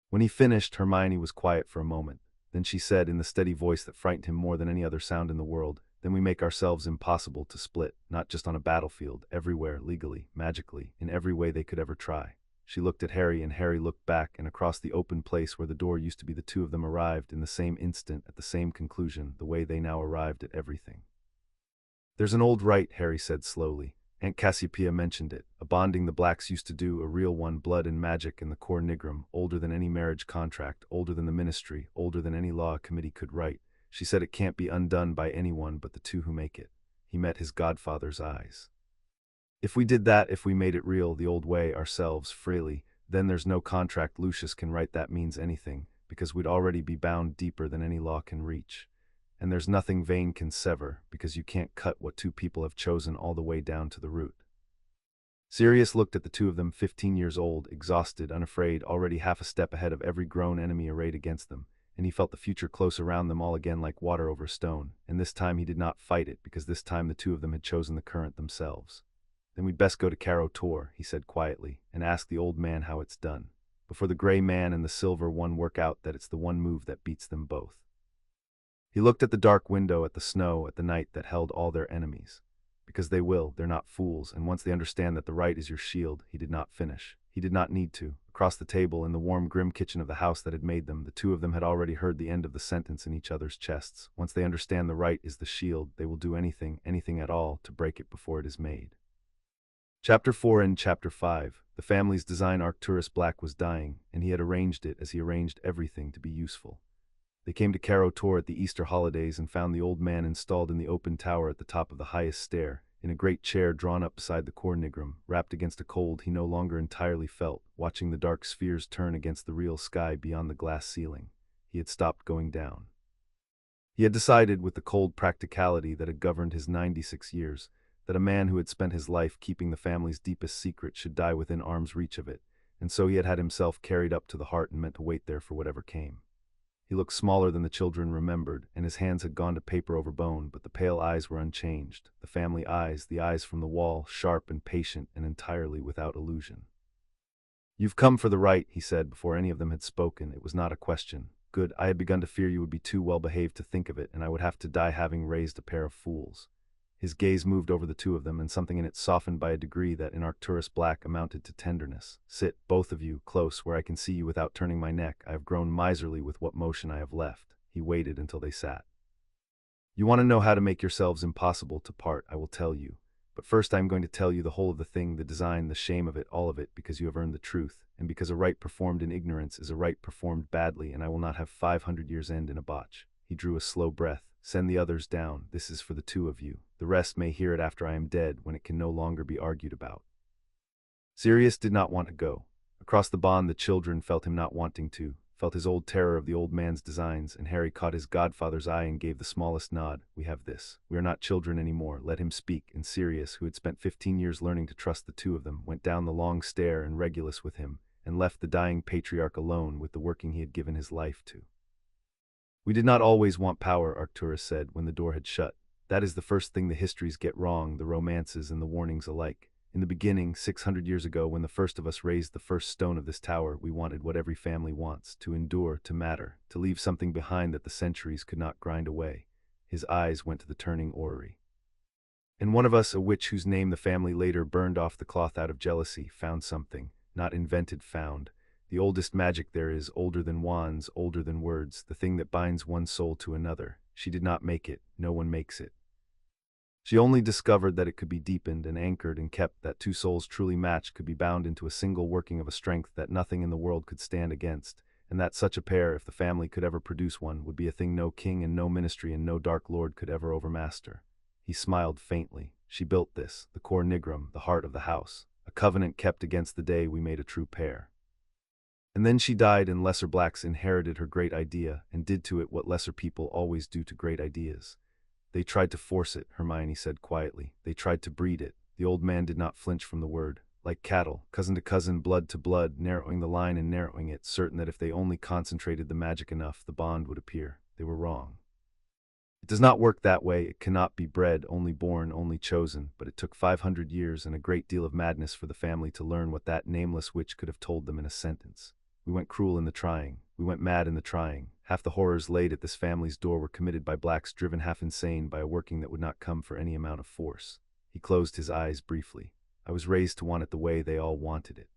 When he finished, Hermione was quiet for a moment. Then she said in the steady voice that frightened him more than any other sound in the world, "Then we make ourselves impossible to split, not just on a battlefield, everywhere, legally, magically, in every way they could ever try." She looked at Harry, and Harry looked back, and across the open place where the door used to be the two of them arrived in the same instant at the same conclusion, the way they now arrived at everything. "There's an old rite," Harry said slowly. "Aunt Cassiopeia mentioned it, a bonding the Blacks used to do, a real one, blood and magic and the core nigrum, older than any marriage contract, older than the ministry, older than any law a committee could write. She said it can't be undone by anyone but the two who make it." He met his godfather's eyes. "If we did that, if we made it real, the old way, ourselves, freely, then there's no contract Lucius can write that means anything, because we'd already be bound deeper than any law can reach. And there's nothing Vane can sever, because you can't cut what two people have chosen all the way down to the root." Sirius looked at the two of them, 15 years old, exhausted, unafraid, already half a step ahead of every grown enemy arrayed against them, and he felt the future close around them all again like water over a stone, and this time he did not fight it, because this time the two of them had chosen the current themselves. "Then we'd best go to Carrow Tor," he said quietly, "and ask the old man how it's done. Before the gray man and the silver one work out that it's the one move that beats them both." He looked at the dark window, at the snow, at the night that held all their enemies. "Because they will, they're not fools, and once they understand that the right is your shield," he did not finish. He did not need to. Across the table, in the warm, grim kitchen of the house that had made them, the two of them had already heard the end of the sentence in each other's chests. Once they understand the right is the shield, they will do anything, anything at all, to break it before it is made. Chapter 4 and Chapter 5. The family's design Arcturus Black was dying, and he had arranged it, as he arranged everything, to be useful. They came to Carrow Tor at the Easter holidays and found the old man installed in the open tower at the top of the highest stair, in a great chair drawn up beside the core nigrum, wrapped against a cold he no longer entirely felt, watching the dark spheres turn against the real sky beyond the glass ceiling. He had stopped going down. He had decided, with the cold practicality that had governed his 96 years, that a man who had spent his life keeping the family's deepest secret should die within arm's reach of it, and so he had had himself carried up to the heart and meant to wait there for whatever came. He looked smaller than the children remembered, and his hands had gone to paper over bone, but the pale eyes were unchanged, the family eyes, the eyes from the wall, sharp and patient and entirely without illusion. "You've come for the right," he said before any of them had spoken. It was not a question. "Good. I had begun to fear you would be too well behaved to think of it, and I would have to die having raised a pair of fools." His gaze moved over the two of them, and something in it softened by a degree that in Arcturus Black amounted to tenderness. "Sit, both of you, close, where I can see you without turning my neck. I have grown miserly with what motion I have left." He waited until they sat. "You want to know how to make yourselves impossible to part, I will tell you. But first I am going to tell you the whole of the thing, the design, the shame of it, all of it, because you have earned the truth, and because a rite performed in ignorance is a rite performed badly, and I will not have 500 years end in a botch." He drew a slow breath. "Send the others down. This is for the two of you. The rest may hear it after I am dead, when it can no longer be argued about." Sirius did not want to go. Across the bond the children felt him not wanting to, felt his old terror of the old man's designs, and Harry caught his godfather's eye and gave the smallest nod. "We have this. We are not children anymore. Let him speak." And Sirius, who had spent 15 years learning to trust the two of them, went down the long stair and Regulus with him, and left the dying patriarch alone with the working he had given his life to. "We did not always want power," Arcturus said when the door had shut. "That is the first thing the histories get wrong, the romances and the warnings alike. In the beginning, 600 years ago, when the first of us raised the first stone of this tower, we wanted what every family wants, to endure, to matter, to leave something behind that the centuries could not grind away." His eyes went to the turning orrery. "And one of us, a witch whose name the family later burned off the cloth out of jealousy, found something. not invented, found. The oldest magic there is, older than wands, older than words, the thing that binds one soul to another. She did not make it, no one makes it. She only discovered that it could be deepened and anchored and kept, that two souls truly matched could be bound into a single working of a strength that nothing in the world could stand against, and that such a pair, if the family could ever produce one, would be a thing no king and no ministry and no dark lord could ever overmaster. He smiled faintly. She built this, the cor nigrum, the heart of the house, a covenant kept against the day we made a true pair. And then she died, and lesser blacks inherited her great idea and did to it what lesser people always do to great ideas. They tried to force it, Hermione said quietly. They tried to breed it. The old man did not flinch from the word. Like cattle, cousin to cousin, blood to blood, narrowing the line and narrowing it, certain that if they only concentrated the magic enough, the bond would appear. They were wrong. It does not work that way. It cannot be bred, only born, only chosen. But it took 500 years and a great deal of madness for the family to learn what that nameless witch could have told them in a sentence. We went cruel in the trying. We went mad in the trying. Half the horrors laid at this family's door were committed by blacks driven half insane by a working that would not come for any amount of force. He closed his eyes briefly. I was raised to want it the way they all wanted it.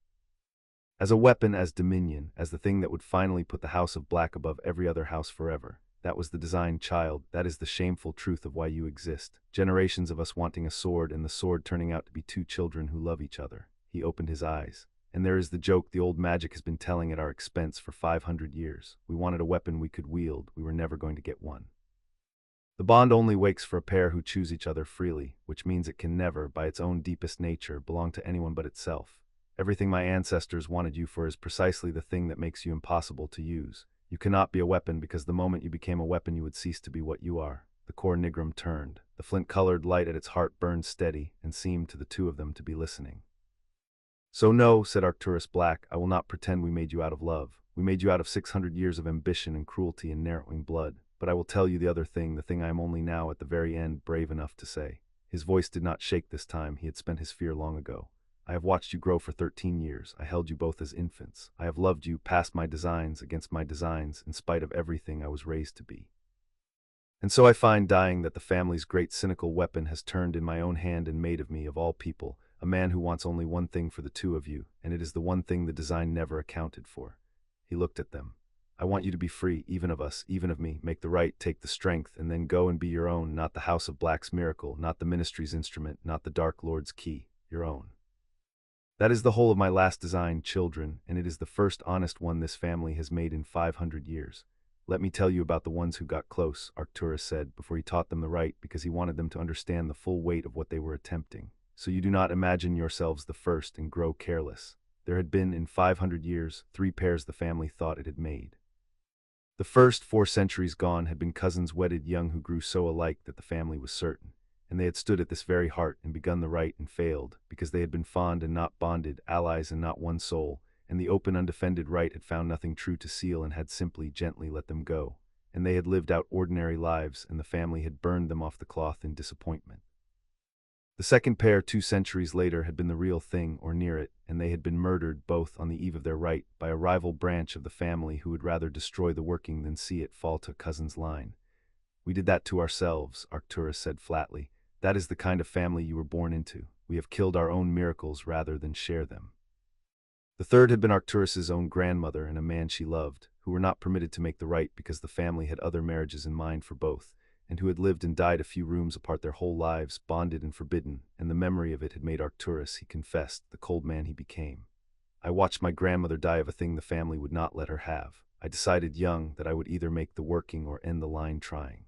As a weapon, as dominion, as the thing that would finally put the House of Black above every other house forever. That was the design, child. That is the shameful truth of why you exist. Generations of us wanting a sword, and the sword turning out to be two children who love each other. He opened his eyes. And there is the joke the old magic has been telling at our expense for 500 years. We wanted a weapon we could wield. We were never going to get one. The bond only wakes for a pair who choose each other freely, which means it can never, by its own deepest nature, belong to anyone but itself. Everything my ancestors wanted you for is precisely the thing that makes you impossible to use. You cannot be a weapon because the moment you became a weapon you would cease to be what you are. The cor nigrum turned. The flint-colored light at its heart burned steady and seemed to the two of them to be listening. So no, said Arcturus Black, I will not pretend we made you out of love. We made you out of 600 years of ambition and cruelty and narrowing blood. But I will tell you the other thing, the thing I am only now at the very end brave enough to say. His voice did not shake this time. He had spent his fear long ago. I have watched you grow for 13 years. I held you both as infants. I have loved you past my designs, against my designs, in spite of everything I was raised to be. And so I find, dying, that the family's great cynical weapon has turned in my own hand and made of me, of all people, a man who wants only one thing for the two of you, and it is the one thing the design never accounted for. He looked at them. I want you to be free, even of us, even of me. Make the right, take the strength, and then go and be your own, not the House of Black's miracle, not the ministry's instrument, not the Dark Lord's key, your own. That is the whole of my last design, children, and it is the first honest one this family has made in 500 years. Let me tell you about the ones who got close, Arcturus said, before he taught them the right, because he wanted them to understand the full weight of what they were attempting. So you do not imagine yourselves the first and grow careless. There had been, in 500 years, 3 pairs the family thought it had made. The first, 4 centuries gone, had been cousins wedded young who grew so alike that the family was certain. And they had stood at this very heart and begun the right and failed, because they had been fond and not bonded, allies and not one soul, and the open undefended right had found nothing true to seal and had simply gently let them go. And they had lived out ordinary lives, and the family had burned them off the cloth in disappointment. The second pair, 2 centuries later, had been the real thing, or near it, and they had been murdered, both on the eve of their right, by a rival branch of the family who would rather destroy the working than see it fall to a cousin's line. We did that to ourselves, Arcturus said flatly. That is the kind of family you were born into. We have killed our own miracles rather than share them. The third had been Arcturus's own grandmother and a man she loved, who were not permitted to make the right because the family had other marriages in mind for both, and who had lived and died a few rooms apart their whole lives, bonded and forbidden, and the memory of it had made Arcturus, he confessed, the cold man he became. I watched my grandmother die of a thing the family would not let her have. I decided young that I would either make the working or end the line trying.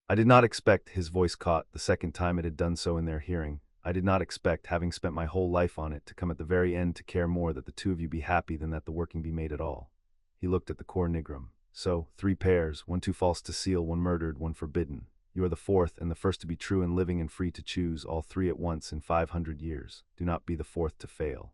I did not expect, his voice caught, the second time it had done so in their hearing, I did not expect, having spent my whole life on it, to come at the very end to care more that the two of you be happy than that the working be made at all. He looked at the cor nigrum. So, 3 pairs, 1 too false to seal, 1 murdered, 1 forbidden. You are the 4th, and the first to be true and living and free to choose, all 3 at once in 500 years. Do not be the 4th to fail.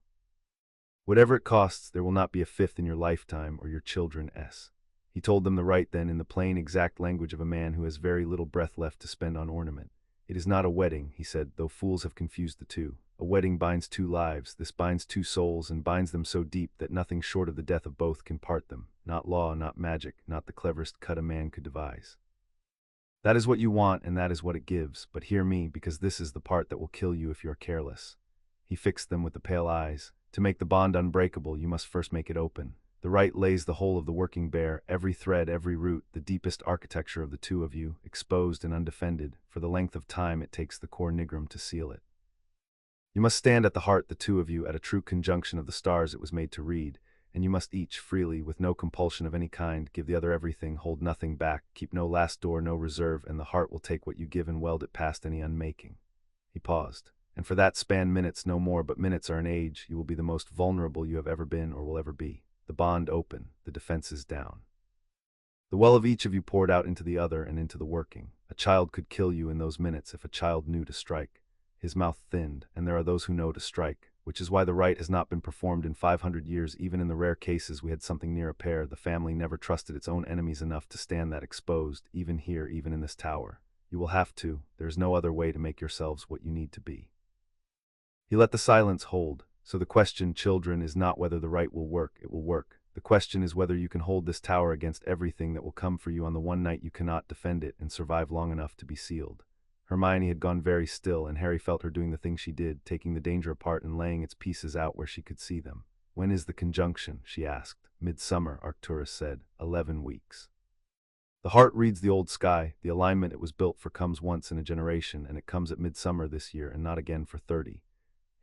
Whatever it costs, there will not be a 5th in your lifetime or your children's. He told them the right then in the plain, exact language of a man who has very little breath left to spend on ornament. It is not a wedding, he said, though fools have confused the two. A wedding binds 2 lives, this binds 2 souls, and binds them so deep that nothing short of the death of both can part them. Not law, not magic, not the cleverest cut a man could devise. That is what you want, and that is what it gives, but hear me, because this is the part that will kill you if you are careless. He fixed them with the pale eyes. To make the bond unbreakable, you must first make it open. The right lays the whole of the working bare, every thread, every root, the deepest architecture of the two of you, exposed and undefended, for the length of time it takes the core nigrum to seal it. You must stand at the heart, the two of you, at a true conjunction of the stars it was made to read, and you must each, freely, with no compulsion of any kind, give the other everything, hold nothing back, keep no last door, no reserve, and the heart will take what you give and weld it past any unmaking. He paused. And for that span minutes, no more, but minutes are an age, you will be the most vulnerable you have ever been or will ever be. The bond open, the defenses down. The well of each of you poured out into the other and into the working. A child could kill you in those minutes if a child knew to strike. His mouth thinned, and there are those who know to strike, which is why the rite has not been performed in 500 years. Even in the rare cases we had something near a pair, the family never trusted its own enemies enough to stand that exposed, even here, even in this tower. You will have to. There is no other way to make yourselves what you need to be. He let the silence hold. So the question, children, is not whether the rite will work. It will work. The question is whether you can hold this tower against everything that will come for you on the one night you cannot defend it and survive long enough to be sealed. Hermione had gone very still, and Harry felt her doing the thing she did, taking the danger apart and laying its pieces out where she could see them. When is the conjunction? She asked. Midsummer, Arcturus said. 11 weeks. The heart reads the old sky. The alignment it was built for comes once in a generation, and it comes at midsummer this year and not again for 30.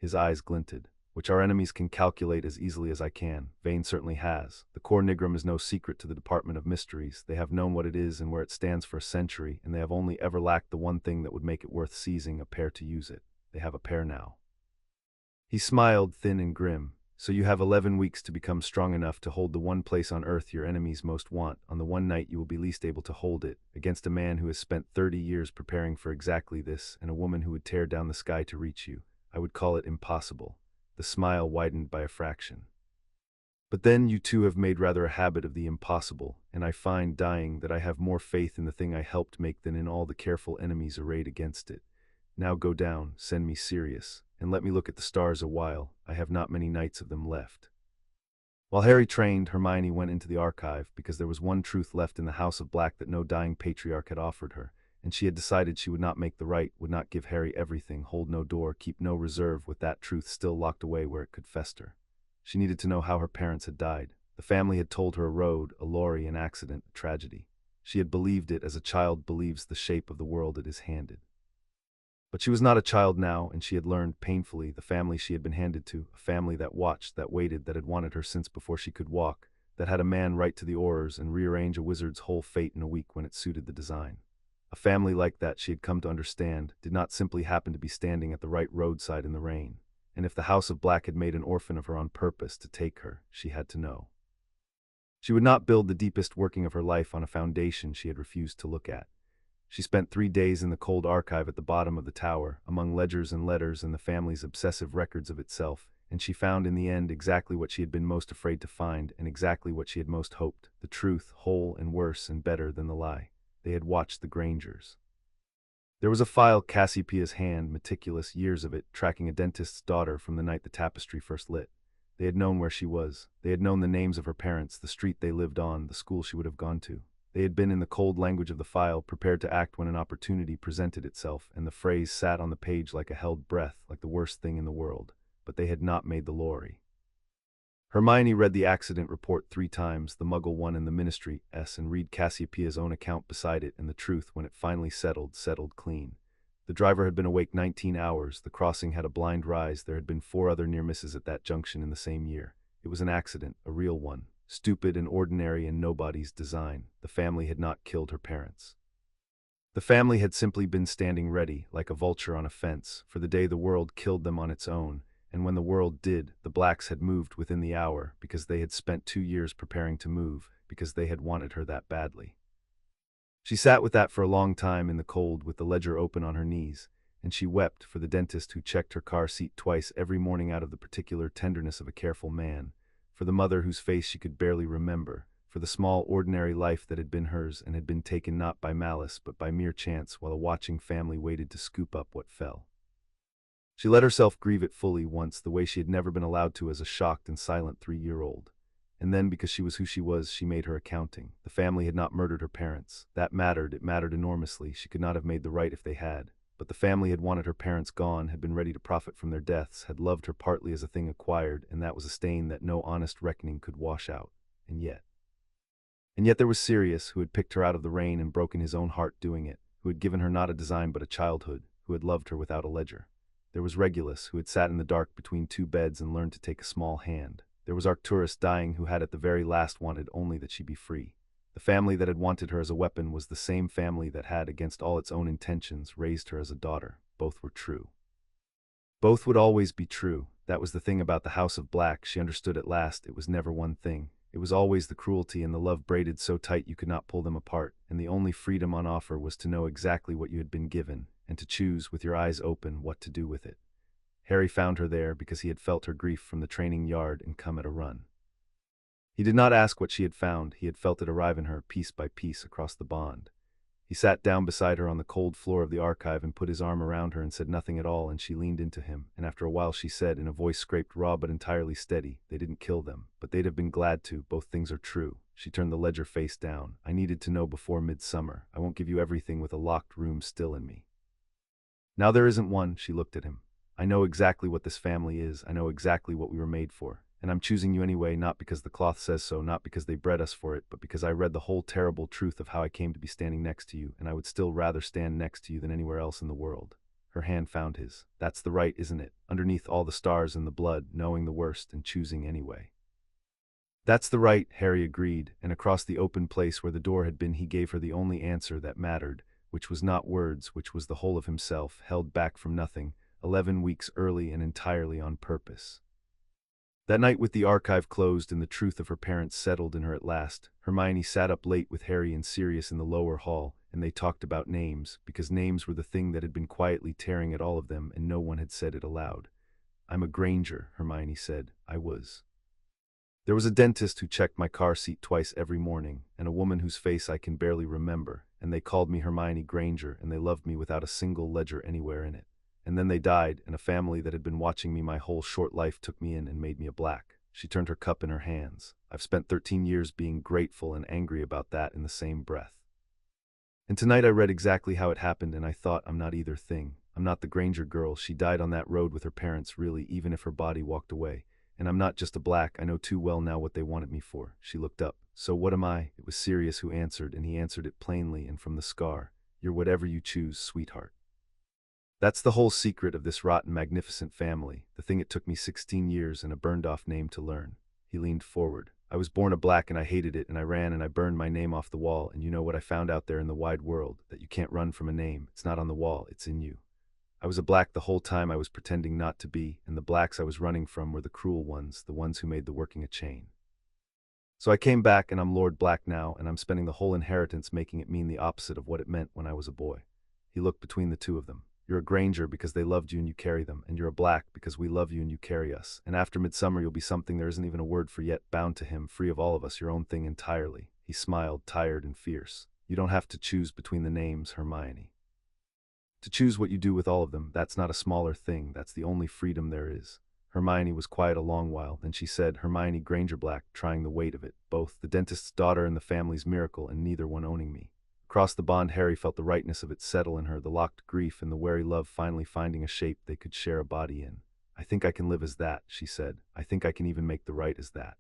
His eyes glinted. Which our enemies can calculate as easily as I can. Vane certainly has. The core nigrum is no secret to the Department of Mysteries. They have known what it is and where it stands for a century, and they have only ever lacked the one thing that would make it worth seizing, a pair to use it. They have a pair now. He smiled, thin and grim. So you have 11 weeks to become strong enough to hold the one place on earth your enemies most want. On the one night you will be least able to hold it, against a man who has spent 30 years preparing for exactly this, and a woman who would tear down the sky to reach you. I would call it impossible. The smile widened by a fraction. But then you two have made rather a habit of the impossible, and I find, dying, that I have more faith in the thing I helped make than in all the careful enemies arrayed against it. Now go down, send me Sirius, and let me look at the stars a while. I have not many nights of them left. While Harry trained, Hermione went into the archive, because there was one truth left in the House of Black that no dying patriarch had offered her, and she had decided she would not make the rite, would not give Harry everything, hold no door, keep no reserve, with that truth still locked away where it could fester. She needed to know how her parents had died. The family had told her a road, a lorry, an accident, a tragedy. She had believed it as a child believes the shape of the world it is handed. But she was not a child now, and she had learned, painfully, the family she had been handed to, a family that watched, that waited, that had wanted her since before she could walk, that had a man write to the oars and rearrange a wizard's whole fate in a week when it suited the design. A family like that, she had come to understand, did not simply happen to be standing at the right roadside in the rain. And if the House of Black had made an orphan of her on purpose to take her, she had to know. She would not build the deepest working of her life on a foundation she had refused to look at. She spent 3 days in the cold archive at the bottom of the tower, among ledgers and letters and the family's obsessive records of itself, and she found in the end exactly what she had been most afraid to find, and exactly what she had most hoped, the truth, whole and worse and better than the lie. They had watched the Grangers. There was a file, Cassiopeia's hand, meticulous, years of it, tracking a dentist's daughter from the night the tapestry first lit. They had known where she was. They had known the names of her parents, the street they lived on, the school she would have gone to. They had been in the cold language of the file, prepared to act when an opportunity presented itself, and the phrase sat on the page like a held breath, like the worst thing in the world. But they had not made the lorry. Hermione read the accident report 3 times, the Muggle one and the Ministry's, and read Cassiopeia's own account beside it, and the truth, when it finally settled clean. The driver had been awake 19 hours, the crossing had a blind rise, there had been 4 other near misses at that junction in the same year. It was an accident, a real one, stupid and ordinary and nobody's design. The family had not killed her parents. The family had simply been standing ready, like a vulture on a fence, for the day the world killed them on its own. And when the world did, the Blacks had moved within the hour, because they had spent 2 years preparing to move, because they had wanted her that badly. She sat with that for a long time in the cold, with the ledger open on her knees, and she wept for the dentist who checked her car seat twice every morning out of the particular tenderness of a careful man, for the mother whose face she could barely remember, for the small ordinary life that had been hers and had been taken not by malice but by mere chance while a watching family waited to scoop up what fell. She let herself grieve it fully once, the way she had never been allowed to as a shocked and silent 3-year-old. And then, because she was who she was, she made her accounting. The family had not murdered her parents. That mattered, it mattered enormously. She could not have made the right if they had. but the family had wanted her parents gone, had been ready to profit from their deaths, had loved her partly as a thing acquired, and that was a stain that no honest reckoning could wash out. And yet there was Sirius, who had picked her out of the rain and broken his own heart doing it, who had given her not a design but a childhood, who had loved her without a ledger. There was Regulus, who had sat in the dark between two beds and learned to take a small hand. There was Arcturus dying, who had at the very last wanted only that she be free. The family that had wanted her as a weapon was the same family that had, against all its own intentions, raised her as a daughter. Both were true. Both would always be true. That was the thing about the House of Black. She understood at last. It was never one thing. It was always the cruelty and the love braided so tight you could not pull them apart, and the only freedom on offer was to know exactly what you had been given, and to choose, with your eyes open, what to do with it. Harry found her there because he had felt her grief from the training yard and come at a run. He did not ask what she had found. He had felt it arrive in her, piece by piece, across the bond. He sat down beside her on the cold floor of the archive and put his arm around her and said nothing at all, and she leaned into him, and after a while she said, in a voice scraped raw but entirely steady, "They didn't kill them, but they'd have been glad to. Both things are true." She turned the ledger face down. "I needed to know before midsummer. I won't give you everything with a locked room still in me. Now there isn't one." She looked at him. "I know exactly what this family is. I know exactly what we were made for. And I'm choosing you anyway, not because the cloth says so, not because they bred us for it, but because I read the whole terrible truth of how I came to be standing next to you, and I would still rather stand next to you than anywhere else in the world." Her hand found his. "That's the right, isn't it? Underneath all the stars and the blood, knowing the worst and choosing anyway." "That's the right," Harry agreed, and across the open place where the door had been he gave her the only answer that mattered, which was not words, which was the whole of himself, held back from nothing, 11 weeks early and entirely on purpose. That night, with the archive closed and the truth of her parents settled in her at last, Hermione sat up late with Harry and Sirius in the lower hall, and they talked about names, because names were the thing that had been quietly tearing at all of them, and no one had said it aloud. "I'm a Granger," Hermione said. "I was. There was a dentist who checked my car seat twice every morning, and a woman whose face I can barely remember, and they called me Hermione Granger, and they loved me without a single ledger anywhere in it. And then they died, and a family that had been watching me my whole short life took me in and made me a Black." She turned her cup in her hands. "I've spent 13 years being grateful and angry about that in the same breath. And tonight I read exactly how it happened, and I thought, I'm not either thing. I'm not the Granger girl. She died on that road with her parents, really, even if her body walked away. And I'm not just a Black. I know too well now what they wanted me for." She looked up. "So what am I?" It was Sirius who answered, and he answered it plainly and from the scar. "You're whatever you choose, sweetheart. That's the whole secret of this rotten, magnificent family, the thing it took me 16 years and a burned-off name to learn." He leaned forward. "I was born a Black and I hated it, and I ran and I burned my name off the wall, and you know what I found out there in the wide world? That you can't run from a name. It's not on the wall, it's in you. I was a Black the whole time I was pretending not to be, and the Blacks I was running from were the cruel ones, the ones who made the working a chain. So I came back, and I'm Lord Black now, and I'm spending the whole inheritance making it mean the opposite of what it meant when I was a boy." He looked between the two of them. "You're a Granger because they loved you and you carry them, and you're a Black because we love you and you carry us. And after midsummer you'll be something there isn't even a word for yet, bound to him, free of all of us, your own thing entirely." He smiled, tired and fierce. "You don't have to choose between the names, Hermione. To choose what you do with all of them, that's not a smaller thing, that's the only freedom there is." Hermione was quiet a long while, then she said, "Hermione Granger Black, trying the weight of it, both the dentist's daughter and the family's miracle, and neither one owning me." Across the bond, Harry felt the rightness of it settle in her, the locked grief and the wary love finally finding a shape they could share a body in. "I think I can live as that," she said. "I think I can even make the right as that."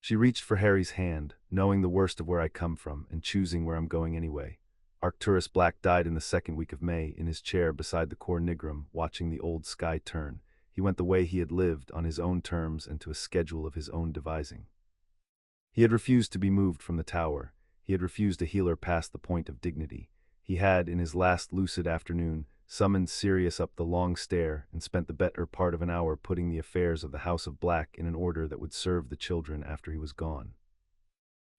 She reached for Harry's hand, knowing the worst of where I come from, and choosing where I'm going anyway. Arcturus Black died in the second week of May, in his chair beside the Cor Nigrum, watching the old sky turn. He went the way he had lived, on his own terms and to a schedule of his own devising. He had refused to be moved from the tower. He had refused a healer past the point of dignity. He had, in his last lucid afternoon, summoned Sirius up the long stair and spent the better part of an hour putting the affairs of the House of Black in an order that would serve the children after he was gone.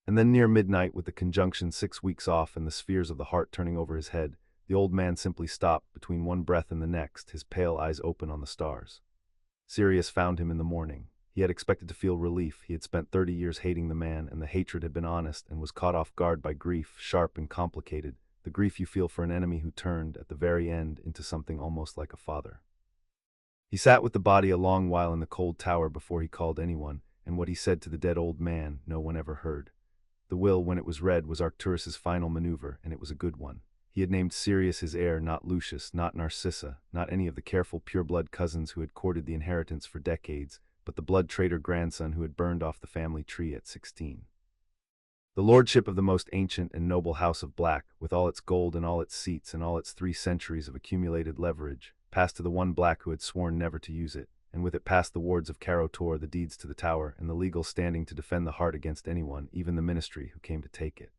And then near midnight, with the conjunction 6 weeks off and the spheres of the heart turning over his head, the old man simply stopped between one breath and the next, his pale eyes open on the stars. Sirius found him in the morning. He had expected to feel relief. He had spent 30 years hating the man, and the hatred had been honest, and was caught off guard by grief, sharp and complicated, the grief you feel for an enemy who turned, at the very end, into something almost like a father. He sat with the body a long while in the cold tower before he called anyone, and what he said to the dead old man no one ever heard. The will, when it was read, was Arcturus's final maneuver, and it was a good one. He had named Sirius his heir, not Lucius, not Narcissa, not any of the careful pure-blood cousins who had courted the inheritance for decades, but the blood-traitor grandson who had burned off the family tree at 16. The lordship of the most ancient and noble house of Black, with all its gold and all its seats and all its 3 centuries of accumulated leverage, passed to the one Black who had sworn never to use it, and with it passed the wards of Carotor, the deeds to the tower, and the legal standing to defend the heart against anyone, even the ministry, who came to take it.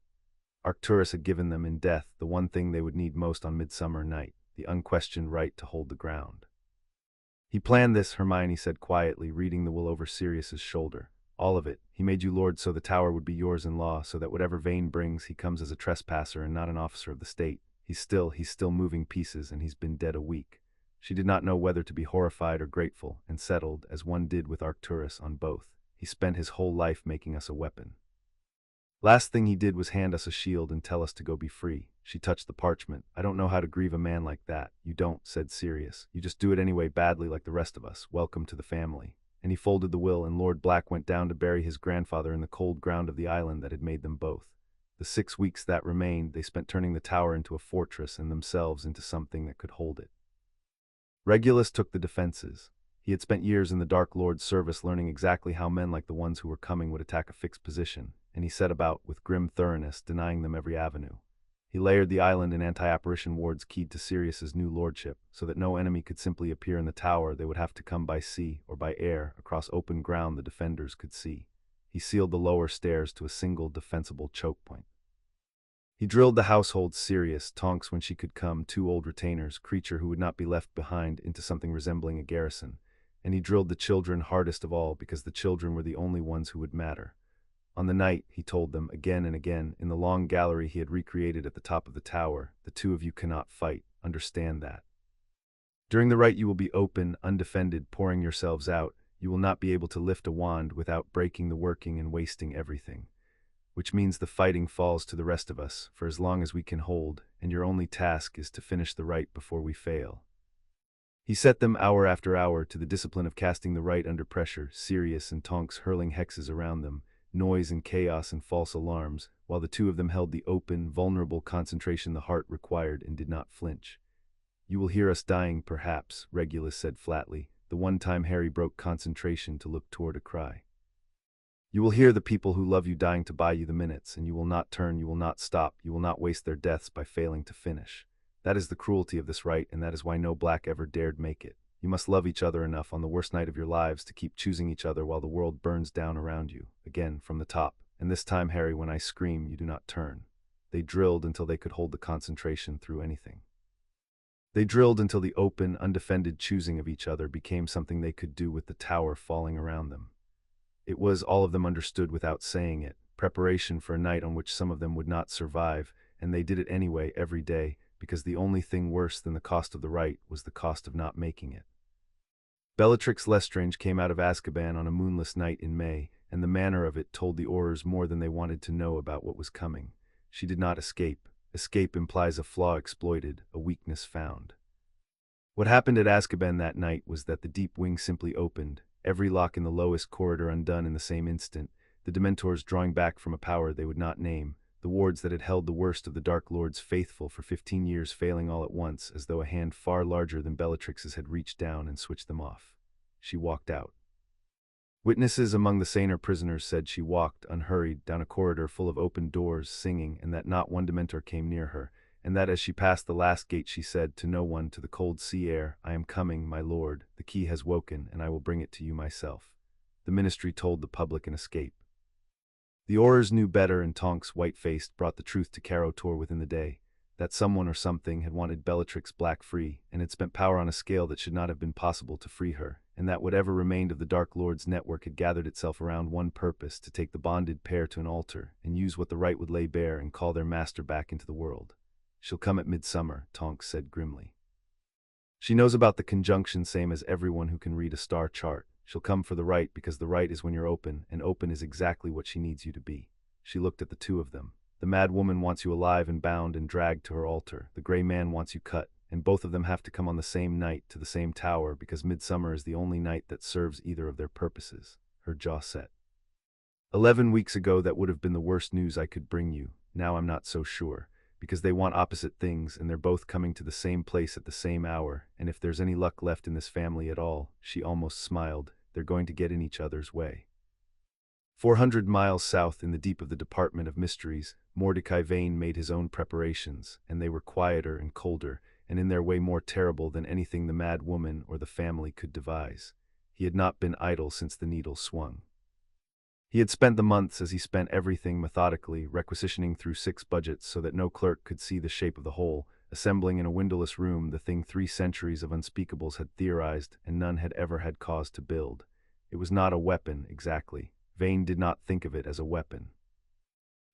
Arcturus had given them in death the one thing they would need most on Midsummer Night, the unquestioned right to hold the ground. He planned this, Hermione said quietly, reading the will over Sirius's shoulder. All of it. He made you lord so the tower would be yours in law, so that whatever Vane brings, he comes as a trespasser and not an officer of the state. He's still moving pieces, and he's been dead a week. She did not know whether to be horrified or grateful, and settled, as one did with Arcturus, on both. He spent his whole life making us a weapon. Last thing he did was hand us a shield and tell us to go be free. She touched the parchment. I don't know how to grieve a man like that. You don't, said Sirius. You just do it anyway badly like the rest of us. Welcome to the family. And he folded the will, and Lord Black went down to bury his grandfather in the cold ground of the island that had made them both. The 6 weeks that remained, they spent turning the tower into a fortress and themselves into something that could hold it. Regulus took the defenses. He had spent years in the Dark Lord's service learning exactly how men like the ones who were coming would attack a fixed position, and he set about, with grim thoroughness, denying them every avenue. He layered the island in anti-apparition wards keyed to Sirius's new lordship, so that no enemy could simply appear in the tower. They would have to come by sea or by air, across open ground the defenders could see. He sealed the lower stairs to a single defensible choke point. He drilled the household Sirius, Tonks when she could come, 2 old retainers, creature who would not be left behind, into something resembling a garrison. And he drilled the children hardest of all, because the children were the only ones who would matter. On the night, he told them again and again, in the long gallery he had recreated at the top of the tower, the 2 of you cannot fight, understand that. During the rite you will be open, undefended, pouring yourselves out. You will not be able to lift a wand without breaking the working and wasting everything. Which means the fighting falls to the rest of us, for as long as we can hold, and your only task is to finish the rite before we fail. He set them hour after hour to the discipline of casting the rite under pressure, Sirius and Tonks hurling hexes around them, noise and chaos and false alarms, while the 2 of them held the open, vulnerable concentration the heart required and did not flinch. You will hear us dying, perhaps, Regulus said flatly, the one time Harry broke concentration to look toward a cry. You will hear the people who love you dying to buy you the minutes, and you will not turn, you will not stop, you will not waste their deaths by failing to finish. That is the cruelty of this rite, and that is why no Black ever dared make it. You must love each other enough on the worst night of your lives to keep choosing each other while the world burns down around you, again from the top. And this time, Harry, when I scream, you do not turn. They drilled until they could hold the concentration through anything. They drilled until the open, undefended choosing of each other became something they could do with the tower falling around them. It was, all of them understood without saying it, preparation for a night on which some of them would not survive, and they did it anyway every day, because the only thing worse than the cost of the rite was the cost of not making it. Bellatrix Lestrange came out of Azkaban on a moonless night in May, and the manner of it told the Aurors more than they wanted to know about what was coming. She did not escape. Escape implies a flaw exploited, a weakness found. What happened at Azkaban that night was that the deep wing simply opened, every lock in the lowest corridor undone in the same instant, the Dementors drawing back from a power they would not name, the wards that had held the worst of the Dark Lord's faithful for 15 years failing all at once, as though a hand far larger than Bellatrix's had reached down and switched them off. She walked out. Witnesses among the saner prisoners said she walked, unhurried, down a corridor full of open doors, singing, and that not one Dementor came near her, and that as she passed the last gate she said to no one, to the cold sea air, I am coming, my lord, the key has woken, and I will bring it to you myself. The ministry told the public an escape. The Aurors knew better, and Tonks, white-faced, brought the truth to Carotor within the day, that someone or something had wanted Bellatrix Black free, and had spent power on a scale that should not have been possible to free her, and that whatever remained of the Dark Lord's network had gathered itself around one purpose, to take the bonded pair to an altar, and use what the rite would lay bare and call their master back into the world. She'll come at midsummer, Tonks said grimly. She knows about the conjunction same as everyone who can read a star chart. She'll come for the rite because the rite is when you're open, and open is exactly what she needs you to be. She looked at the 2 of them. The mad woman wants you alive and bound and dragged to her altar. The gray man wants you cut, and both of them have to come on the same night to the same tower because midsummer is the only night that serves either of their purposes. Her jaw set. 11 weeks ago that would have been the worst news I could bring you. Now I'm not so sure, because they want opposite things and they're both coming to the same place at the same hour, and if there's any luck left in this family at all, she almost smiled, they're going to get in each other's way. 400 miles south in the deep of the Department of Mysteries, Mordecai Vane made his own preparations, and they were quieter and colder, and in their way more terrible than anything the mad woman or the family could devise. He had not been idle since the needle swung. He had spent the months as he spent everything methodically, requisitioning through 6 budgets so that no clerk could see the shape of the hole, assembling in a windowless room the thing 3 centuries of unspeakables had theorized and none had ever had cause to build. It was not a weapon, exactly. Vane did not think of it as a weapon.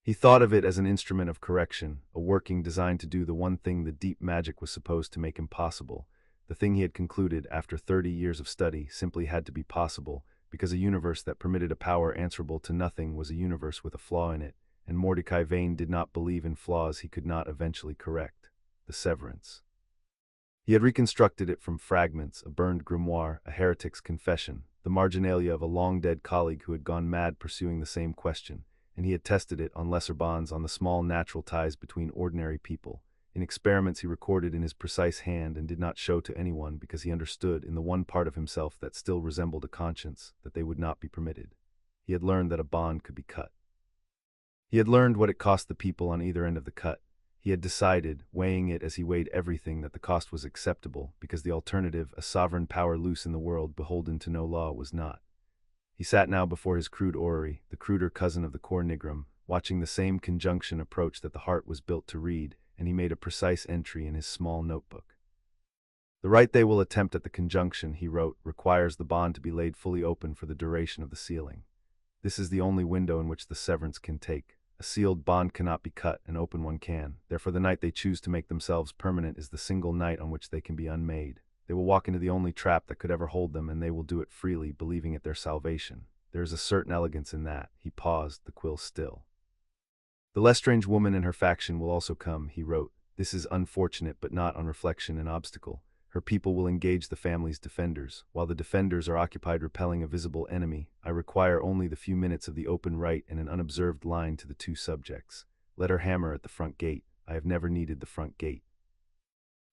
He thought of it as an instrument of correction, a working designed to do the one thing the deep magic was supposed to make impossible. The thing he had concluded, after 30 years of study, simply had to be possible, because a universe that permitted a power answerable to nothing was a universe with a flaw in it, and Mordecai Vane did not believe in flaws he could not eventually correct. The severance. He had reconstructed it from fragments, a burned grimoire, a heretic's confession, the marginalia of a long-dead colleague who had gone mad pursuing the same question, and he had tested it on lesser bonds on the small natural ties between ordinary people. In experiments he recorded in his precise hand and did not show to anyone because he understood in the one part of himself that still resembled a conscience that they would not be permitted. He had learned that a bond could be cut. He had learned what it cost the people on either end of the cut. He had decided, weighing it as he weighed everything, that the cost was acceptable, because the alternative, a sovereign power loose in the world, beholden to no law, was not. He sat now before his crude orrery, the cruder cousin of the cor nigrum, watching the same conjunction approach that the heart was built to read, and he made a precise entry in his small notebook. The rite they will attempt at the conjunction, he wrote, requires the bond to be laid fully open for the duration of the sealing. This is the only window in which the severance can take. A sealed bond cannot be cut, an open one can. Therefore the night they choose to make themselves permanent is the single night on which they can be unmade. They will walk into the only trap that could ever hold them, and they will do it freely, believing it their salvation. There is a certain elegance in that. He paused, the quill still. The Lestrange woman and her faction will also come, he wrote. This is unfortunate, but not on reflection an obstacle. Her people will engage the family's defenders. While the defenders are occupied repelling a visible enemy, I require only the few minutes of the open rite and an unobserved line to the 2 subjects. Let her hammer at the front gate. I have never needed the front gate.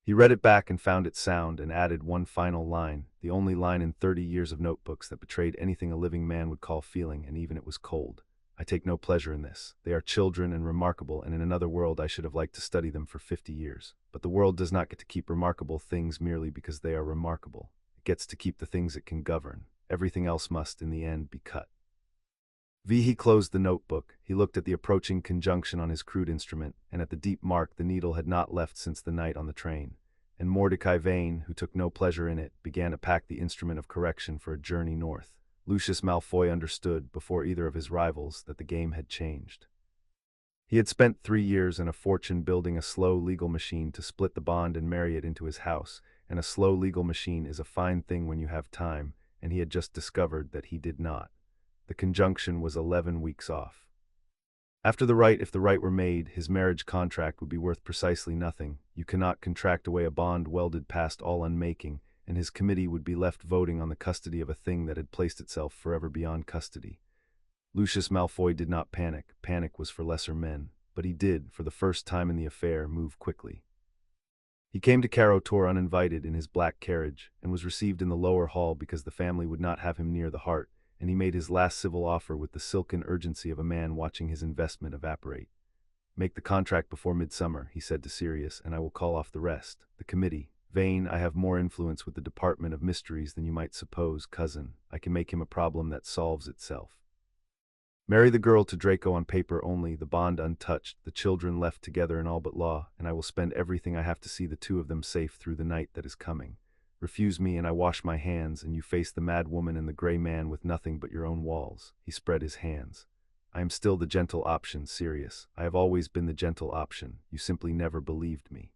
He read it back and found it sound and added one final line, the only line in 30 years of notebooks that betrayed anything a living man would call feeling, and even it was cold. I take no pleasure in this. They are children and remarkable, and in another world I should have liked to study them for 50 years. But the world does not get to keep remarkable things merely because they are remarkable. It gets to keep the things it can govern. Everything else must, in the end, be cut. He closed the notebook. He looked at the approaching conjunction on his crude instrument, and at the deep mark the needle had not left since the night on the train. And Mordecai Vane, who took no pleasure in it, began to pack the instrument of correction for a journey north. Lucius Malfoy understood, before either of his rivals, that the game had changed. He had spent 3 years and a fortune building a slow legal machine to split the bond and marry it into his house, and a slow legal machine is a fine thing when you have time, and he had just discovered that he did not. The conjunction was 11 weeks off. After the rite, if the rite were made, his marriage contract would be worth precisely nothing. You cannot contract away a bond welded past all unmaking, and his committee would be left voting on the custody of a thing that had placed itself forever beyond custody. Lucius Malfoy did not panic. Panic was for lesser men. But he did, for the first time in the affair, move quickly. He came to Carrow Tor uninvited in his black carriage, and was received in the lower hall because the family would not have him near the heart, and he made his last civil offer with the silken urgency of a man watching his investment evaporate. Make the contract before midsummer, he said to Sirius, and I will call off the rest. The committee. Vane, I have more influence with the Department of Mysteries than you might suppose, cousin. I can make him a problem that solves itself. Marry the girl to Draco on paper only, the bond untouched, the children left together in all but law, and I will spend everything I have to see the 2 of them safe through the night that is coming. Refuse me and I wash my hands, and you face the mad woman and the gray man with nothing but your own walls. He spread his hands. I am still the gentle option, Sirius. I have always been the gentle option. You simply never believed me.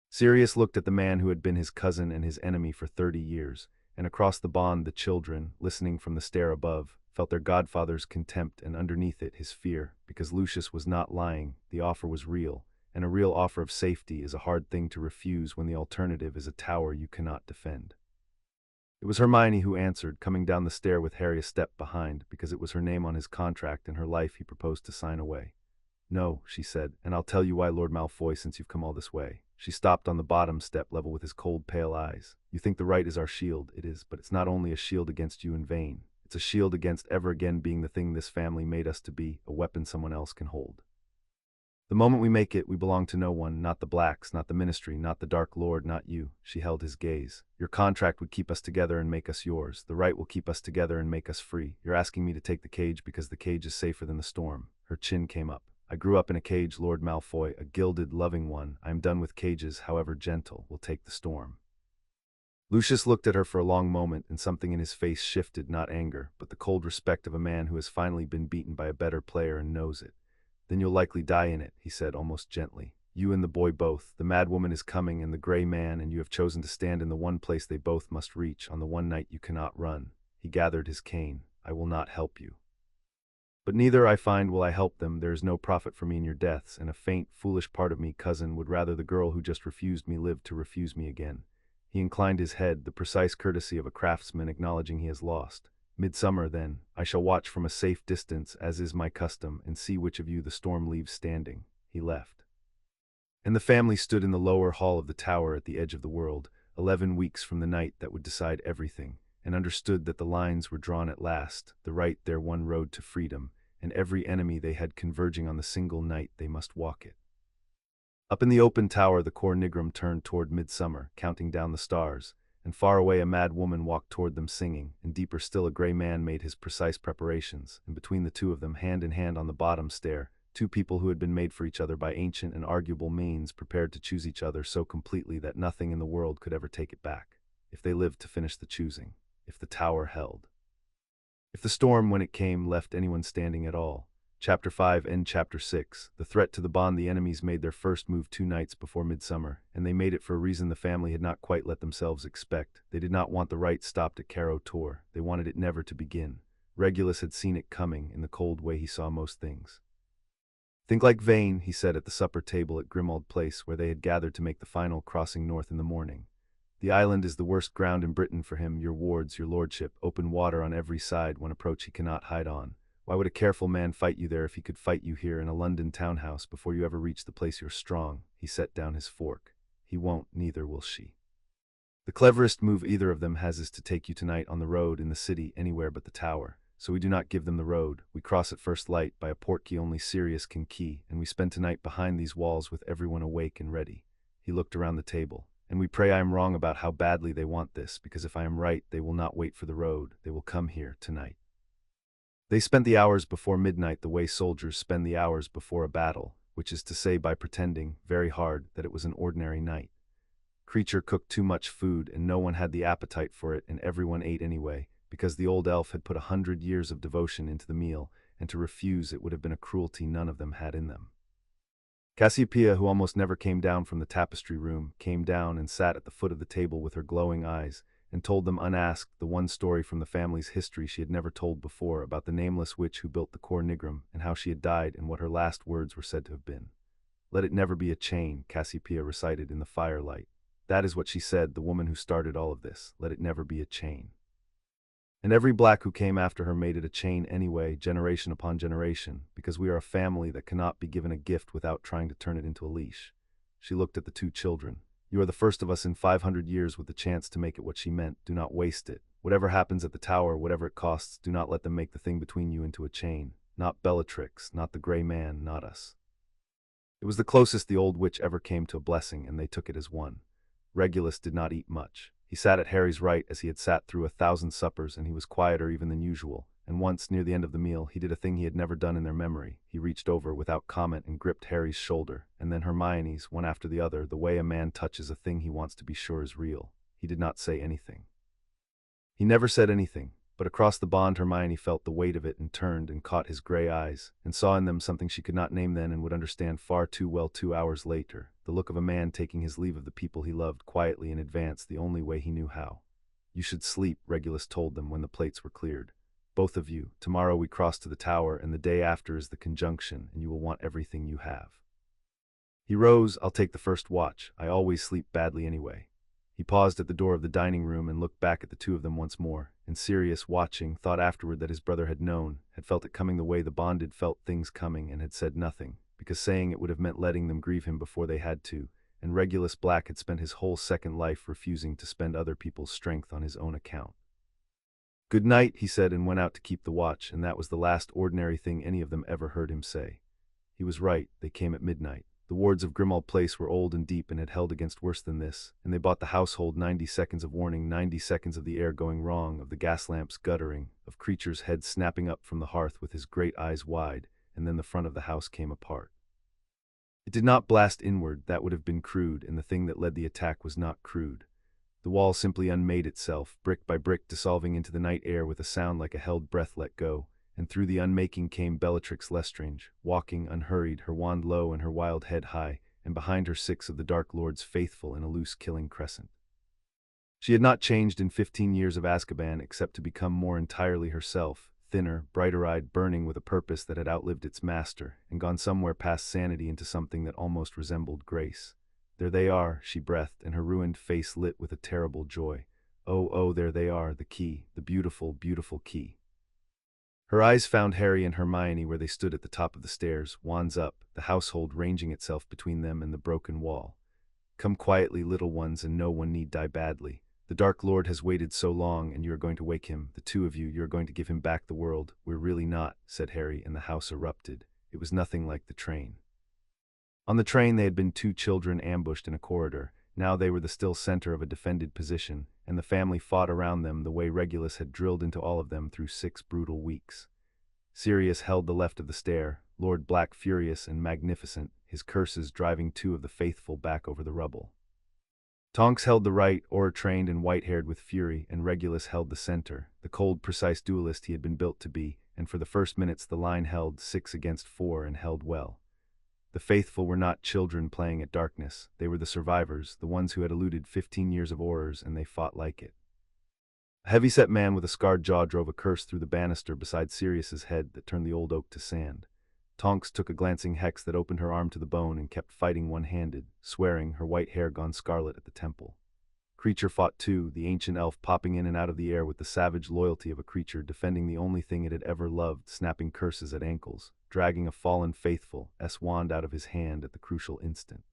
Sirius looked at the man who had been his cousin and his enemy for 30 years, and across the bond the children, listening from the stair above, felt their godfather's contempt and underneath it his fear, because Lucius was not lying, the offer was real, and a real offer of safety is a hard thing to refuse when the alternative is a tower you cannot defend. It was Hermione who answered, coming down the stair with Harry a step behind, because it was her name on his contract and her life he proposed to sign away. "No," she said, "and I'll tell you why, Lord Malfoy, since you've come all this way." She stopped on the bottom step level with his cold, pale eyes. "You think the right is our shield. It is, but it's not only a shield against you in vain. It's a shield against ever again being the thing this family made us to be, a weapon someone else can hold. The moment we make it, we belong to no one, not the Blacks, not the Ministry, not the Dark Lord, not you." She held his gaze. "Your contract would keep us together and make us yours. The right will keep us together and make us free. You're asking me to take the cage because the cage is safer than the storm." Her chin came up. "I grew up in a cage, Lord Malfoy, a gilded, loving one. I am done with cages, however gentle. We'll take the storm." Lucius looked at her for a long moment, and something in his face shifted, not anger, but the cold respect of a man who has finally been beaten by a better player and knows it. "Then you'll likely die in it," he said almost gently. "You and the boy both. The mad woman is coming and the gray man, and you have chosen to stand in the one place they both must reach on the one night you cannot run." He gathered his cane. "I will not help you. But neither, I find, will I help them. There is no profit for me in your deaths, and a faint, foolish part of me, cousin, would rather the girl who just refused me live to refuse me again." He inclined his head, the precise courtesy of a craftsman acknowledging he has lost. "Midsummer, then. I shall watch from a safe distance, as is my custom, and see which of you the storm leaves standing." He left. And the family stood in the lower hall of the tower at the edge of the world, 11 weeks from the night that would decide everything, and understood that the lines were drawn at last, the right their one road to freedom, and every enemy they had converging on the single night they must walk it. Up in the open tower the Cor Nigrum turned toward Midsummer, counting down the stars, and far away a mad woman walked toward them singing, and deeper still a gray man made his precise preparations, and between the two of them, hand in hand on the bottom stair, two people who had been made for each other by ancient and arguable means prepared to choose each other so completely that nothing in the world could ever take it back, if they lived to finish the choosing, if the tower held. If the storm, when it came, left anyone standing at all. Chapter 5 and Chapter 6. The threat to the bond. The enemies made their first move 2 nights before Midsummer, and they made it for a reason the family had not quite let themselves expect. They did not want the right stopped at Caro Tor. They wanted it never to begin. Regulus had seen it coming, in the cold way he saw most things. "Think like Vane," he said at the supper table at Grimmauld Place, where they had gathered to make the final crossing north in the morning. "The island is the worst ground in Britain for him, your wards, your lordship, open water on every side, one approach he cannot hide on. Why would a careful man fight you there if he could fight you here in a London townhouse before you ever reach the place you're strong?" He set down his fork. "He won't, neither will she. The cleverest move either of them has is to take you tonight on the road in the city, anywhere but the tower. So we do not give them the road. We cross at first light by a portkey only Sirius can key, and we spend tonight behind these walls with everyone awake and ready." He looked around the table. "And we pray I am wrong about how badly they want this, because if I am right, they will not wait for the road. They will come here tonight." They spent the hours before midnight the way soldiers spend the hours before a battle, which is to say by pretending, very hard, that it was an ordinary night. Creature cooked too much food, and no one had the appetite for it, and everyone ate anyway, because the old elf had put 100 years of devotion into the meal, and to refuse it would have been a cruelty none of them had in them. Cassiopeia, who almost never came down from the tapestry room, came down and sat at the foot of the table with her glowing eyes, and told them unasked the one story from the family's history she had never told before about the nameless witch who built the Cor Nigrum, and how she had died and what her last words were said to have been. "Let it never be a chain," Cassiopeia recited in the firelight. "That is what she said, the woman who started all of this. Let it never be a chain. And every Black who came after her made it a chain anyway, generation upon generation, because we are a family that cannot be given a gift without trying to turn it into a leash." She looked at the 2 children. "You are the first of us in 500 years with the chance to make it what she meant. Do not waste it. Whatever happens at the tower, whatever it costs, do not let them make the thing between you into a chain. Not Bellatrix, not the gray man, not us." It was the closest the old witch ever came to a blessing, and they took it as one. Regulus did not eat much. He sat at Harry's right as he had sat through 1,000 suppers, and he was quieter even than usual. And once, near the end of the meal, he did a thing he had never done in their memory. He reached over without comment and gripped Harry's shoulder, and then Hermione's, one after the other, the way a man touches a thing he wants to be sure is real. He did not say anything. He never said anything, but across the bond Hermione felt the weight of it and turned and caught his gray eyes, and saw in them something she could not name then and would understand far too well 2 hours later, the look of a man taking his leave of the people he loved quietly in advance the only way he knew how. "You should sleep," Regulus told them when the plates were cleared. "Both of you. Tomorrow we cross to the tower, and the day after is the conjunction, and you will want everything you have." He rose. "I'll take the first watch. I always sleep badly anyway." He paused at the door of the dining room and looked back at the 2 of them once more, and Sirius, watching, thought afterward that his brother had known, had felt it coming the way the bonded felt things coming and had said nothing, because saying it would have meant letting them grieve him before they had to, and Regulus Black had spent his whole second life refusing to spend other people's strength on his own account. "Good night," he said, and went out to keep the watch, and that was the last ordinary thing any of them ever heard him say. He was right, they came at midnight. The wards of Grimmauld Place were old and deep and had held against worse than this, and they bought the household 90 seconds of warning, 90 seconds of the air going wrong, of the gas lamps guttering, of Creature's head snapping up from the hearth with his great eyes wide, and then the front of the house came apart. It did not blast inward, that would have been crude, and the thing that led the attack was not crude. The wall simply unmade itself, brick by brick dissolving into the night air with a sound like a held breath let go, and through the unmaking came Bellatrix Lestrange, walking unhurried, her wand low and her wild head high, and behind her 6 of the Dark Lord's faithful in a loose killing crescent. She had not changed in 15 years of Azkaban except to become more entirely herself, thinner, brighter-eyed, burning with a purpose that had outlived its master, and gone somewhere past sanity into something that almost resembled grace. "There they are," she breathed, and her ruined face lit with a terrible joy. Oh, there they are, the key, the beautiful, beautiful key. Her eyes found Harry and Hermione where they stood at the top of the stairs, wands up, the household ranging itself between them and the broken wall. "Come quietly, little ones, and no one need die badly. The Dark Lord has waited so long, and you are going to wake him, the 2 of you, you are going to give him back the world." "We're really not," said Harry, and the house erupted. It was nothing like the train. On the train they had been 2 children ambushed in a corridor. Now they were the still center of a defended position, and the family fought around them the way Regulus had drilled into all of them through 6 brutal weeks. Sirius held the left of the stair, Lord Black furious and magnificent, his curses driving 2 of the faithful back over the rubble. Tonks held the right, aura-trained and white-haired with fury, and Regulus held the center, the cold, precise duelist he had been built to be, and for the first minutes the line held 6 against 4 and held well. The faithful were not children playing at darkness, they were the survivors, the ones who had eluded 15 years of horrors, and they fought like it. A heavy-set man with a scarred jaw drove a curse through the banister beside Sirius's head that turned the old oak to sand. Tonks took a glancing hex that opened her arm to the bone and kept fighting one-handed, swearing, her white hair gone scarlet at the temple. Creature fought too, the ancient elf popping in and out of the air with the savage loyalty of a creature defending the only thing it had ever loved, snapping curses at ankles, dragging a fallen faithful's wand out of his hand at the crucial instant.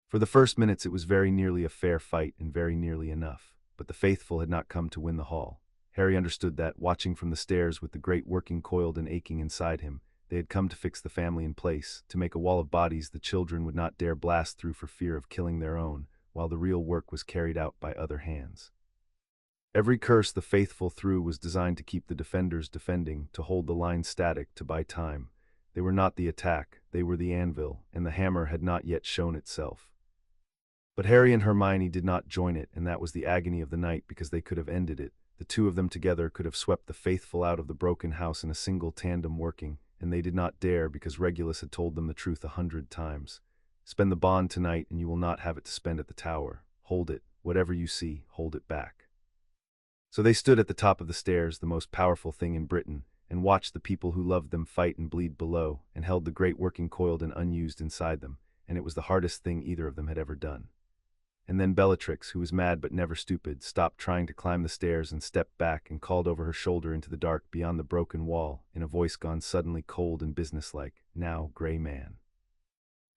For the first minutes it was very nearly a fair fight and very nearly enough, but the faithful had not come to win the hall. Harry understood that, watching from the stairs with the great working coiled and aching inside him, they had come to fix the family in place, to make a wall of bodies the children would not dare blast through for fear of killing their own, while the real work was carried out by other hands. Every curse the faithful threw was designed to keep the defenders defending, to hold the line static, to buy time. They were not the attack, they were the anvil, and the hammer had not yet shown itself. But Harry and Hermione did not join it, and that was the agony of the night, because they could have ended it. The 2 of them together could have swept the faithful out of the broken house in a single tandem working, and they did not dare because Regulus had told them the truth 100 times. "Spend the bond tonight, and you will not have it to spend at the tower. Hold it, whatever you see, hold it back." So they stood at the top of the stairs, the most powerful thing in Britain, and watched the people who loved them fight and bleed below, and held the great working coiled and unused inside them, and it was the hardest thing either of them had ever done. And then Bellatrix, who was mad but never stupid, stopped trying to climb the stairs and stepped back and called over her shoulder into the dark beyond the broken wall, in a voice gone suddenly cold and businesslike, "Now, Grey Man.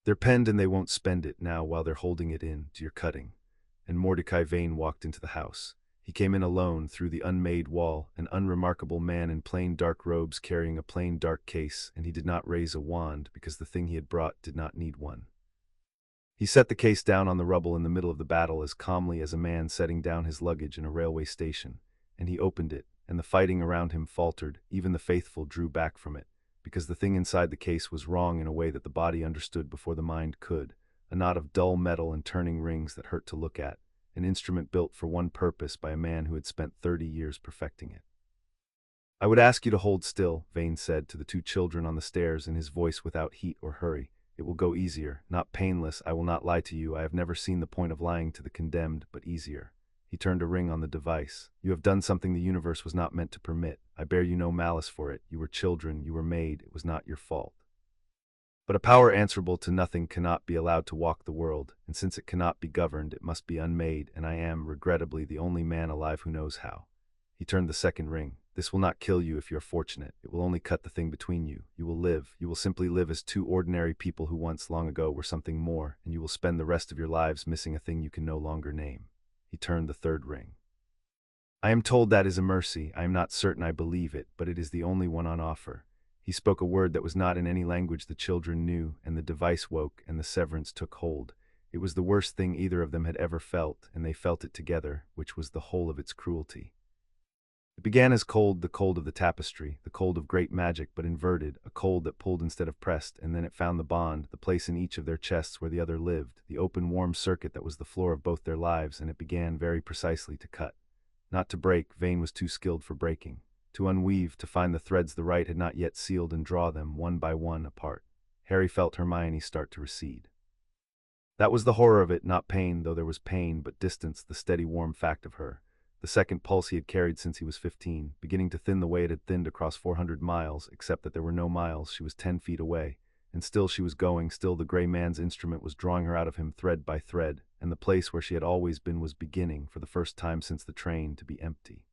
They're penned and they won't spend it now while they're holding it in, to your cutting." And Mordecai Vane walked into the house. He came in alone through the unmade wall, an unremarkable man in plain dark robes carrying a plain dark case, and he did not raise a wand because the thing he had brought did not need one. He set the case down on the rubble in the middle of the battle as calmly as a man setting down his luggage in a railway station, and he opened it, and the fighting around him faltered, even the faithful drew back from it, because the thing inside the case was wrong in a way that the body understood before the mind could, a knot of dull metal and turning rings that hurt to look at, an instrument built for one purpose by a man who had spent 30 years perfecting it. "I would ask you to hold still," Vane said to the 2 children on the stairs in his voice without heat or hurry. "It will go easier, not painless. I will not lie to you. I have never seen the point of lying to the condemned, but easier." He turned a ring on the device. "You have done something the universe was not meant to permit. I bear you no malice for it. You were children, you were made, it was not your fault. But a power answerable to nothing cannot be allowed to walk the world, and since it cannot be governed, it must be unmade, and I am, regrettably, the only man alive who knows how." He turned the second ring. This will not kill you if you are fortunate. It will only cut the thing between you. You will live. You will simply live as two ordinary people who once long ago were something more, and you will spend the rest of your lives missing a thing you can no longer name. He turned the third ring. I am told that is a mercy. I am not certain I believe it, but it is the only one on offer. He spoke a word that was not in any language the children knew, and the device woke, and the severance took hold. It was the worst thing either of them had ever felt, and they felt it together, which was the whole of its cruelty. It began as cold, the cold of the tapestry, the cold of great magic but inverted, a cold that pulled instead of pressed, and then it found the bond, the place in each of their chests where the other lived, the open warm circuit that was the floor of both their lives, and it began very precisely to cut. Not to break, Vane was too skilled for breaking. To unweave, to find the threads the right had not yet sealed and draw them, one by one, apart. Harry felt Hermione start to recede. That was the horror of it, not pain, though there was pain, but distance, the steady warm fact of her. The second pulse he had carried since he was 15, beginning to thin the way it had thinned across 400 miles, except that there were no miles. She was 10 feet away, and still she was going, still the gray man's instrument was drawing her out of him thread by thread, and the place where she had always been was beginning, for the first time since the train, to be empty.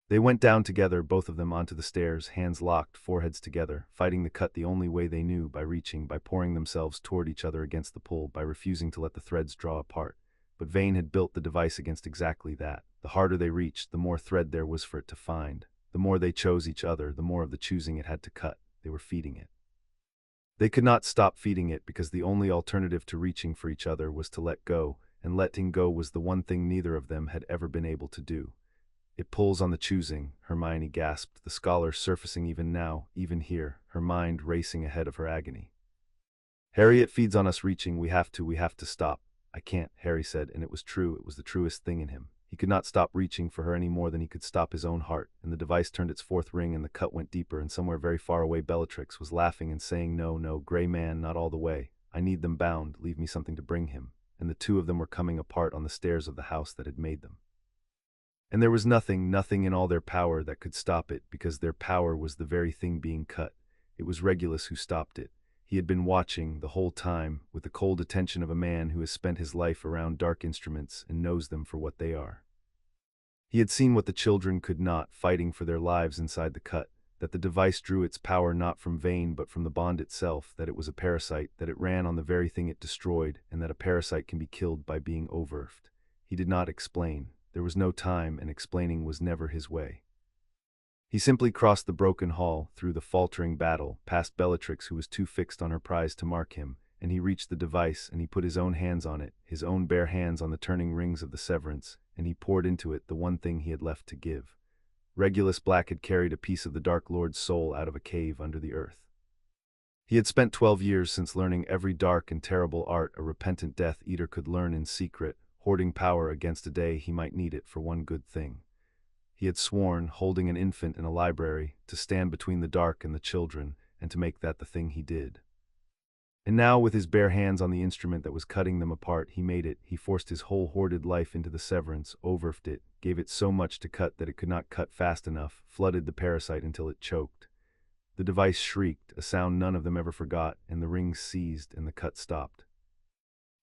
They went down together, both of them onto the stairs, hands locked, foreheads together, fighting the cut the only way they knew, by reaching, by pouring themselves toward each other against the pull, by refusing to let the threads draw apart. But Vane had built the device against exactly that. The harder they reached, the more thread there was for it to find. The more they chose each other, the more of the choosing it had to cut. They were feeding it. They could not stop feeding it, because the only alternative to reaching for each other was to let go, and letting go was the one thing neither of them had ever been able to do. It pulls on the choosing, Hermione gasped, the scholar surfacing even now, even here, her mind racing ahead of her agony. Harry, it feeds on us reaching, we have to stop. I can't, Harry said, and it was true, it was the truest thing in him. He could not stop reaching for her any more than he could stop his own heart, and the device turned its fourth ring and the cut went deeper, and somewhere very far away Bellatrix was laughing and saying, No, no, gray man, not all the way. I need them bound, leave me something to bring him. And the two of them were coming apart on the stairs of the house that had made them. And there was nothing in all their power that could stop it, because their power was the very thing being cut. It was Regulus who stopped it. He had been watching, the whole time, with the cold attention of a man who has spent his life around dark instruments and knows them for what they are. He had seen what the children could not, fighting for their lives inside the cut, that the device drew its power not from Vane but from the bond itself, that it was a parasite, that it ran on the very thing it destroyed, and that a parasite can be killed by being overfed. He did not explain. There was no time, and explaining was never his way. He simply crossed the broken hall, through the faltering battle, past Bellatrix who was too fixed on her prize to mark him, and he reached the device, and he put his own hands on it, his own bare hands on the turning rings of the severance, and he poured into it the one thing he had left to give. Regulus Black had carried a piece of the Dark Lord's soul out of a cave under the earth. He had spent 12 years since learning every dark and terrible art a repentant Death Eater could learn in secret, hoarding power against a day he might need it for one good thing. He had sworn, holding an infant in a library, to stand between the dark and the children, and to make that the thing he did. And now, with his bare hands on the instrument that was cutting them apart, he made it. He forced his whole hoarded life into the severance, overfed it, gave it so much to cut that it could not cut fast enough, flooded the parasite until it choked. The device shrieked, a sound none of them ever forgot, and the rings seized and the cut stopped.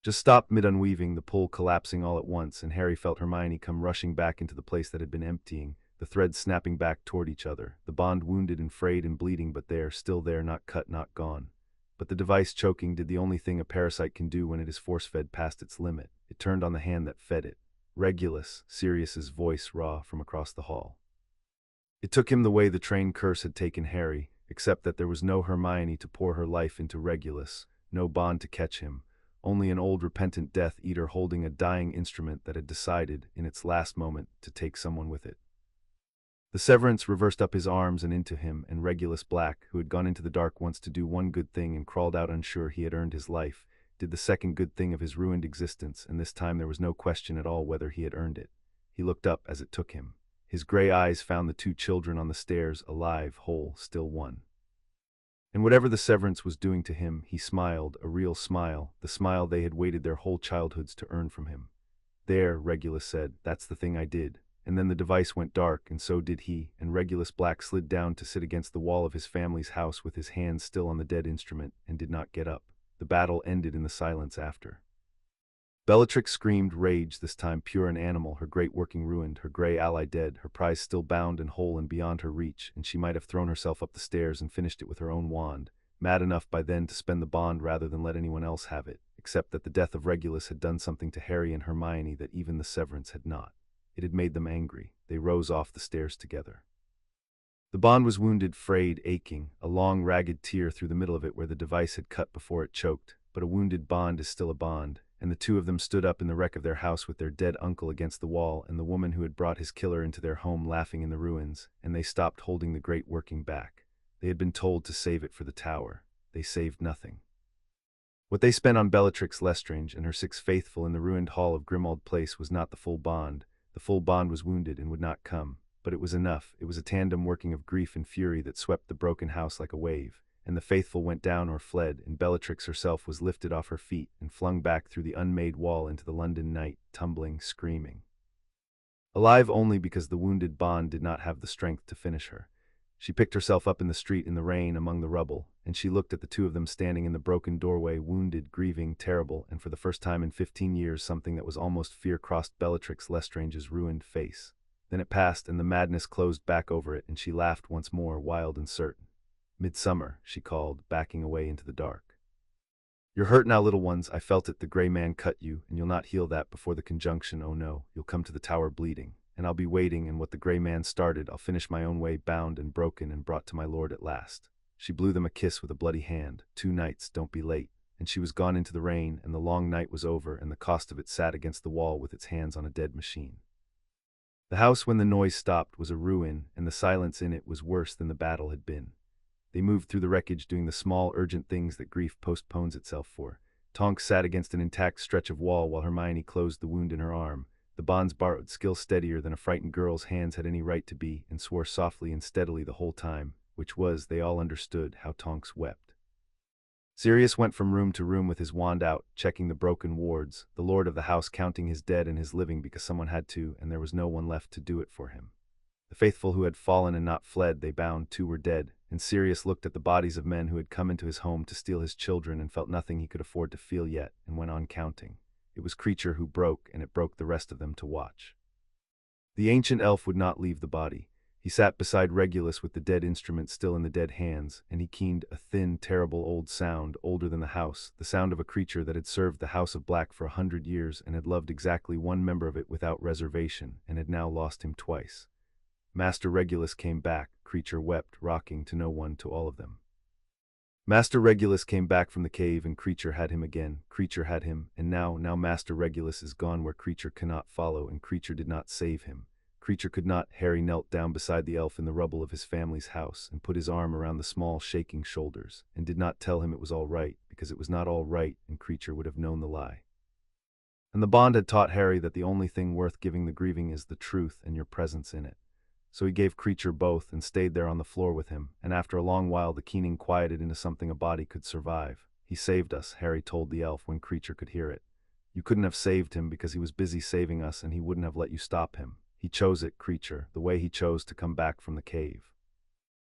Just stopped mid-unweaving, the pull collapsing all at once, and Harry felt Hermione come rushing back into the place that had been emptying, the threads snapping back toward each other, the bond wounded and frayed and bleeding, but there, still there, not cut, not gone. But the device choking did the only thing a parasite can do when it is force-fed past its limit. It turned on the hand that fed it. Regulus, Sirius's voice raw from across the hall. It took him the way the train curse had taken Harry, except that there was no Hermione to pour her life into Regulus, no bond to catch him, only an old repentant Death Eater holding a dying instrument that had decided, in its last moment, to take someone with it. The severance reversed up his arms and into him, and Regulus Black, who had gone into the dark once to do one good thing and crawled out unsure he had earned his life, did the second good thing of his ruined existence, and this time there was no question at all whether he had earned it. He looked up as it took him. His gray eyes found the two children on the stairs, alive, whole, still one. And whatever the severance was doing to him, he smiled, a real smile, the smile they had waited their whole childhoods to earn from him. There, Regulus said, that's the thing I did. And then the device went dark, and so did he, and Regulus Black slid down to sit against the wall of his family's house with his hands still on the dead instrument, and did not get up. The battle ended in the silence after. Bellatrix screamed rage, this time pure and animal, her great working ruined, her grey ally dead, her prize still bound and whole and beyond her reach, and she might have thrown herself up the stairs and finished it with her own wand, mad enough by then to spend the bond rather than let anyone else have it, except that the death of Regulus had done something to Harry and Hermione that even the severance had not. It had made them angry. They rose off the stairs together. The bond was wounded, frayed, aching, a long ragged tear through the middle of it where the device had cut before it choked, but a wounded bond is still a bond, and the two of them stood up in the wreck of their house with their dead uncle against the wall and the woman who had brought his killer into their home laughing in the ruins, and they stopped holding the great working back. They had been told to save it for the tower. They saved nothing. What they spent on Bellatrix Lestrange and her 6 faithful in the ruined hall of Grimmauld Place was not the full bond. The full bond was wounded and would not come, but it was enough. It was a tandem working of grief and fury that swept the broken house like a wave, and the faithful went down or fled, and Bellatrix herself was lifted off her feet and flung back through the unmade wall into the London night, tumbling, screaming. Alive only because the wounded bond did not have the strength to finish her. She picked herself up in the street in the rain among the rubble, and she looked at the two of them standing in the broken doorway, wounded, grieving, terrible, and for the first time in 15 years something that was almost fear crossed Bellatrix Lestrange's ruined face. Then it passed, and the madness closed back over it, and she laughed once more, wild and certain. "Midsummer," she called, backing away into the dark. "You're hurt now, little ones. I felt it. The grey man cut you, and you'll not heal that before the conjunction. Oh no, you'll come to the tower bleeding, and I'll be waiting, and what the grey man started, I'll finish my own way, bound and broken and brought to my lord at last." She blew them a kiss with a bloody hand. 2 nights, don't be late. And she was gone into the rain, and the long night was over, and the cost of it sat against the wall with its hands on a dead machine. The house, when the noise stopped, was a ruin, and the silence in it was worse than the battle had been. They moved through the wreckage, doing the small, urgent things that grief postpones itself for. Tonks sat against an intact stretch of wall while Hermione closed the wound in her arm. The bond's borrowed skill steadier than a frightened girl's hands had any right to be, and swore softly and steadily the whole time, which was, they all understood, how Tonks wept. Sirius went from room to room with his wand out, checking the broken wards, the lord of the house counting his dead and his living because someone had to, and there was no one left to do it for him. The faithful who had fallen and not fled, they bound, 2 were dead, and Sirius looked at the bodies of men who had come into his home to steal his children and felt nothing he could afford to feel yet, and went on counting. It was Creature who broke, and it broke the rest of them to watch. The ancient elf would not leave the body. He sat beside Regulus with the dead instrument still in the dead hands, and he keened a thin, terrible old sound, older than the house, the sound of a creature that had served the House of Black for 100 years and had loved exactly one member of it without reservation, and had now lost him twice. Master Regulus came back, Creature wept, rocking to no one, to all of them. Master Regulus came back from the cave, and Creature had him again. Creature had him, and now Master Regulus is gone where Creature cannot follow, and Creature did not save him. Creature could not. Harry knelt down beside the elf in the rubble of his family's house and put his arm around the small, shaking shoulders, and did not tell him it was all right, because it was not all right, and Creature would have known the lie. And the bond had taught Harry that the only thing worth giving the grieving is the truth and your presence in it. So he gave Creature both and stayed there on the floor with him, and after a long while the keening quieted into something a body could survive. "He saved us," Harry told the elf when Creature could hear it. "You couldn't have saved him because he was busy saving us, and he wouldn't have let you stop him. He chose it, Creature, the way he chose to come back from the cave.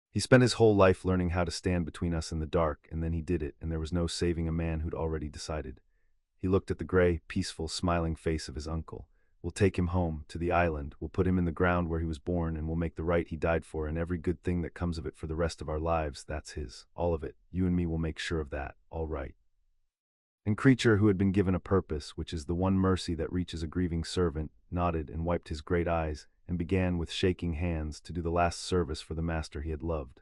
He spent his whole life learning how to stand between us and the dark, and then he did it, and there was no saving a man who'd already decided." He looked at the gray, peaceful, smiling face of his uncle. "We'll take him home, to the island, we'll put him in the ground where he was born, and we'll make the right he died for and every good thing that comes of it for the rest of our lives. That's his, all of it. You and me will make sure of that, all right." And Creature, who had been given a purpose, which is the one mercy that reaches a grieving servant, nodded and wiped his great eyes, and began with shaking hands to do the last service for the master he had loved.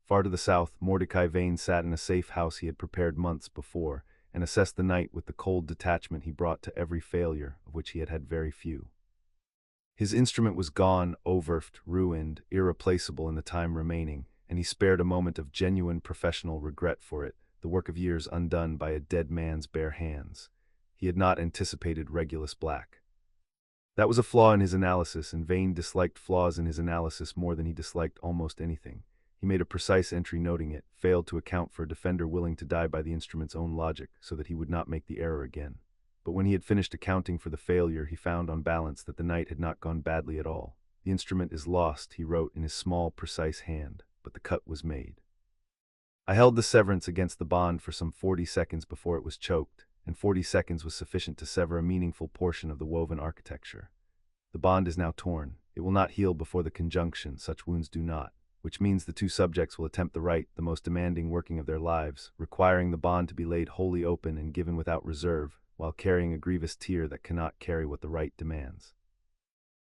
Far to the south, Mordecai Vane sat in a safe house he had prepared months before, and assessed the night with the cold detachment he brought to every failure, of which he had had very few. His instrument was gone, overfed, ruined, irreplaceable in the time remaining, and he spared a moment of genuine professional regret for it, the work of years undone by a dead man's bare hands. He had not anticipated Regulus Black. That was a flaw in his analysis, and Vane disliked flaws in his analysis more than he disliked almost anything. He made a precise entry noting it, failed to account for a defender willing to die by the instrument's own logic so that he would not make the error again. But when he had finished accounting for the failure, he found on balance that the night had not gone badly at all. "The instrument is lost," he wrote in his small, precise hand, "but the cut was made." I held the severance against the bond for some 40 seconds before it was choked, and 40 seconds was sufficient to sever a meaningful portion of the woven architecture. The bond is now torn. It will not heal before the conjunction, such wounds do not, which means the two subjects will attempt the rite, the most demanding working of their lives, requiring the bond to be laid wholly open and given without reserve, while carrying a grievous tear that cannot carry what the rite demands.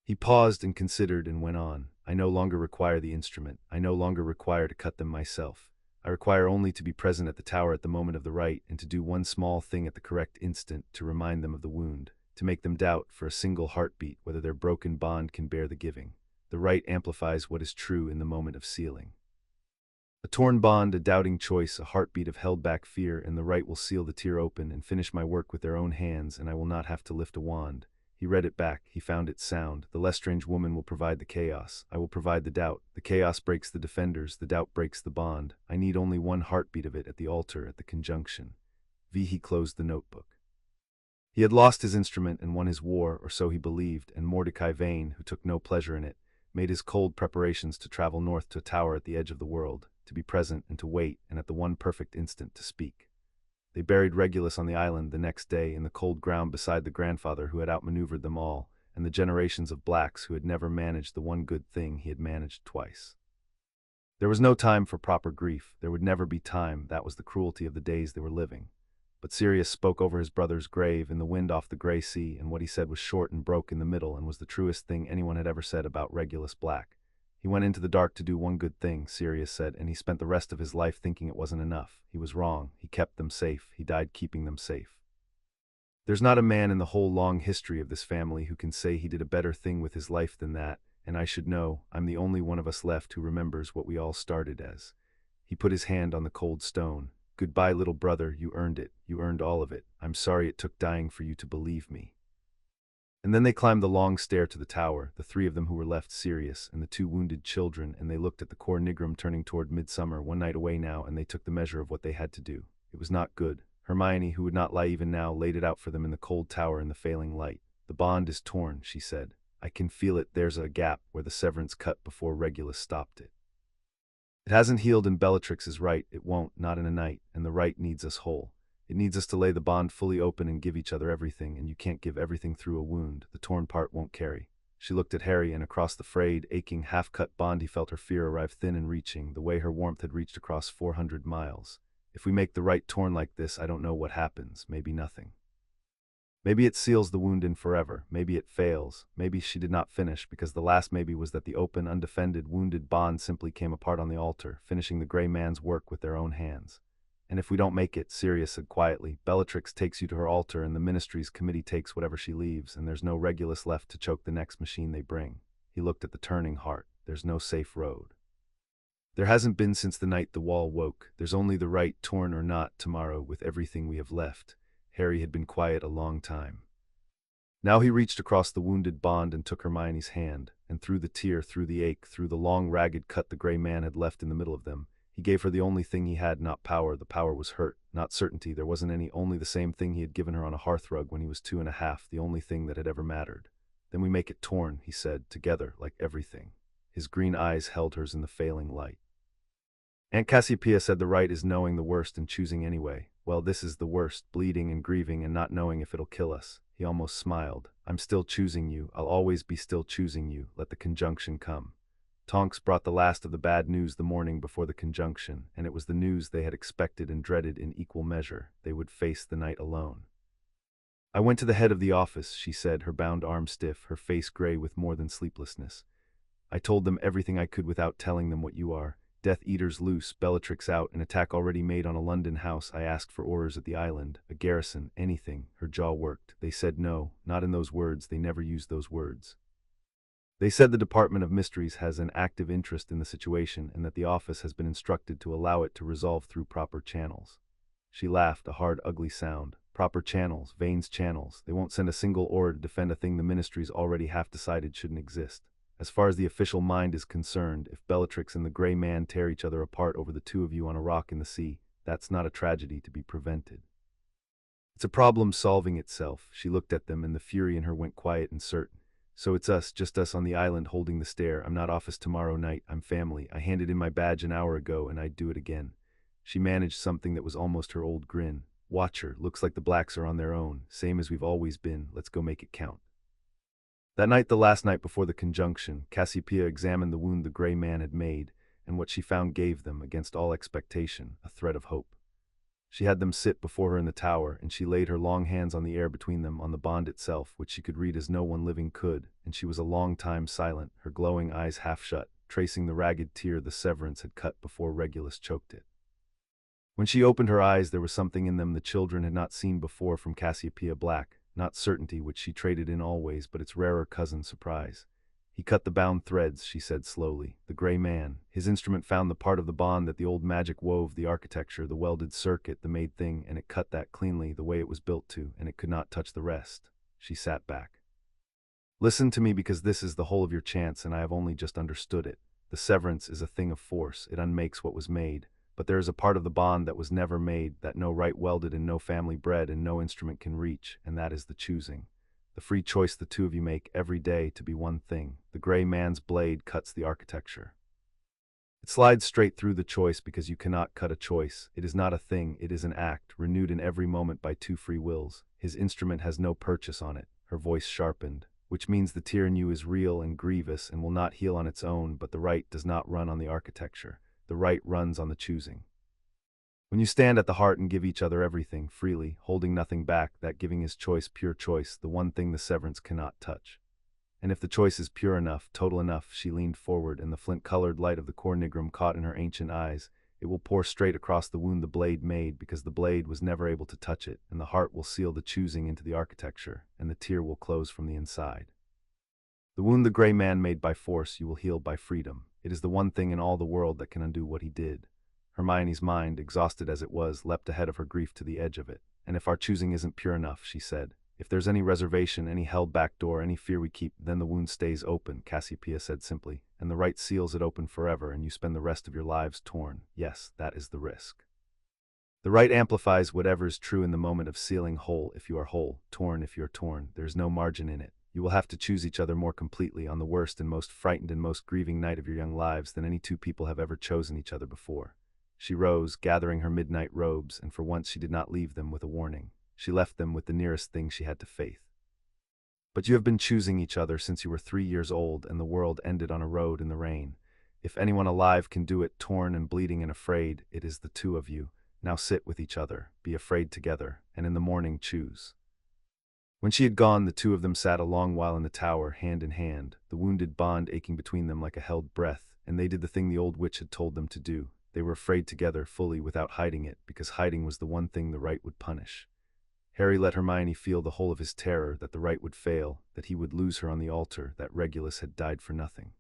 He paused and considered and went on. I no longer require the instrument. I no longer require to cut them myself. I require only to be present at the tower at the moment of the rite, and to do one small thing at the correct instant to remind them of the wound, to make them doubt for a single heartbeat whether their broken bond can bear the giving. The rite amplifies what is true in the moment of sealing. A torn bond, a doubting choice, a heartbeat of held-back fear, and the rite will seal the tear open and finish my work with their own hands, and I will not have to lift a wand. He read it back. He found it sound. The Lestrange woman will provide the chaos. I will provide the doubt. The chaos breaks the defenders. The doubt breaks the bond. I need only one heartbeat of it at the altar, at the conjunction. He closed the notebook. He had lost his instrument and won his war, or so he believed, and Mordecai Vane, who took no pleasure in it, made his cold preparations to travel north to a tower at the edge of the world, to be present and to wait, and at the one perfect instant to speak. They buried Regulus on the island the next day in the cold ground beside the grandfather who had outmaneuvered them all, and the generations of blacks who had never managed the one good thing he had managed twice. There was no time for proper grief. There would never be time. That was the cruelty of the days they were living. But Sirius spoke over his brother's grave in the wind off the gray sea, and what he said was short and broke in the middle and was the truest thing anyone had ever said about Regulus Black. He went into the dark to do one good thing, Sirius said, and he spent the rest of his life thinking it wasn't enough. He was wrong. He kept them safe. He died keeping them safe. There's not a man in the whole long history of this family who can say he did a better thing with his life than that, and I should know. I'm the only one of us left who remembers what we all started as. He put his hand on the cold stone. Goodbye, little brother. You earned it. You earned all of it. I'm sorry it took dying for you to believe me. And then they climbed the long stair to the tower, the three of them who were left, Sirius and the two wounded children, and they looked at the Cor Nigrum turning toward midsummer, one night away now, and they took the measure of what they had to do. It was not good. Hermione, who would not lie even now, laid it out for them in the cold tower in the failing light. The bond is torn, she said. I can feel it. There's a gap where the severance cut before Regulus stopped it. It hasn't healed, and Bellatrix is right. It won't, not in a night, and the rite needs us whole. It needs us to lay the bond fully open and give each other everything, and you can't give everything through a wound. The torn part won't carry. She looked at Harry, and across the frayed, aching, half-cut bond he felt her fear arrive thin and reaching, the way her warmth had reached across 400 miles. If we make the rite torn like this, I don't know what happens. Maybe nothing. Maybe it seals the wound in forever. Maybe it fails. Maybe she did not finish, because the last maybe was that the open, undefended, wounded bond simply came apart on the altar, finishing the gray man's work with their own hands. And if we don't make it, Sirius said quietly, Bellatrix takes you to her altar and the Ministry's committee takes whatever she leaves, and there's no Regulus left to choke the next machine they bring. He looked at the turning heart. There's no safe road. There hasn't been since the night the wall woke. There's only the rite, torn or not, tomorrow, with everything we have left. Harry had been quiet a long time. Now he reached across the wounded bond and took Hermione's hand, and through the tear, through the ache, through the long ragged cut the gray man had left in the middle of them, he gave her the only thing he had, not power. The power was hurt, not certainty. There wasn't any, only the same thing he had given her on a hearthrug when he was 2.5, the only thing that had ever mattered. Then we make it torn, he said, together, like everything. His green eyes held hers in the failing light. Aunt Cassiopeia said the rite is knowing the worst and choosing anyway. Well, this is the worst, bleeding and grieving and not knowing if it'll kill us. He almost smiled. I'm still choosing you. I'll always be still choosing you. Let the conjunction come. Tonks brought the last of the bad news the morning before the conjunction, and it was the news they had expected and dreaded in equal measure. They would face the night alone. I went to the head of the office, she said, her bound arm stiff, her face gray with more than sleeplessness. I told them everything I could without telling them what you are. Death Eaters loose, Bellatrix out, an attack already made on a London house. I asked for orders at the island, a garrison, anything. Her jaw worked. They said no, not in those words. They never used those words. They said the Department of Mysteries has an active interest in the situation and that the office has been instructed to allow it to resolve through proper channels. She laughed, a hard, ugly sound. Proper channels, Vane's channels. They won't send a single order to defend a thing the Ministries already half decided shouldn't exist. As far as the official mind is concerned, if Bellatrix and the Grey Man tear each other apart over the two of you on a rock in the sea, that's not a tragedy to be prevented. It's a problem solving itself. She looked at them and the fury in her went quiet and certain. So it's us, just us on the island holding the stair. I'm not office tomorrow night. I'm family. I handed in my badge an hour ago and I'd do it again. She managed something that was almost her old grin. Watcher, looks like the Blacks are on their own, same as we've always been, let's go make it count. That night, the last night before the conjunction, Cassiopeia examined the wound the gray man had made, and what she found gave them, against all expectation, a thread of hope. She had them sit before her in the tower, and she laid her long hands on the air between them, on the bond itself, which she could read as no one living could, and she was a long time silent, her glowing eyes half shut, tracing the ragged tear the severance had cut before Regulus choked it. When she opened her eyes, there was something in them the children had not seen before from Cassiopeia Black, not certainty, which she traded in always, but its rarer cousin, surprise. He cut the bound threads, she said slowly. The gray man. His instrument found the part of the bond that the old magic wove, the architecture, the welded circuit, the made thing, and it cut that cleanly, the way it was built to, and it could not touch the rest. She sat back. Listen to me, because this is the whole of your chance, and I have only just understood it. The severance is a thing of force, it unmakes what was made. But there is a part of the bond that was never made, that no right welded and no family bred and no instrument can reach, and that is the choosing. The free choice the two of you make every day to be one thing. The gray man's blade cuts the architecture. It slides straight through the choice, because you cannot cut a choice. It is not a thing, it is an act, renewed in every moment by two free wills. His instrument has no purchase on it. Her voice sharpened. Which means the tear in you is real and grievous and will not heal on its own, but the right does not run on the architecture. The right runs on the choosing. When you stand at the heart and give each other everything, freely, holding nothing back, that giving is choice, pure choice, the one thing the severance cannot touch. And if the choice is pure enough, total enough, she leaned forward, and the flint-colored light of the cornigrum caught in her ancient eyes, it will pour straight across the wound the blade made, because the blade was never able to touch it, and the heart will seal the choosing into the architecture, and the tear will close from the inside. The wound the gray man made by force you will heal by freedom. It is the one thing in all the world that can undo what he did. Hermione's mind, exhausted as it was, leapt ahead of her grief to the edge of it. And if our choosing isn't pure enough, she said, if there's any reservation, any held back door, any fear we keep, then the wound stays open, Cassiopeia said simply, and the right seals it open forever, and you spend the rest of your lives torn. Yes, that is the risk. The right amplifies whatever is true in the moment of sealing whole if you are whole, torn if you're torn. There is no margin in it. You will have to choose each other more completely on the worst and most frightened and most grieving night of your young lives than any two people have ever chosen each other before. She rose, gathering her midnight robes, and for once she did not leave them with a warning. She left them with the nearest thing she had to faith. But you have been choosing each other since you were 3 years old, and the world ended on a road in the rain. If anyone alive can do it, torn and bleeding and afraid, it is the two of you. Now sit with each other, be afraid together, and in the morning choose. When she had gone, the two of them sat a long while in the tower, hand in hand, the wounded bond aching between them like a held breath, and they did the thing the old witch had told them to do. They were afraid together, fully, without hiding it, because hiding was the one thing the right would punish. Harry let Hermione feel the whole of his terror, that the right would fail, that he would lose her on the altar, that Regulus had died for nothing.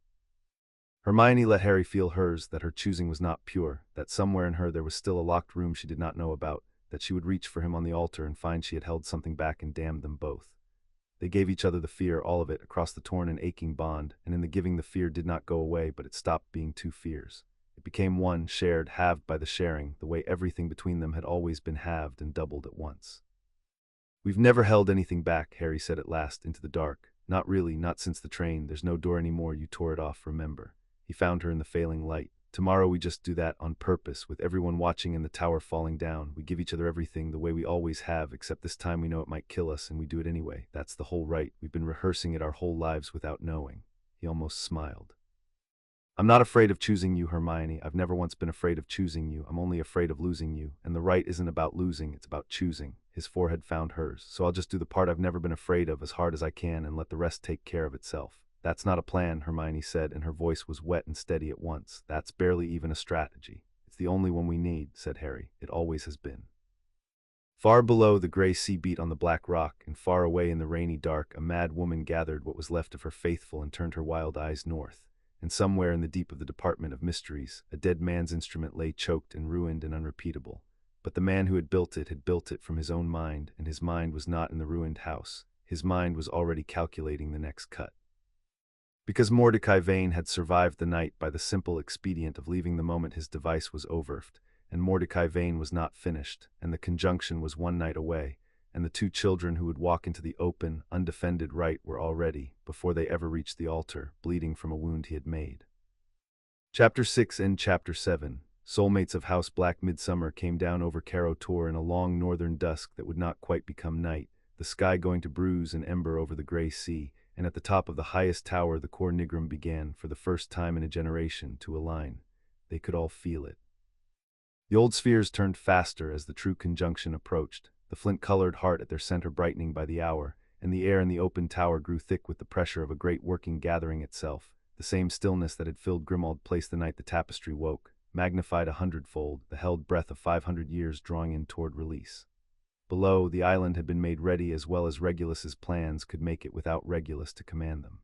Hermione let Harry feel hers, that her choosing was not pure, that somewhere in her there was still a locked room she did not know about, that she would reach for him on the altar and find she had held something back and damned them both. They gave each other the fear, all of it, across the torn and aching bond, and in the giving the fear did not go away, but it stopped being two fears. It became one, shared, halved by the sharing, the way everything between them had always been halved and doubled at once. We've never held anything back, Harry said at last, into the dark. Not really, not since the train. There's no door anymore, you tore it off, remember. He found her in the failing light. Tomorrow we just do that on purpose, with everyone watching and the tower falling down. We give each other everything the way we always have, except this time we know it might kill us, and we do it anyway. That's the whole right. We've been rehearsing it our whole lives without knowing. He almost smiled. I'm not afraid of choosing you, Hermione. I've never once been afraid of choosing you. I'm only afraid of losing you, and the right isn't about losing, it's about choosing. His forehead found hers. So I'll just do the part I've never been afraid of as hard as I can and let the rest take care of itself. That's not a plan, Hermione said, and her voice was wet and steady at once. That's barely even a strategy. It's the only one we need, said Harry. It always has been. Far below, the gray sea beat on the black rock, and far away in the rainy dark, a mad woman gathered what was left of her faithful and turned her wild eyes north. And somewhere in the deep of the Department of Mysteries, a dead man's instrument lay choked and ruined and unrepeatable. But the man who had built it from his own mind, and his mind was not in the ruined house. His mind was already calculating the next cut. Because Mordecai Vane had survived the night by the simple expedient of leaving the moment his device was overved, and Mordecai Vane was not finished, and the conjunction was one night away, and the two children who would walk into the open, undefended right were already, before they ever reached the altar, bleeding from a wound he had made. Chapter 6 and Chapter 7. Soulmates of House Black midsummer came down over Caro Tor in a long northern dusk that would not quite become night, the sky going to bruise and ember over the grey sea, and at the top of the highest tower the Cor Nigrum began, for the first time in a generation, to align. They could all feel it. The old spheres turned faster as the true conjunction approached, the flint-colored heart at their center brightening by the hour, and the air in the open tower grew thick with the pressure of a great working gathering itself, the same stillness that had filled Grimmauld Place the night the tapestry woke, magnified 100-fold, the held breath of 500 years drawing in toward release. Below, the island had been made ready as well as Regulus's plans could make it without Regulus to command them.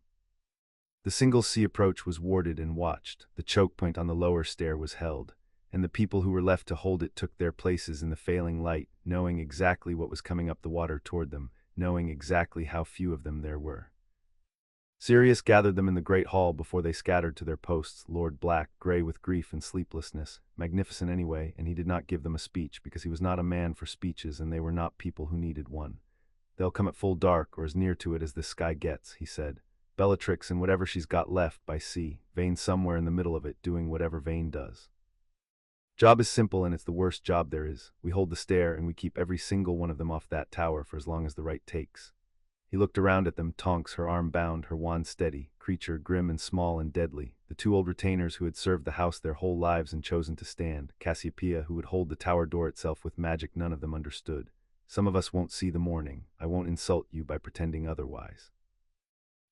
The single sea approach was warded and watched, the choke point on the lower stair was held, and the people who were left to hold it took their places in the failing light, knowing exactly what was coming up the water toward them, knowing exactly how few of them there were. Sirius gathered them in the great hall before they scattered to their posts, Lord Black, grey with grief and sleeplessness, magnificent anyway, and he did not give them a speech because he was not a man for speeches and they were not people who needed one. They'll come at full dark or as near to it as this sky gets, he said. Bellatrix and whatever she's got left by sea, Vane somewhere in the middle of it doing whatever Vane does. Job is simple and it's the worst job there is. We hold the stair and we keep every single one of them off that tower for as long as the right takes. He looked around at them, Tonks, her arm bound, her wand steady, creature grim and small and deadly, the two old retainers who had served the house their whole lives and chosen to stand, Cassiopeia who would hold the tower door itself with magic none of them understood. Some of us won't see the morning. I won't insult you by pretending otherwise.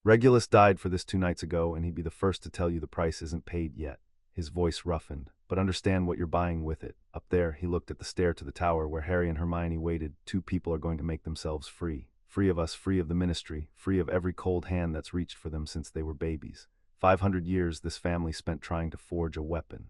Regulus died for this 2 nights ago and he'd be the first to tell you the price isn't paid yet. His voice roughened. But understand what you're buying with it. Up there, he looked at the stair to the tower where Harry and Hermione waited. 2 people are going to make themselves free. Free of us, free of the ministry, free of every cold hand that's reached for them since they were babies. 500 years this family spent trying to forge a weapon.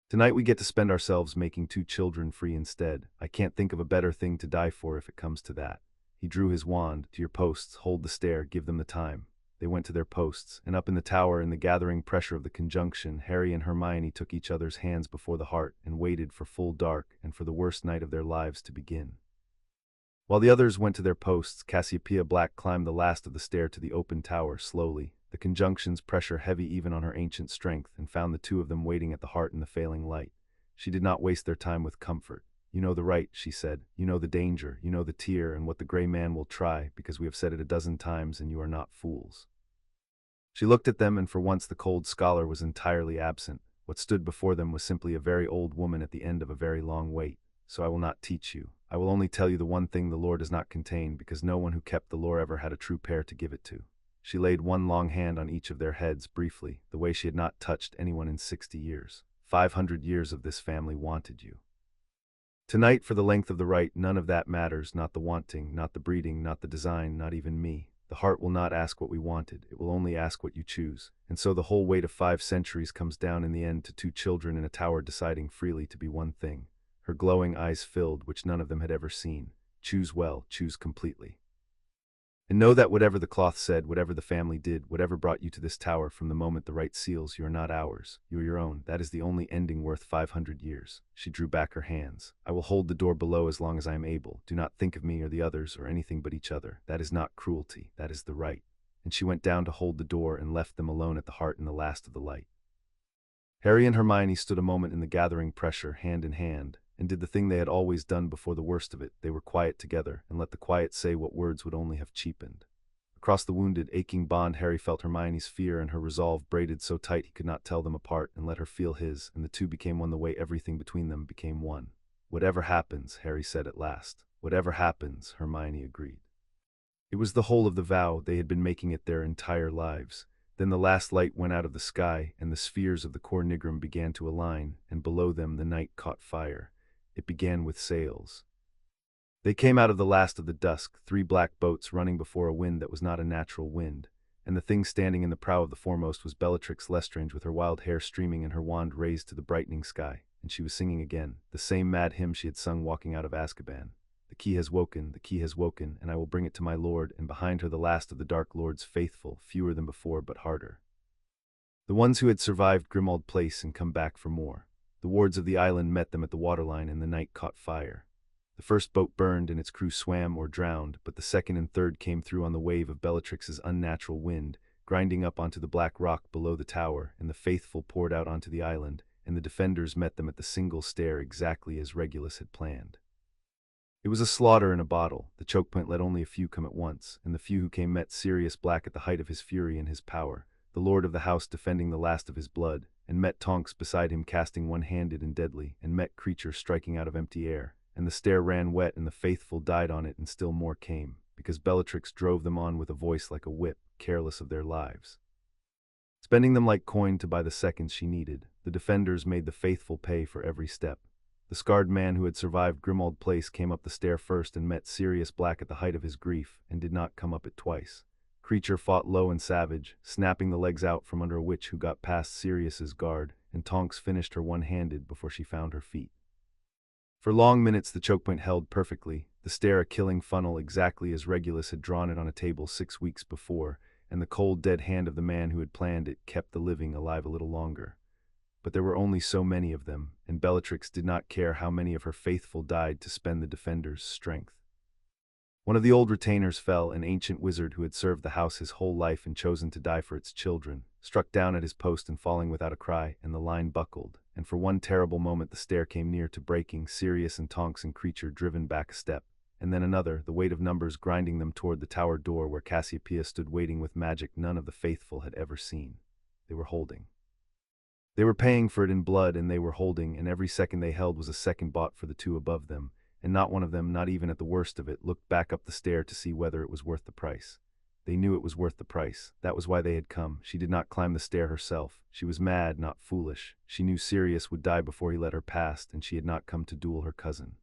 Tonight we get to spend ourselves making 2 children free instead. I can't think of a better thing to die for if it comes to that. He drew his wand. To your posts, hold the stair, give them the time. They went to their posts, and up in the tower in the gathering pressure of the conjunction, Harry and Hermione took each other's hands before the heart and waited for full dark and for the worst night of their lives to begin. While the others went to their posts, Cassiopeia Black climbed the last of the stair to the open tower slowly, the conjunction's pressure heavy even on her ancient strength, and found the 2 of them waiting at the heart in the failing light. She did not waste their time with comfort. You know the right, she said. You know the danger, you know the tear, and what the grey man will try, because we have said it a dozen times and you are not fools. She looked at them, and for once the cold scholar was entirely absent. What stood before them was simply a very old woman at the end of a very long wait. So I will not teach you. I will only tell you the one thing the lore does not contain, because no one who kept the lore ever had a true pair to give it to. She laid one long hand on each of their heads briefly, the way she had not touched anyone in 60 years. 500 years of this family wanted you. Tonight, for the length of the rite, none of that matters, not the wanting, not the breeding, not the design, not even me. The heart will not ask what we wanted, it will only ask what you choose. And so the whole weight of 5 centuries comes down in the end to 2 children in a tower deciding freely to be one thing. Her glowing eyes filled, which none of them had ever seen. Choose well, choose completely. And know that whatever the cloth said, whatever the family did, whatever brought you to this tower, from the moment the rite seals, you are not ours, you are your own. That is the only ending worth 500 years. She drew back her hands. I will hold the door below as long as I am able. Do not think of me or the others or anything but each other. That is not cruelty, that is the right. And she went down to hold the door and left them alone at the heart in the last of the light. Harry and Hermione stood a moment in the gathering pressure, hand in hand, and did the thing they had always done before the worst of it. They were quiet together, and let the quiet say what words would only have cheapened. Across the wounded, aching bond, Harry felt Hermione's fear and her resolve braided so tight he could not tell them apart, and let her feel his, and the 2 became one the way everything between them became one. Whatever happens, Harry said at last. Whatever happens, Hermione agreed. It was the whole of the vow. They had been making it their entire lives. Then the last light went out of the sky, and the spheres of the Cor Nigrum began to align, and below them the night caught fire. It began with sails. They came out of the last of the dusk, 3 black boats running before a wind that was not a natural wind, and the thing standing in the prow of the foremost was Bellatrix Lestrange, with her wild hair streaming and her wand raised to the brightening sky, and she was singing again, the same mad hymn she had sung walking out of Azkaban. The key has woken, and I will bring it to my lord, and behind her the last of the Dark Lord's faithful, fewer than before but harder. The ones who had survived Grimmauld Place and come back for more. The wards of the island met them at the waterline, and the night caught fire. The first boat burned and its crew swam or drowned, but the second and third came through on the wave of Bellatrix's unnatural wind, grinding up onto the black rock below the tower, and the faithful poured out onto the island, and the defenders met them at the single stair exactly as Regulus had planned. It was a slaughter in a bottle. The choke point let only a few come at once, and the few who came met Sirius Black at the height of his fury and his power, the lord of the house defending the last of his blood, and met Tonks beside him casting one-handed and deadly, and met Creature striking out of empty air, and the stair ran wet and the faithful died on it, and still more came, because Bellatrix drove them on with a voice like a whip, careless of their lives. Spending them like coin to buy the seconds she needed, the defenders made the faithful pay for every step. The scarred man who had survived Grimmauld Place came up the stair first and met Sirius Black at the height of his grief, and did not come up it twice. Creature fought low and savage, snapping the legs out from under a witch who got past Sirius's guard, and Tonks finished her one-handed before she found her feet. For long minutes the chokepoint held perfectly, the stair a killing funnel exactly as Regulus had drawn it on a table 6 weeks before, and the cold dead hand of the man who had planned it kept the living alive a little longer. But there were only so many of them, and Bellatrix did not care how many of her faithful died to spend the defenders' strength. One of the old retainers fell, an ancient wizard who had served the house his whole life and chosen to die for its children, struck down at his post and falling without a cry, and the line buckled, and for one terrible moment the stair came near to breaking, Sirius and Tonks and Creature driven back a step, and then another, the weight of numbers grinding them toward the tower door where Cassiopeia stood waiting with magic none of the faithful had ever seen. They were holding. They were paying for it in blood, and they were holding, and every second they held was a second bought for the two above them, and not one of them, not even at the worst of it, looked back up the stair to see whether it was worth the price. They knew it was worth the price. That was why they had come. She did not climb the stair herself. She was mad, not foolish. She knew Sirius would die before he let her past, and she had not come to duel her cousin.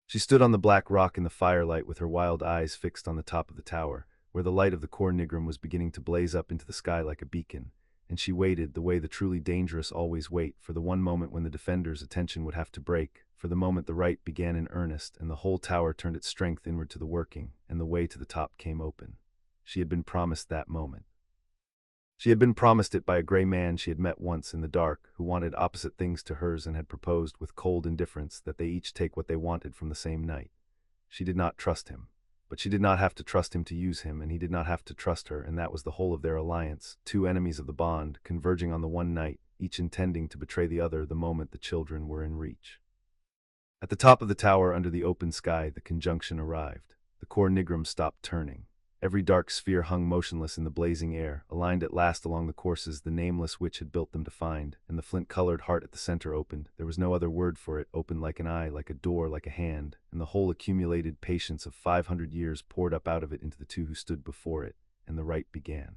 She stood on the black rock in the firelight with her wild eyes fixed on the top of the tower, where the light of the Cor Nigrum was beginning to blaze up into the sky like a beacon, and she waited, the way the truly dangerous always wait, for the one moment when the defenders' attention would have to break, for the moment the rite began in earnest, and the whole tower turned its strength inward to the working, and the way to the top came open. She had been promised that moment. She had been promised it by a gray man she had met once in the dark, who wanted opposite things to hers and had proposed with cold indifference that they each take what they wanted from the same night. She did not trust him. But she did not have to trust him to use him, and he did not have to trust her, and that was the whole of their alliance, two enemies of the bond, converging on the one night, each intending to betray the other the moment the children were in reach. At the top of the tower under the open sky, the conjunction arrived. The Cor Nigrum stopped turning. Every dark sphere hung motionless in the blazing air, aligned at last along the courses the nameless witch had built them to find, and the flint-colored heart at the center opened. There was no other word for it, opened like an eye, like a door, like a hand, and the whole accumulated patience of 500 years poured up out of it into the two who stood before it, and the rite began.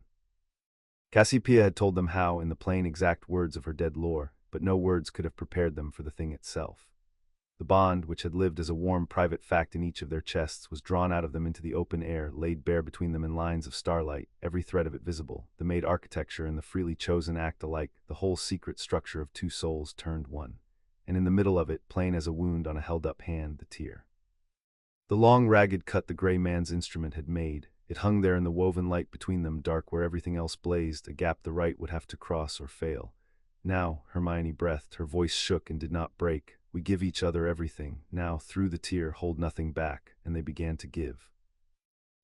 Cassiopeia had told them how, in the plain exact words of her dead lore, but no words could have prepared them for the thing itself. The bond, which had lived as a warm private fact in each of their chests, was drawn out of them into the open air, laid bare between them in lines of starlight, every thread of it visible, the made architecture and the freely chosen act alike, the whole secret structure of two souls turned one. And in the middle of it, plain as a wound on a held-up hand, the tear. The long, ragged cut the gray man's instrument had made. It hung there in the woven light between them, dark where everything else blazed, a gap the rite would have to cross or fail. Now, Hermione breathed, her voice shook and did not break. We give each other everything, now, through the tear, hold nothing back, and they began to give.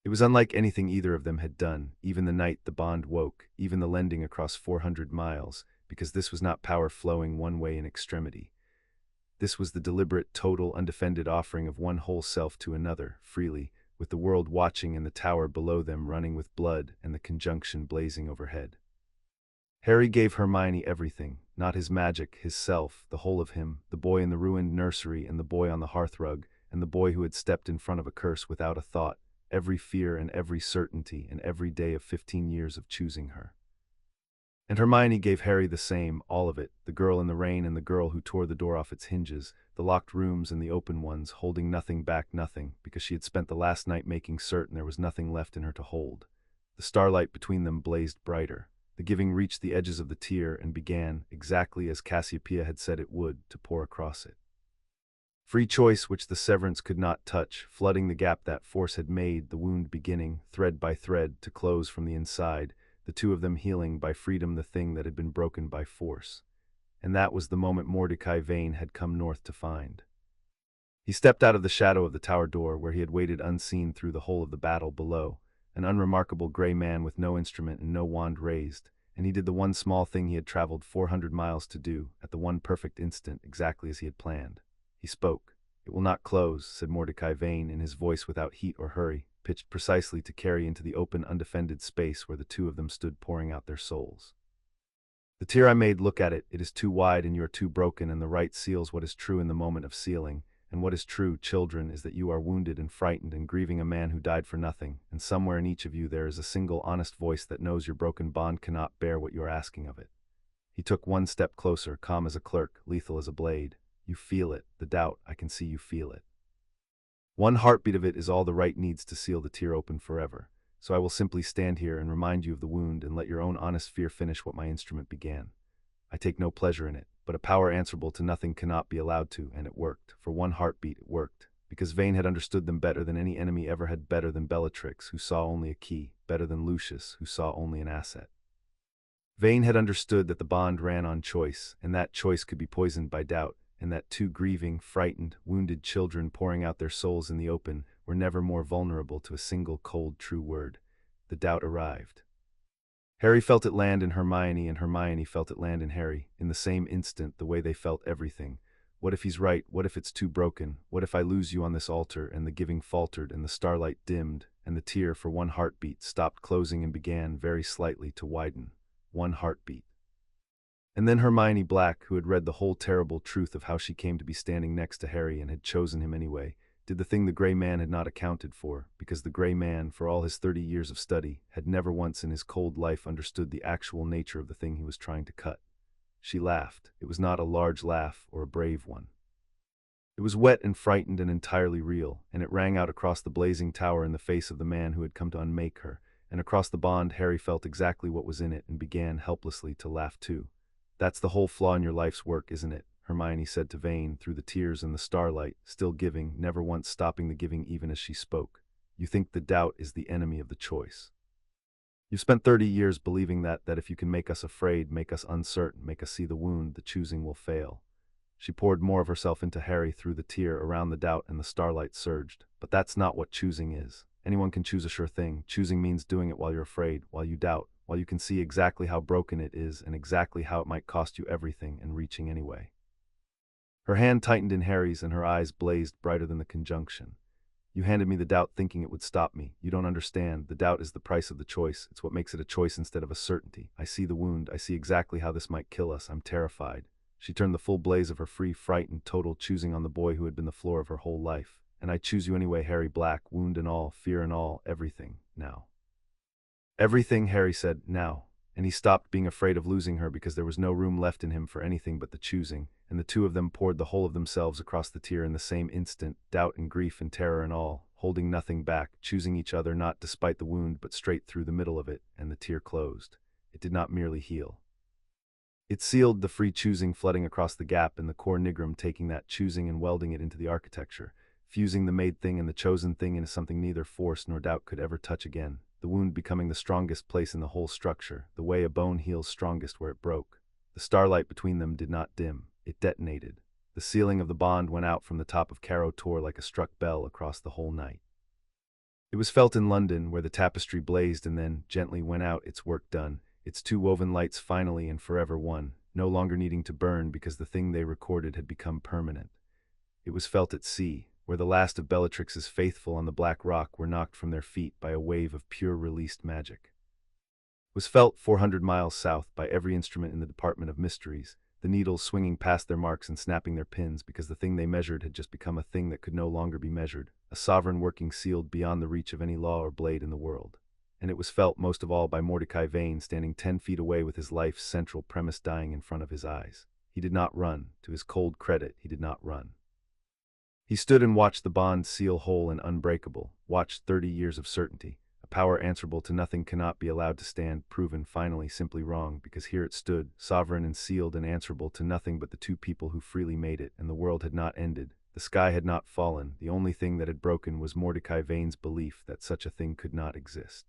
It was unlike anything either of them had done, even the night the bond woke, even the lending across 400 miles, because this was not power flowing one way in extremity. This was the deliberate, total, undefended offering of one whole self to another, freely, with the world watching and the tower below them running with blood and the conjunction blazing overhead. Harry gave Hermione everything, not his magic, his self, the whole of him, the boy in the ruined nursery and the boy on the hearthrug, and the boy who had stepped in front of a curse without a thought, every fear and every certainty and every day of 15 years of choosing her. And Hermione gave Harry the same, all of it, the girl in the rain and the girl who tore the door off its hinges, the locked rooms and the open ones, holding nothing back, nothing, because she had spent the last night making certain there was nothing left in her to hold. The starlight between them blazed brighter. The giving reached the edges of the tear and began, exactly as Cassiopeia had said it would, to pour across it. Free choice which the severance could not touch, flooding the gap that force had made, the wound beginning, thread by thread, to close from the inside, the two of them healing by freedom the thing that had been broken by force. And that was the moment Mordecai Vane had come north to find. He stepped out of the shadow of the tower door, where he had waited unseen through the whole of the battle below, an unremarkable gray man with no instrument and no wand raised, and he did the one small thing he had traveled 400 miles to do, at the one perfect instant, exactly as he had planned. He spoke. "It will not close," said Mordecai Vane in his voice without heat or hurry, pitched precisely to carry into the open, undefended space where the two of them stood pouring out their souls. "The tear I made, look at it, it is too wide and you are too broken, and the right seals what is true in the moment of sealing, and what is true, children, is that you are wounded and frightened and grieving a man who died for nothing, and somewhere in each of you there is a single honest voice that knows your broken bond cannot bear what you are asking of it." He took one step closer, calm as a clerk, lethal as a blade. "You feel it, the doubt, I can see you feel it. One heartbeat of it is all the right needs to seal the tear open forever. So I will simply stand here and remind you of the wound and let your own honest fear finish what my instrument began. I take no pleasure in it, but a power answerable to nothing cannot be allowed to, and it worked. For one heartbeat it worked, because Vane had understood them better than any enemy ever had, better than Bellatrix, who saw only a key, better than Lucius, who saw only an asset. Vane had understood that the bond ran on choice, and that choice could be poisoned by doubt, and that two grieving, frightened, wounded children pouring out their souls in the open were never more vulnerable to a single cold, true word. The doubt arrived. Harry felt it land in Hermione, and Hermione felt it land in Harry, in the same instant, the way they felt everything. What if he's right? What if it's too broken? What if I lose you on this altar? And the giving faltered, and the starlight dimmed, and the tear, for one heartbeat, stopped closing and began, very slightly, to widen. One heartbeat. And then Hermione Black, who had read the whole terrible truth of how she came to be standing next to Harry and had chosen him anyway, did the thing the Grey Man had not accounted for, because the Grey Man, for all his 30 years of study, had never once in his cold life understood the actual nature of the thing he was trying to cut. She laughed. It was not a large laugh or a brave one. It was wet and frightened and entirely real, and it rang out across the blazing tower in the face of the man who had come to unmake her, and across the bond Harry felt exactly what was in it and began helplessly to laugh too. "That's the whole flaw in your life's work, isn't it?" Hermione said to Vane through the tears and the starlight, still giving, never once stopping the giving even as she spoke. "You think the doubt is the enemy of the choice. You've spent 30 years believing that if you can make us afraid, make us uncertain, make us see the wound, the choosing will fail." She poured more of herself into Harry through the tear around the doubt, and the starlight surged. "But that's not what choosing is. Anyone can choose a sure thing. Choosing means doing it while you're afraid, while you doubt, while you can see exactly how broken it is and exactly how it might cost you everything, and reaching anyway." Her hand tightened in Harry's and her eyes blazed brighter than the conjunction. "You handed me the doubt thinking it would stop me. You don't understand. The doubt is the price of the choice. It's what makes it a choice instead of a certainty. I see the wound. I see exactly how this might kill us. I'm terrified." She turned the full blaze of her free, frightened, total choosing on the boy who had been the floor of her whole life. "And I choose you anyway, Harry Black, wound and all, fear and all, everything, now." "Everything," Harry said, "now." And he stopped being afraid of losing her because there was no room left in him for anything but the choosing, and the two of them poured the whole of themselves across the tear in the same instant, doubt and grief and terror and all, holding nothing back, choosing each other not despite the wound but straight through the middle of it, and the tear closed. It did not merely heal. It sealed the free choosing flooding across the gap in the core nigrum, taking that choosing and welding it into the architecture, fusing the made thing and the chosen thing into something neither force nor doubt could ever touch again, the wound becoming the strongest place in the whole structure, the way a bone heals strongest where it broke. The starlight between them did not dim, it detonated. The ceiling of the bond went out from the top of Caro Tor like a struck bell across the whole night. It was felt in London, where the tapestry blazed and then gently went out, its work done, its two woven lights finally and forever one, no longer needing to burn because the thing they recorded had become permanent. It was felt at sea, where the last of Bellatrix's faithful on the black rock were knocked from their feet by a wave of pure released magic. It was felt 400 miles south by every instrument in the Department of Mysteries, the needles swinging past their marks and snapping their pins because the thing they measured had just become a thing that could no longer be measured, a sovereign working sealed beyond the reach of any law or blade in the world. And it was felt most of all by Mordecai Vane, standing 10 feet away with his life's central premise dying in front of his eyes. He did not run. To his cold credit, he did not run. He stood and watched the bond seal whole and unbreakable, watched 30 years of certainty. A power answerable to nothing cannot be allowed to stand, proven finally simply wrong, because here it stood, sovereign and sealed and answerable to nothing but the two people who freely made it, and the world had not ended. The sky had not fallen. The only thing that had broken was Mordecai Vane's belief that such a thing could not exist.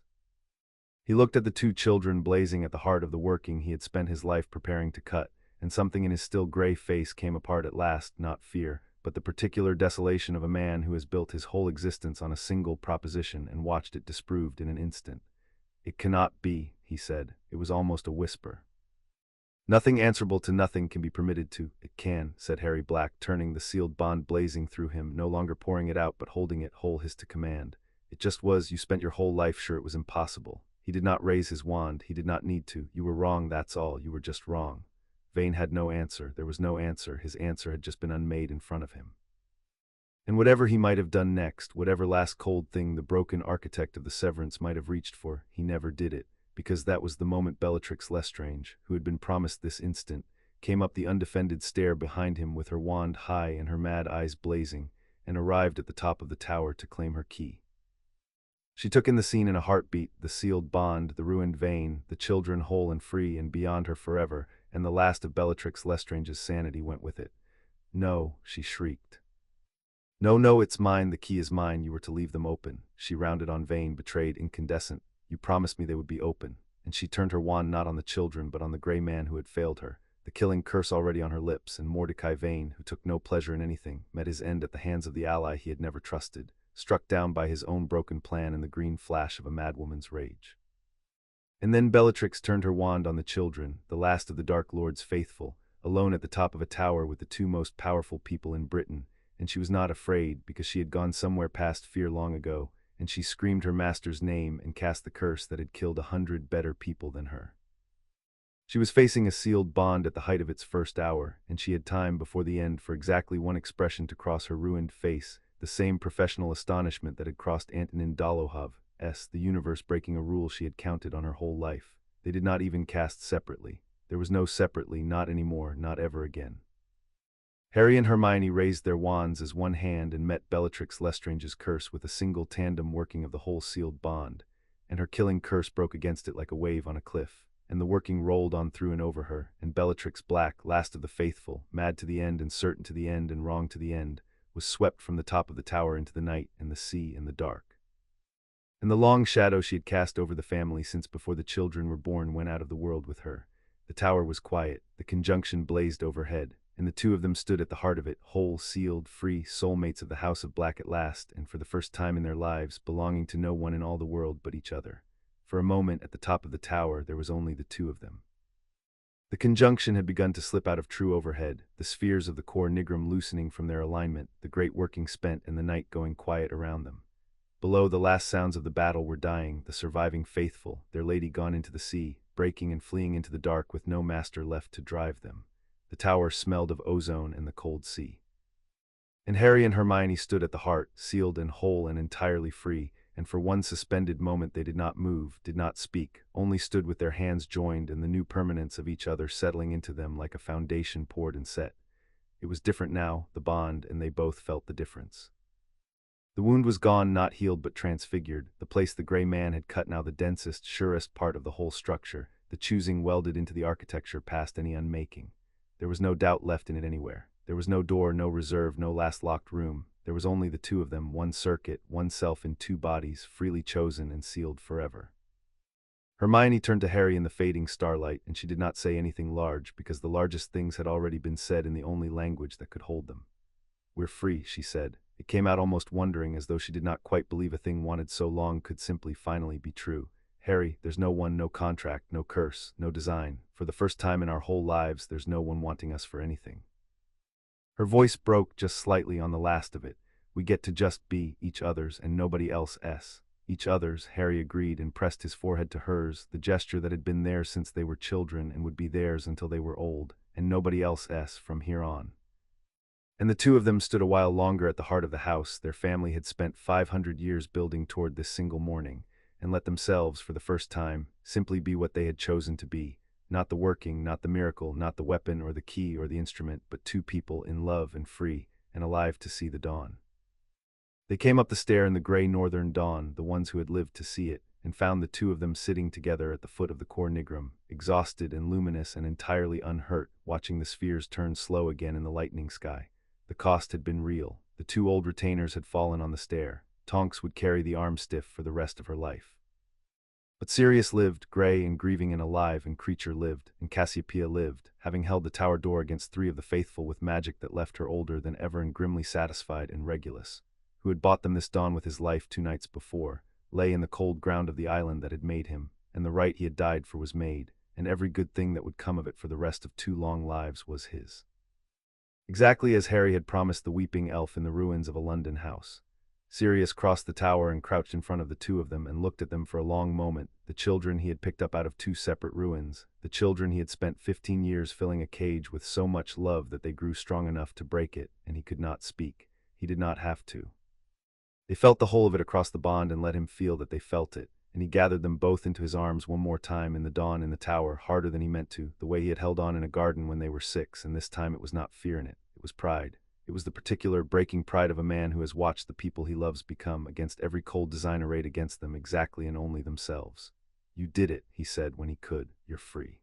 He looked at the two children blazing at the heart of the working he had spent his life preparing to cut, and something in his still gray face came apart at last, not fear, but the particular desolation of a man who has built his whole existence on a single proposition and watched it disproved in an instant. "It cannot be," he he said. It was almost a whisper. Nothing answerable to nothing can be permitted to. It can, said Harry Black, turning the sealed bond blazing through him, no longer pouring it out but holding it whole his to command. It just was. You spent your whole life sure it was impossible. He did not raise his wand. He did not need to. You were wrong, that's all. You were just wrong. Vane had no answer. There was no answer. His answer had just been unmade in front of him. And whatever he might have done next, whatever last cold thing the broken architect of the Severance might have reached for, he never did it, because that was the moment Bellatrix Lestrange, who had been promised this instant, came up the undefended stair behind him with her wand high and her mad eyes blazing, and arrived at the top of the tower to claim her key. She took in the scene in a heartbeat, the sealed bond, the ruined Vane, the children whole and free and beyond her forever, and the last of Bellatrix Lestrange's sanity went with it. "No," she shrieked. "No, no, it's mine, the key is mine, you were to leave them open." She rounded on Vane, betrayed, incandescent. "You promised me they would be open." And she turned her wand not on the children but on the grey man who had failed her, the killing curse already on her lips, and Mordecai Vane, who took no pleasure in anything, met his end at the hands of the ally he had never trusted, struck down by his own broken plan in the green flash of a madwoman's rage. And then Bellatrix turned her wand on the children, the last of the Dark Lord's faithful, alone at the top of a tower with the two most powerful people in Britain, and she was not afraid, because she had gone somewhere past fear long ago, and she screamed her master's name and cast the curse that had killed 100 better people than her. She was facing a sealed bond at the height of its first hour, and she had time before the end for exactly one expression to cross her ruined face, the same professional astonishment that had crossed Antonin Dolohov's, the universe breaking a rule she had counted on her whole life. They did not even cast separately. There was no separately, not anymore, not ever again. Harry and Hermione raised their wands as one hand and met Bellatrix Lestrange's curse with a single tandem working of the whole sealed bond, and her killing curse broke against it like a wave on a cliff, and the working rolled on through and over her, and Bellatrix Black, last of the faithful, mad to the end and certain to the end and wrong to the end, was swept from the top of the tower into the night and the sea and the dark. And the long shadow she had cast over the family since before the children were born went out of the world with her. The tower was quiet, the conjunction blazed overhead, and the two of them stood at the heart of it, whole, sealed, free, soulmates of the House of Black at last, and for the first time in their lives, belonging to no one in all the world but each other. For a moment, at the top of the tower, there was only the two of them. The conjunction had begun to slip out of true overhead, the spheres of the core nigrum loosening from their alignment, the great working spent, and the night going quiet around them. Below, the last sounds of the battle were dying, the surviving faithful, their lady gone into the sea, breaking and fleeing into the dark with no master left to drive them. The tower smelled of ozone and the cold sea. And Harry and Hermione stood at the heart, sealed and whole and entirely free, and for one suspended moment they did not move, did not speak, only stood with their hands joined and the new permanence of each other settling into them like a foundation poured and set. It was different now, the bond, and they both felt the difference. The wound was gone, not healed but transfigured, the place the grey man had cut now the densest, surest part of the whole structure, the choosing welded into the architecture past any unmaking. There was no doubt left in it anywhere. There was no door, no reserve, no last locked room. There was only the two of them, one circuit, one self in two bodies, freely chosen and sealed forever. Hermione turned to Harry in the fading starlight, and she did not say anything large, because the largest things had already been said in the only language that could hold them. "We're free," she said. It came out almost wondering, as though she did not quite believe a thing wanted so long could simply finally be true. "Harry, there's no one, no contract, no curse, no design. For the first time in our whole lives, there's no one wanting us for anything." Her voice broke just slightly on the last of it. "We get to just be each other's and nobody else's." "Each other's," Harry agreed and pressed his forehead to hers, the gesture that had been theirs since they were children and would be theirs until they were old, "and nobody else's from here on." And the two of them stood a while longer at the heart of the house their family had spent 500 years building toward this single morning, and let themselves, for the first time, simply be what they had chosen to be, not the working, not the miracle, not the weapon or the key or the instrument, but two people in love and free, and alive to see the dawn. They came up the stair in the gray northern dawn, the ones who had lived to see it, and found the two of them sitting together at the foot of the core nigrum, exhausted and luminous and entirely unhurt, watching the spheres turn slow again in the lightning sky. The cost had been real. The two old retainers had fallen on the stair. Tonks would carry the arm stiff for the rest of her life. But Sirius lived, gray and grieving and alive, and Creature lived, and Cassiopeia lived, having held the tower door against three of the faithful with magic that left her older than ever and grimly satisfied and Regulus, who had bought them this dawn with his life 2 nights before, lay in the cold ground of the island that had made him, and the right he had died for was made, and every good thing that would come of it for the rest of 2 long lives was his. Exactly as Harry had promised the weeping elf in the ruins of a London house. Sirius crossed the tower and crouched in front of the two of them and looked at them for a long moment, the children he had picked up out of 2 separate ruins, the children he had spent 15 years filling a cage with so much love that they grew strong enough to break it, and he could not speak. He did not have to. They felt the whole of it across the bond and let him feel that they felt it, and he gathered them both into his arms one more time in the dawn in the tower, harder than he meant to, the way he had held on in a garden when they were 6, and this time it was not fear in it, it was pride. It was the particular breaking pride of a man who has watched the people he loves become, against every cold design arrayed against them, exactly and only themselves. "You did it," he said when he could. "You're free.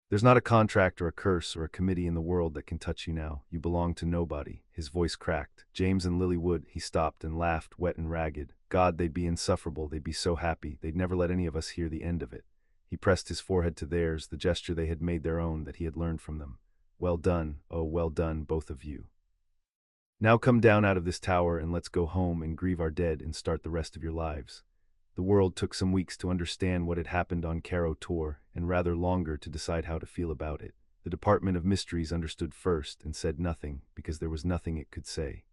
There's not a contract or a curse or a committee in the world that can touch you now. You belong to nobody." His voice cracked. "James and Lily would," he stopped and laughed, wet and ragged. "God, they'd be insufferable, they'd be so happy, they'd never let any of us hear the end of it." He pressed his forehead to theirs, the gesture they had made their own, that he had learned from them. "Well done, oh well done, both of you. Now come down out of this tower and let's go home and grieve our dead and start the rest of your lives." The world took some weeks to understand what had happened on Caro Tor, and rather longer to decide how to feel about it. The Department of Mysteries understood first and said nothing, because there was nothing it could say.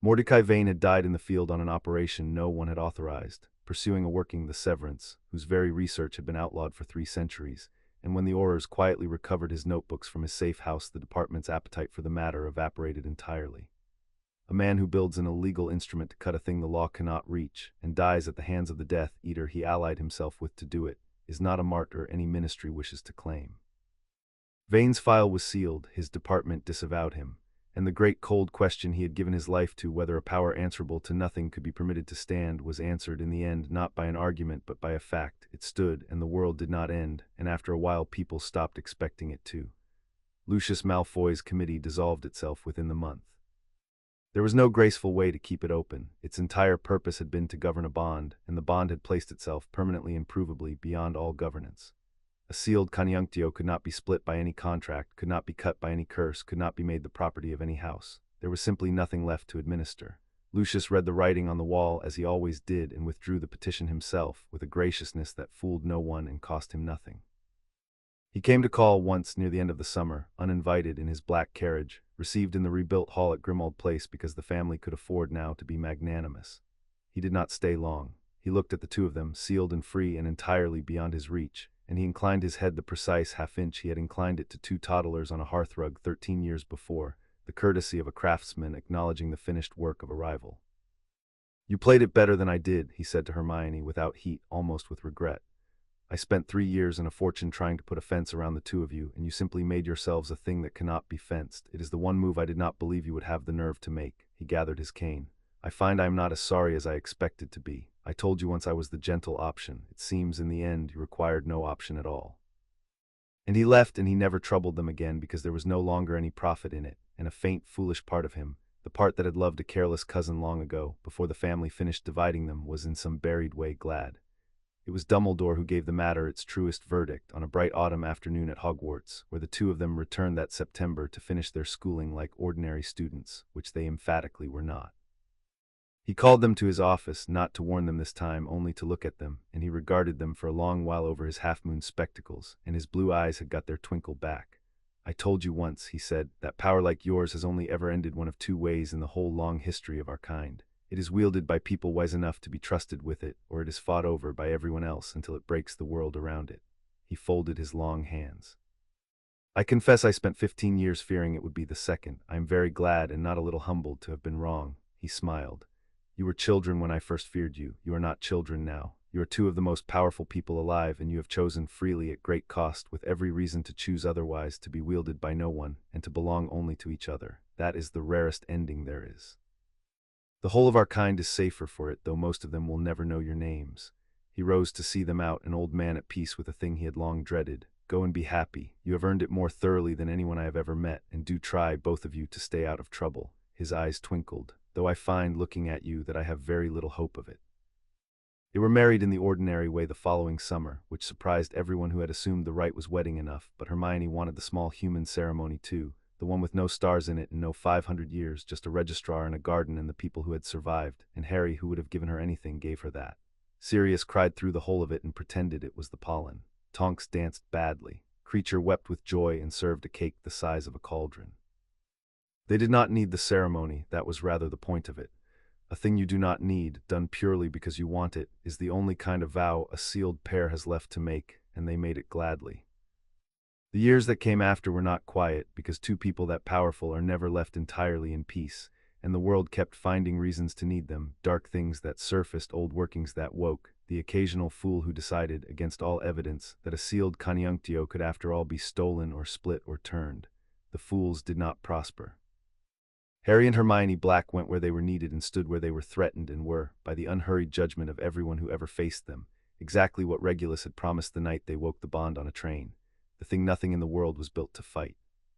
Mordecai Vane had died in the field on an operation no one had authorized, pursuing a working the severance, whose very research had been outlawed for 3 centuries, and when the Aurors quietly recovered his notebooks from his safe house, the department's appetite for the matter evaporated entirely. A man who builds an illegal instrument to cut a thing the law cannot reach, and dies at the hands of the Death Eater he allied himself with to do it, is not a martyr any ministry wishes to claim. Vane's file was sealed, his department disavowed him, and the great cold question he had given his life to, whether a power answerable to nothing could be permitted to stand, was answered in the end not by an argument but by a fact. It stood, and the world did not end, and after a while people stopped expecting it to. Lucius Malfoy's committee dissolved itself within the month. There was no graceful way to keep it open. Its entire purpose had been to govern a bond, and the bond had placed itself permanently and provably beyond all governance. A sealed conjunctio could not be split by any contract, could not be cut by any curse, could not be made the property of any house. There was simply nothing left to administer. Lucius read the writing on the wall as he always did and withdrew the petition himself, with a graciousness that fooled no one and cost him nothing. He came to call once near the end of the summer, uninvited, in his black carriage, received in the rebuilt hall at Grimmauld Place because the family could afford now to be magnanimous. He did not stay long. He looked at the two of them, sealed and free and entirely beyond his reach, and he inclined his head the precise half-inch he had inclined it to 2 toddlers on a hearthrug 13 years before, the courtesy of a craftsman acknowledging the finished work of a rival. "You played it better than I did," he said to Hermione, without heat, almost with regret. "I spent 3 years and a fortune trying to put a fence around the two of you, and you simply made yourselves a thing that cannot be fenced. It is the one move I did not believe you would have the nerve to make." He gathered his cane. "I find I am not as sorry as I expected to be. I told you once I was the gentle option. It seems in the end you required no option at all." And he left, and he never troubled them again because there was no longer any profit in it, and a faint, foolish part of him, the part that had loved a careless cousin long ago, before the family finished dividing them, was in some buried way glad. It was Dumbledore who gave the matter its truest verdict on a bright autumn afternoon at Hogwarts, where the two of them returned that September to finish their schooling like ordinary students, which they emphatically were not. He called them to his office, not to warn them this time, only to look at them, and he regarded them for a long while over his half-moon spectacles, and his blue eyes had got their twinkle back. "I told you once," he said, "that power like yours has only ever ended one of 2 ways in the whole long history of our kind. It is wielded by people wise enough to be trusted with it, or it is fought over by everyone else until it breaks the world around it." He folded his long hands. "I confess I spent 15 years fearing it would be the second. I am very glad and not a little humbled to have been wrong." He smiled. "You were children when I first feared you. You are not children now. You are 2 of the most powerful people alive, and you have chosen freely at great cost, with every reason to choose otherwise, to be wielded by no one, and to belong only to each other. That is the rarest ending there is. The whole of our kind is safer for it, though most of them will never know your names." He rose to see them out, an old man at peace with a thing he had long dreaded. "Go and be happy. You have earned it more thoroughly than anyone I have ever met, and do try, both of you, to stay out of trouble." His eyes twinkled. "Though I find, looking at you, that I have very little hope of it." They were married in the ordinary way the following summer, which surprised everyone who had assumed the rite was wedding enough, but Hermione wanted the small human ceremony too, the one with no stars in it and no 500 years, just a registrar and a garden and the people who had survived, and Harry, who would have given her anything, gave her that. Sirius cried through the whole of it and pretended it was the pollen. Tonks danced badly. Creature wept with joy and served a cake the size of a cauldron. They did not need the ceremony, that was rather the point of it. A thing you do not need, done purely because you want it, is the only kind of vow a sealed pair has left to make, and they made it gladly. The years that came after were not quiet, because two people that powerful are never left entirely in peace, and the world kept finding reasons to need them, dark things that surfaced, old workings that woke, the occasional fool who decided, against all evidence, that a sealed conjunctio could after all be stolen or split or turned. The fools did not prosper. Harry and Hermione Black went where they were needed and stood where they were threatened and were, by the unhurried judgment of everyone who ever faced them, exactly what Regulus had promised the night they woke the bond on a train. The thing nothing in the world was built to fight.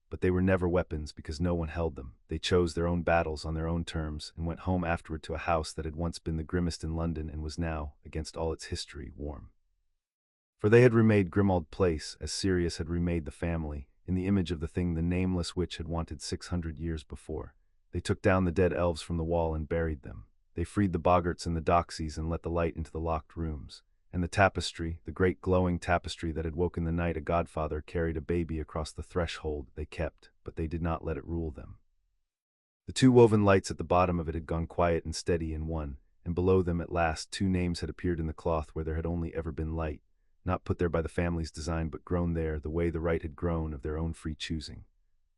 But they were never weapons because no one held them. They chose their own battles on their own terms and went home afterward to a house that had once been the grimmest in London and was now, against all its history, warm. For they had remade Grimmauld Place, as Sirius had remade the family, in the image of the thing the nameless witch had wanted 600 years before. They took down the dead elves from the wall and buried them. They freed the boggarts and the doxies and let the light into the locked rooms. And the tapestry, the great glowing tapestry that had woken the night a godfather carried a baby across the threshold, they kept, but they did not let it rule them. The two woven lights at the bottom of it had gone quiet and steady in one, and below them at last two names had appeared in the cloth where there had only ever been light, not put there by the family's design but grown there the way the right had grown of their own free choosing.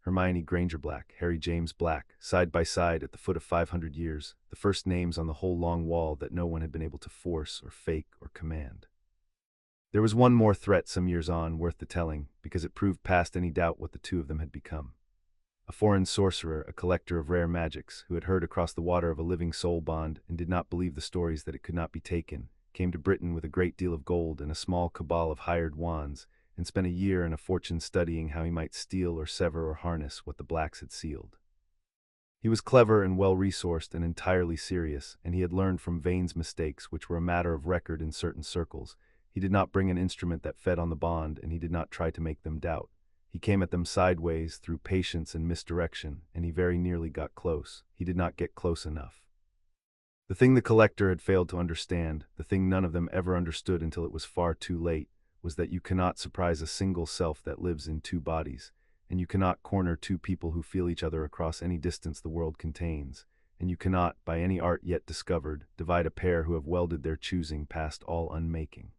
Hermione Granger Black, Harry James Black, side by side at the foot of 500 years, the first names on the whole long wall that no one had been able to force or fake or command. There was one more threat some years on worth the telling, because it proved past any doubt what the two of them had become. A foreign sorcerer, a collector of rare magics, who had heard across the water of a living soul bond and did not believe the stories that it could not be taken, came to Britain with a great deal of gold and a small cabal of hired wands, and spent a year and a fortune studying how he might steal or sever or harness what the blacks had sealed. He was clever and well-resourced and entirely serious, and he had learned from Vane's mistakes, which were a matter of record in certain circles. He did not bring an instrument that fed on the bond, and he did not try to make them doubt. He came at them sideways, through patience and misdirection, and he very nearly got close. He did not get close enough. The thing the collector had failed to understand, the thing none of them ever understood until it was far too late, was that you cannot surprise a single self that lives in two bodies, and you cannot corner two people who feel each other across any distance the world contains, and you cannot, by any art yet discovered, divide a pair who have welded their choosing past all unmaking.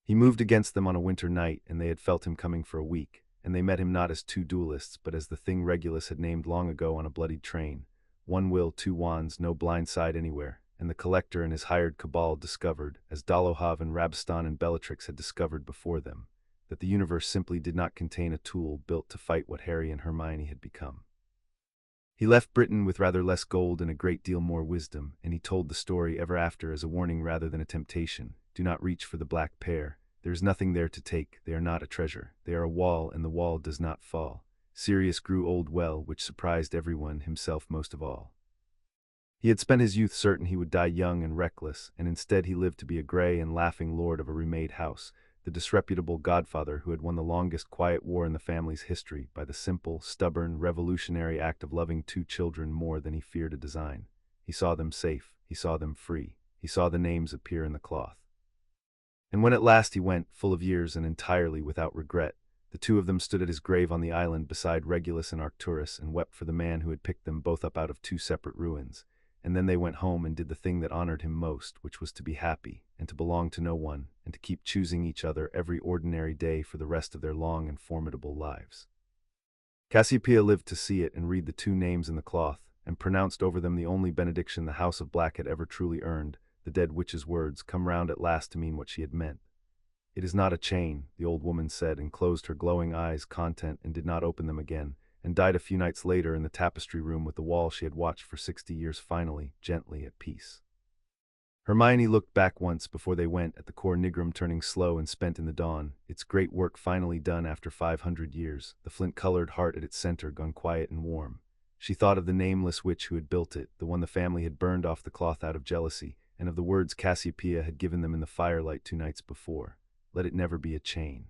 He moved against them on a winter night, and they had felt him coming for a week, and they met him not as two duelists, but as the thing Regulus had named long ago on a bloodied train. One will, two wands, no blind side anywhere. And the collector and his hired cabal discovered, as Dolohov and Rabstan and Bellatrix had discovered before them, that the universe simply did not contain a tool built to fight what Harry and Hermione had become. He left Britain with rather less gold and a great deal more wisdom, and he told the story ever after as a warning rather than a temptation. Do not reach for the black pair. There is nothing there to take. They are not a treasure. They are a wall, and the wall does not fall. Sirius grew old well, which surprised everyone, himself most of all. He had spent his youth certain he would die young and reckless, and instead he lived to be a grey and laughing lord of a remade house, the disreputable godfather who had won the longest quiet war in the family's history by the simple, stubborn, revolutionary act of loving two children more than he feared a design. He saw them safe, he saw them free, he saw the names appear in the cloth. And when at last he went, full of years and entirely without regret, the two of them stood at his grave on the island beside Regulus and Arcturus and wept for the man who had picked them both up out of two separate ruins. And then they went home and did the thing that honored him most, which was to be happy, and to belong to no one, and to keep choosing each other every ordinary day for the rest of their long and formidable lives. Cassiopeia lived to see it and read the two names in the cloth, and pronounced over them the only benediction the House of Black had ever truly earned, the dead witch's words come round at last to mean what she had meant. It is not a chain, the old woman said, and closed her glowing eyes content and did not open them again, and died a few nights later in the tapestry room with the wall she had watched for 60 years finally, gently at peace. Hermione looked back once before they went at the Cor Nigrum turning slow and spent in the dawn, its great work finally done after 500 years, the flint-colored heart at its center gone quiet and warm. She thought of the nameless witch who had built it, the one the family had burned off the cloth out of jealousy, and of the words Cassiopeia had given them in the firelight 2 nights before. Let it never be a chain.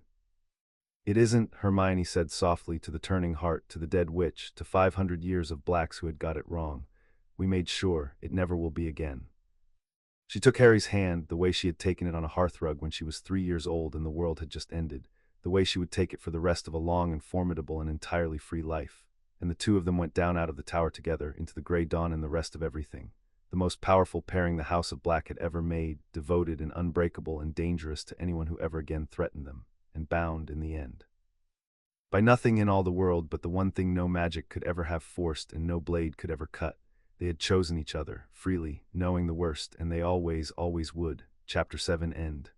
It isn't, Hermione said softly to the turning heart, to the dead witch, to 500 years of blacks who had got it wrong. We made sure it never will be again. She took Harry's hand, the way she had taken it on a hearthrug when she was 3 years old and the world had just ended, the way she would take it for the rest of a long and formidable and entirely free life. And the two of them went down out of the tower together, into the grey dawn and the rest of everything. The most powerful pairing the House of Black had ever made, devoted and unbreakable and dangerous to anyone who ever again threatened them, and bound in the end by nothing in all the world but the one thing no magic could ever have forced and no blade could ever cut. They had chosen each other, freely, knowing the worst, and they always, always would. Chapter 7 End.